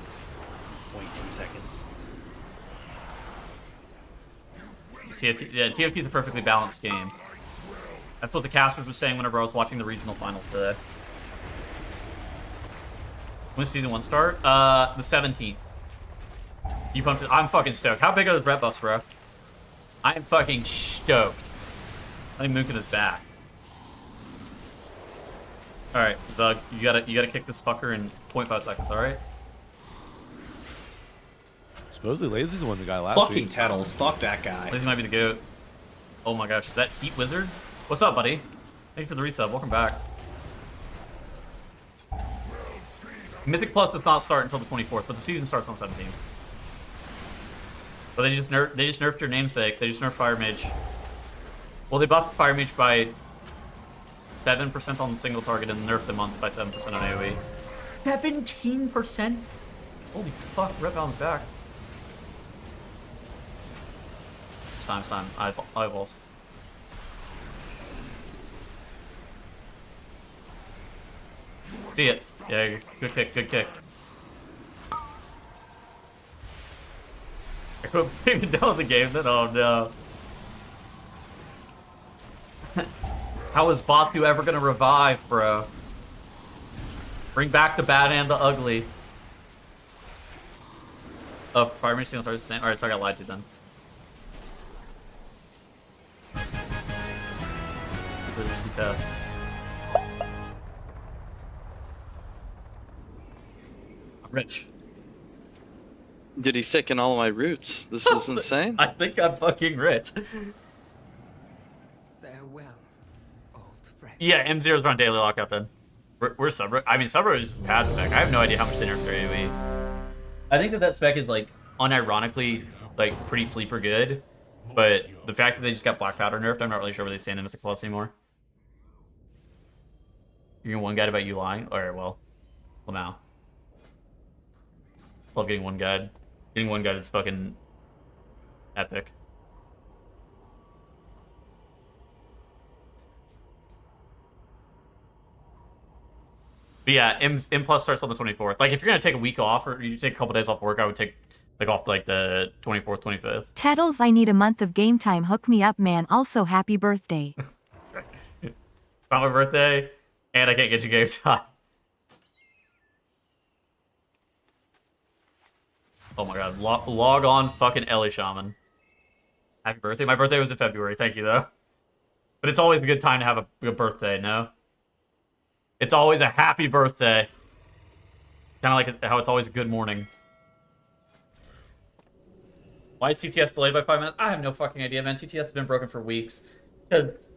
0.2 seconds. TFT is a perfectly balanced game. That's what the casters was saying whenever I was watching the regional finals today. When does season 1 start? The 17th. You pumped it. I'm fucking stoked. How big are the Brett buffs, bro? I am fucking stoked. I think Moonkin is back. Alright, Zug, you gotta kick this fucker in 0.5 seconds, alright? Supposedly Lazy's the one who got last fucking week. Tettles, fuck that guy. Lazy might be the GOAT. Oh my gosh, is that Heat Wizard? What's up, buddy? Thank you for the resub, welcome back. Mythic Plus does not start until the 24th, but the season starts on 17th. But they just nerfed your namesake. They just nerfed Fire Mage. Well, they buffed Fire Mage by 7% on single target and nerfed them by 7% on AoE. 17%? Holy fuck, Red Bound's back. It's time. Eyeballs. See it. Yeah, good kick. We're even done with the game then? Oh no. How is Batu ever gonna revive, bro? Bring back the bad and the ugly. Oh, primary signal starts the same. Alright, so I got lied to then. Literacy test. I'm rich. Dude, he's taking all of my roots. This is insane. I think I'm fucking rich. Farewell, old friend. Yeah, M0s run daily lockout then. We're sub. I mean, sub is just pad spec. I have no idea how much they nerf their AoE. I think that spec is like unironically like pretty sleeper good, but the fact that they just got black powder nerfed, I'm not really sure where they stand in Mythic Plus anymore. You're one guide about you lying? Alright, well now. Love getting one guide. Getting one guide is fucking epic. But yeah, M plus starts on the 24th. Like, if you're gonna take a week off or you take a couple days off work, I would take like off like the 24th, 25th. Tettles, I need a month of game time. Hook me up, man. Also, happy birthday. Not my birthday, and I can't get you game time. Oh my god, log on fucking Ellie Shaman. Happy birthday. My birthday was in February, thank you though. But it's always a good time to have a birthday, no? It's always a happy birthday. It's kind of like how it's always a good morning. Why is TTS delayed by 5 minutes? I have no fucking idea, man. TTS has been broken for weeks. Because,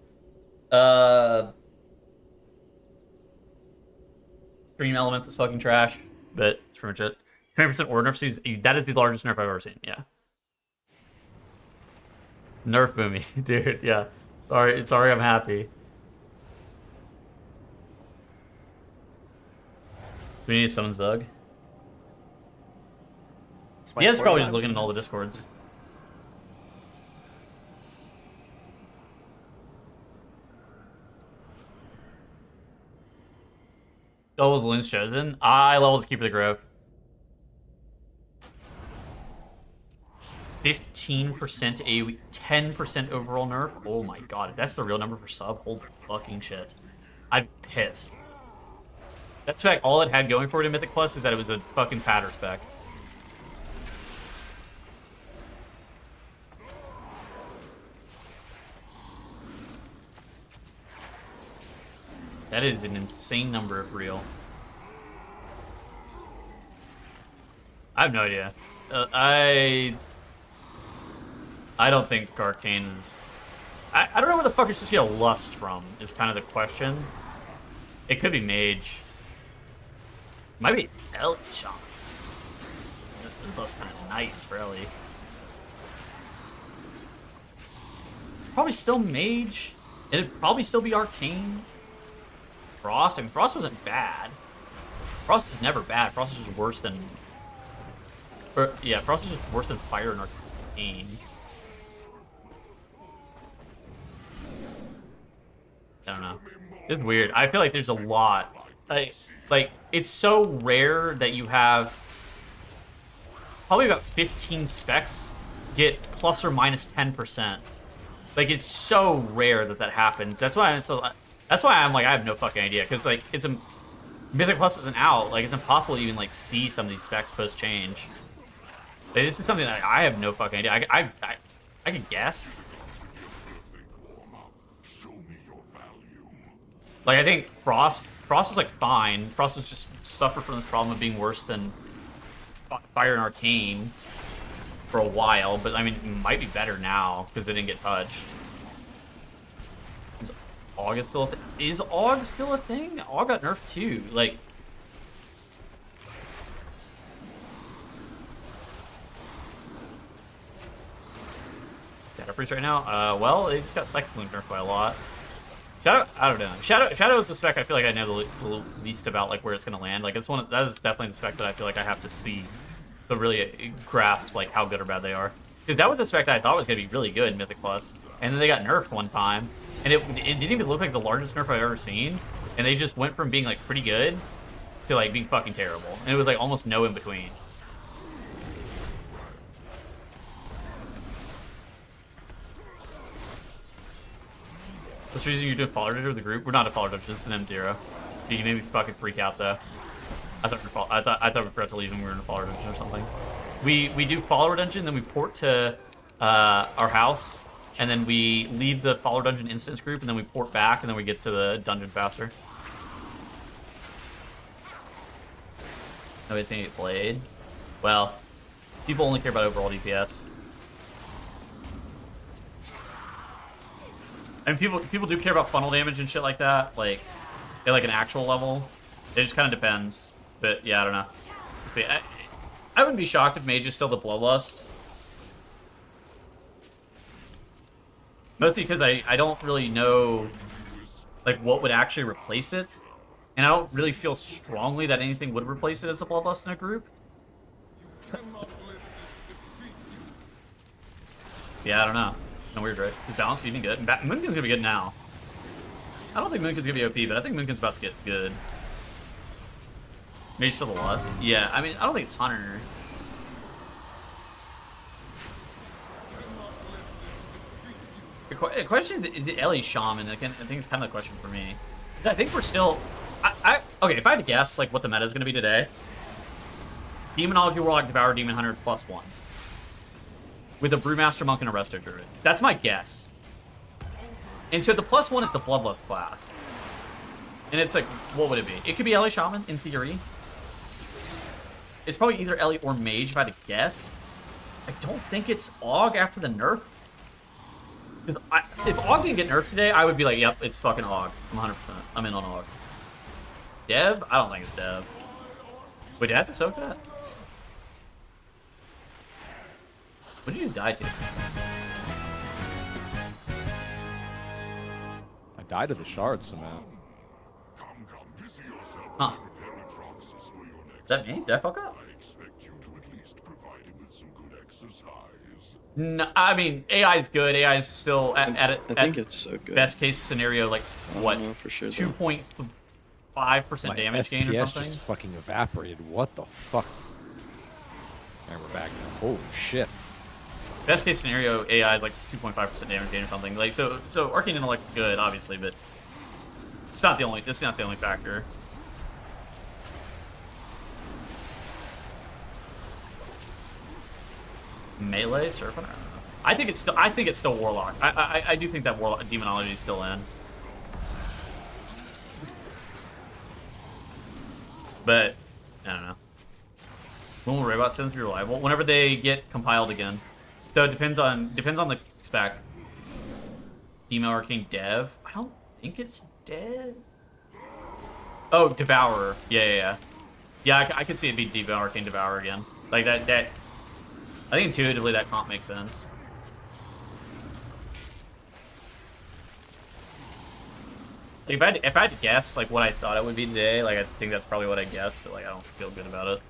Stream Elements is fucking trash, but it's pretty much it. 20% order nerf, that is the largest nerf I've ever seen, yeah. Nerf Boomy, dude, yeah. Sorry, I'm happy. Do we need to summon Zug? Yeah, it's probably just looking at all the discords. Levels Loon's chosen. I levels Keeper the Grove. 15% AoE, 10% overall nerf. Oh my god, if that's the real number for sub, holy fucking shit. I'm pissed. That spec, all it had going for it in Mythic Plus is that it was a fucking patter spec. That is an insane number of real. I have no idea. I don't think Arcane is... I don't know where the fuck you're supposed to get a lust from, is kind of the question. It could be Mage. Might be Ellie Shaman. This looks kind of nice for Ellie. Probably still Mage. It'd probably still be Arcane. Frost. I mean, Frost wasn't bad. Frost is never bad. Frost is just worse than... yeah, Frost is just worse than Fire and Arcane. I don't know. It's weird. I feel like there's a lot. Like, it's so rare that you have probably about 15 specs get plus or minus 10%. Like, it's so rare that happens. That's why I'm like, I have no fucking idea. Because, like, Mythic Plus isn't out. Like, it's impossible to even, like, see some of these specs post-change. Like, this is something that I have no fucking idea. I could guess. Like, I think Frost is, like, fine. Frost has just suffered from this problem of being worse than Fire and Arcane for a while. But, I mean, it might be better now because they didn't get touched. Is Aug still a thing? Is Aug still a thing? Aug got nerfed too. Like... Shadow Priest right now? Well, they just got Cyclone nerfed by a lot. Shadow, I don't know. Shadow is the spec I feel like I know the least about, like, where it's gonna land. Like, that is definitely the spec that I feel like I have to see to really grasp, like, how good or bad they are. Because that was a spec that I thought was gonna be really good in Mythic Plus, and then they got nerfed one time, and it didn't even look like the largest nerf I've ever seen, and they just went from being, like, pretty good to, like, being fucking terrible, and it was, like, almost no in between. What's the reason you're doing Follower Dungeon with the group? We're not a Follower Dungeon, it's an M0. You made me fucking freak out though. I thought we forgot to leave and we were in a Follower Dungeon or something. We do Follower Dungeon, then we port to our house, and then we leave the Follower Dungeon instance group, and then we port back, and then we get to the dungeon faster. Nobody's gonna get played. Well, people only care about overall DPS. And people do care about funnel damage and shit like that, like at like an actual level. It just kind of depends. But yeah, I don't know. I wouldn't be shocked if Mage is still the Bloodlust. Mostly because I don't really know like what would actually replace it. And I don't really feel strongly that anything would replace it as a Bloodlust in a group. Yeah, I don't know. No, weird, right? Is balance even good? Moonkin's gonna be good now. I don't think Moonkin's gonna be OP, but I think Moonkin's about to get good. Maybe still the Lust. Yeah, I mean, I don't think it's Hunter. The question is it Ellie Shaman? I think it's kind of the question for me. I think we're still... okay, if I had to guess like what the meta is going to be today, Demonology Warlock Devour Demon Hunter +1. With a Brewmaster Monk and a Resto Druid. That's my guess. And so the +1 is the Bloodlust class. And it's like, what would it be? It could be Ellie Shaman, in theory. It's probably either Ellie or Mage, if I had to guess. I don't think it's Og after the nerf. Because if Og didn't get nerfed today, I would be like, yep, it's fucking Og. I'm 100%. I'm in on Og. Dev? I don't think it's Dev. Wait, did I have to soak that? What did you die to? I died to the shards somehow. Huh. Is that me? Did I fuck up? No, I mean, AI is good. AI is still I think it's so good. Best case scenario, like, what? For sure, 2.5% damage gain or something? Just fucking evaporated. What the fuck? And we're back now. Holy shit. Best case scenario, AI is like 2.5% damage gain or something. Like so Arcane Intellect's good, obviously, but it's not the only factor. Melee Serpent? I don't know. I think it's still Warlock. I do think that Warlock Demonology is still in. But I don't know. When will Raybot Sims be reliable? Whenever they get compiled again. So it depends on the spec. Demo Arcane Dev. I don't think it's Dev. Oh, Devourer. Yeah. Yeah, I could see it be Demo Arcane Devourer again. Like that. I think intuitively that comp makes sense. Like if I had to guess like what I thought it would be today, like I think that's probably what I guessed, but like I don't feel good about it.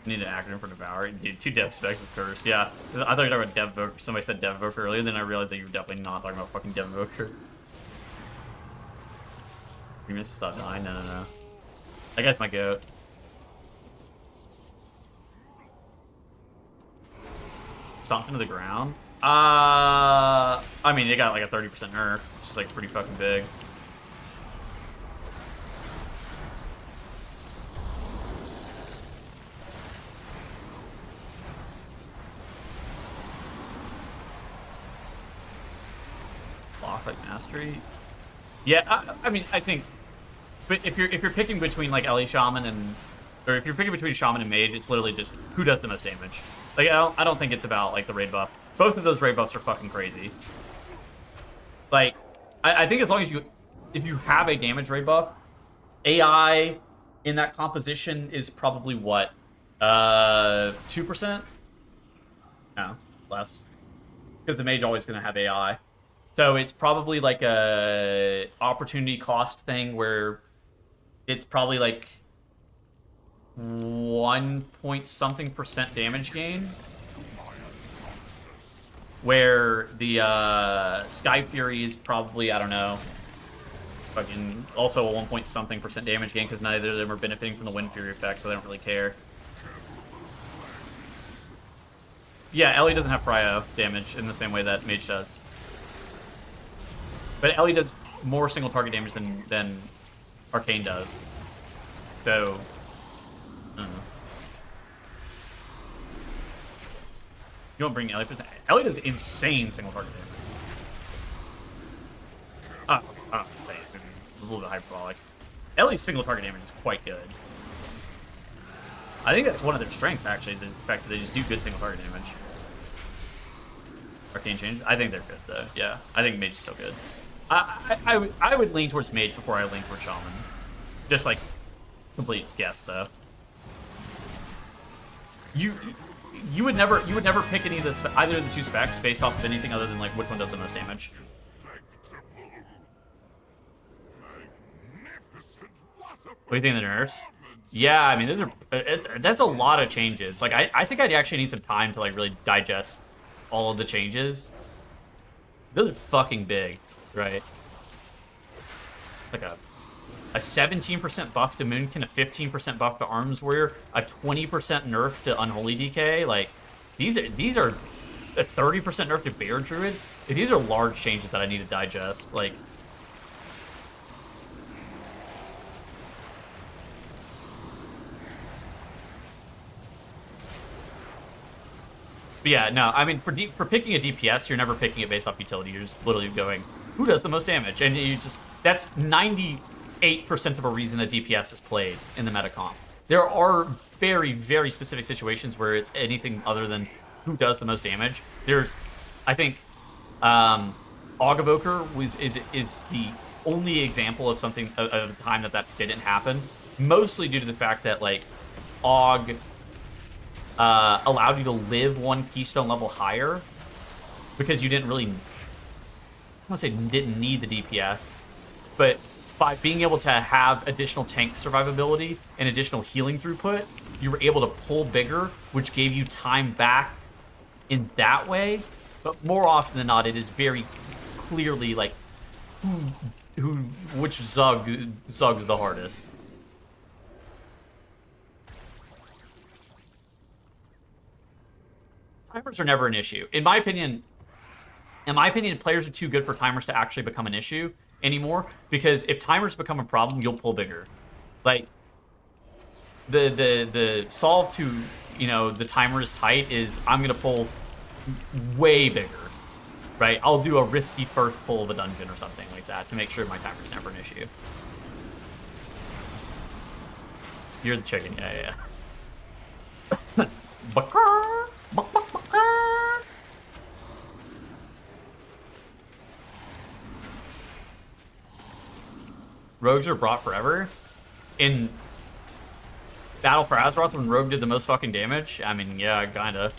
Need an acronym for Devour. Dude, 2 dev specs is cursed. Yeah, I thought you were talking about Dev Voker. Somebody said Dev Voker earlier, then I realized that you were definitely not talking about fucking Dev Voker. You missed stop dying? No. That guy's my goat. Stomped into the ground? I mean, they got like a 30% nerf, which is like pretty fucking big. Like mastery, yeah. I mean, I think, but if you're picking between like Ellie Shaman or if you're picking between Shaman and Mage, it's literally just who does the most damage. Like I don't think it's about like the raid buff. Both of those raid buffs are fucking crazy. Like I think as long as if you have a damage raid buff, AI in that composition is probably what 2%. No, less, because the Mage always gonna have AI. So it's probably like a opportunity cost thing where it's probably like 1-point-something% damage gain. Where the Sky Fury is probably, I don't know, fucking also a 1-point-something% damage gain because neither of them are benefiting from the Wind Fury effect, so they don't really care. Yeah, Ellie doesn't have prio damage in the same way that Mage does. But Ellie does more single target damage than Arcane does. So, I don't know. You won't bring Ellie. Ellie does insane single target damage. Insane. A little bit hyperbolic. Ellie's single target damage is quite good. I think that's one of their strengths, actually, is the fact that they just do good single target damage. Arcane change? I think they're good, though. Yeah, I think Mage is still good. I would lean towards Mage before I lean towards Shaman. Just like complete guess, though. You would never pick any of the either of the two specs based off of anything other than like which one does the most damage. What do you think of the nerfs? Yeah, I mean, those are that's a lot of changes. Like, I think I'd actually need some time to like really digest all of the changes. Those are fucking big, right? Like a 17% buff to Moonkin, a 15% buff to Arms Warrior, a 20% nerf to Unholy DK. Like, these are a 30% nerf to Bear Druid. These are large changes that I need to digest. Like. But yeah, no, I mean, for picking a DPS, you're never picking it based off utility. You're just literally going, who does the most damage? And that's 98% of a reason a DPS is played in the meta comp. There are very, very specific situations where it's anything other than who does the most damage. There's, I think, Aug Evoker is the only example of something, of a time that didn't happen. Mostly due to the fact that, like, Aug allowed you to live one keystone level higher because you didn't really, I want to say didn't need the DPS, but by being able to have additional tank survivability and additional healing throughput, you were able to pull bigger, which gave you time back in that way. But more often than not, it is very clearly like which Zug's the hardest. Timers are never an issue. In my opinion, players are too good for timers to actually become an issue anymore, because if timers become a problem, you'll pull bigger. Like, the solve to, you know, the timer is tight is I'm going to pull way bigger, right? I'll do a risky first pull of a dungeon or something like that to make sure my timer's never an issue. You're the chicken, yeah. Rogues are brought forever. In Battle for Azeroth, when Rogue did the most fucking damage, I mean, yeah, kinda.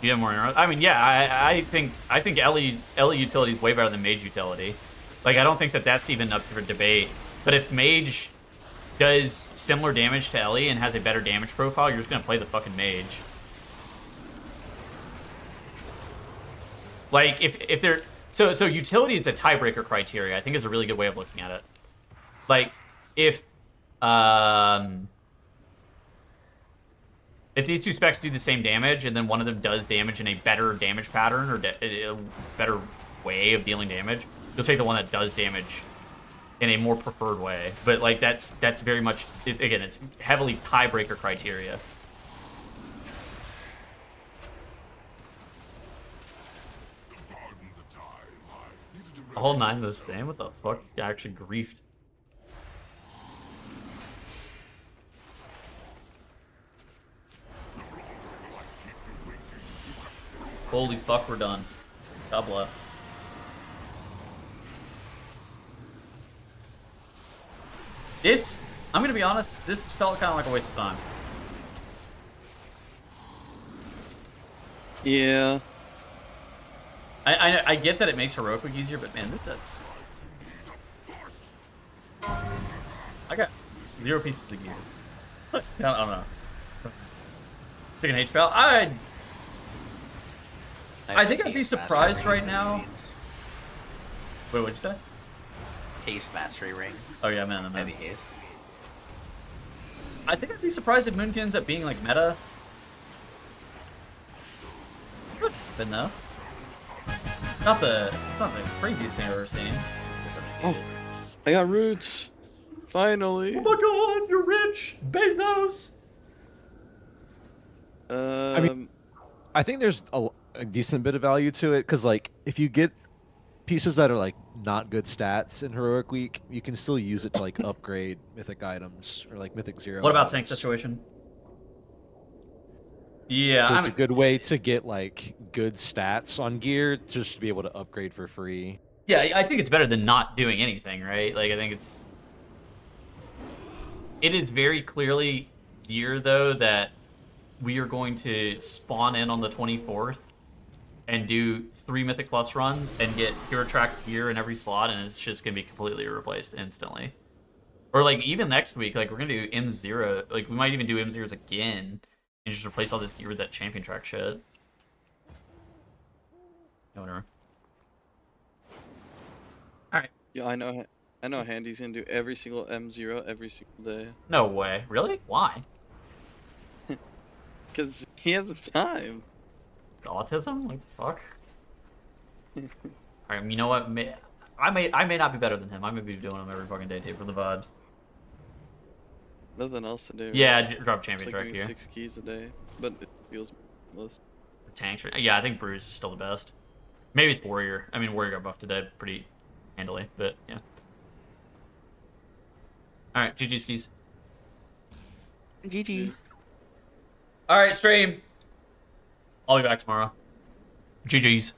You have more arrows? I mean, yeah, I think Ellie utility is way better than Mage utility. Like, I don't think that's even up for debate. But if Mage does similar damage to Ellie and has a better damage profile, you're just gonna play the fucking Mage. Like, if they're so utility is a tiebreaker criteria, I think is a really good way of looking at it. Like, if these two specs do the same damage and then one of them does damage in a better damage pattern or a better way of dealing damage, you'll take the one that does damage in a more preferred way. But like that's very much, again, it's heavily tiebreaker criteria. All 9 the same? What the fuck? I actually griefed. Holy fuck, we're done. God bless. I'm gonna be honest, this felt kind of like a waste of time. Yeah. I get that it makes heroic look easier, but man, this does. I got 0 pieces of gear. I don't know. Chicken H-Pal? I think I'd be surprised right now. Wait, what'd you say? Haste Mastery Ring. Oh yeah, man. Heavy haste. I think I'd be surprised if Moonkin ends up being like meta. But no. It's not the craziest thing I've ever seen. Oh, I got roots. Finally. Oh my god, you're rich, Bezos. I mean, I think there's a decent bit of value to it because, like, if you get pieces that are like not good stats in Heroic Week, you can still use it to like upgrade Mythic items or like Mythic 0. What about items. tank situation? Yeah, so it's a good way to get like good stats on gear just to be able to upgrade for free. Yeah, I think it's better than not doing anything, right? Like, I think it is very clearly gear though that we are going to spawn in on the 24th and do 3 Mythic Plus runs and get Hero Track gear in every slot, and it's just gonna be completely replaced instantly. Or like even next week, like we're gonna do M0, like we might even do M0s again and just replace all this gear with that champion track shit. No, whatever. Alright. Yeah, I know Handy's gonna do every single M0 every single day. No way. Really? Why? Because he has the time. Autism? Like the fuck? Alright, you know what? I may not be better than him. I may be doing them every fucking day too for the vibes. Nothing else to do. Yeah, right? drop champion It's track like here. 6 keys a day, but it feels less. Tank. Yeah, I think Bruise is still the best. Maybe it's Warrior. I mean, Warrior got buffed today pretty handily, but yeah. Alright, GG skis. GG. Alright, stream. I'll be back tomorrow. GG's.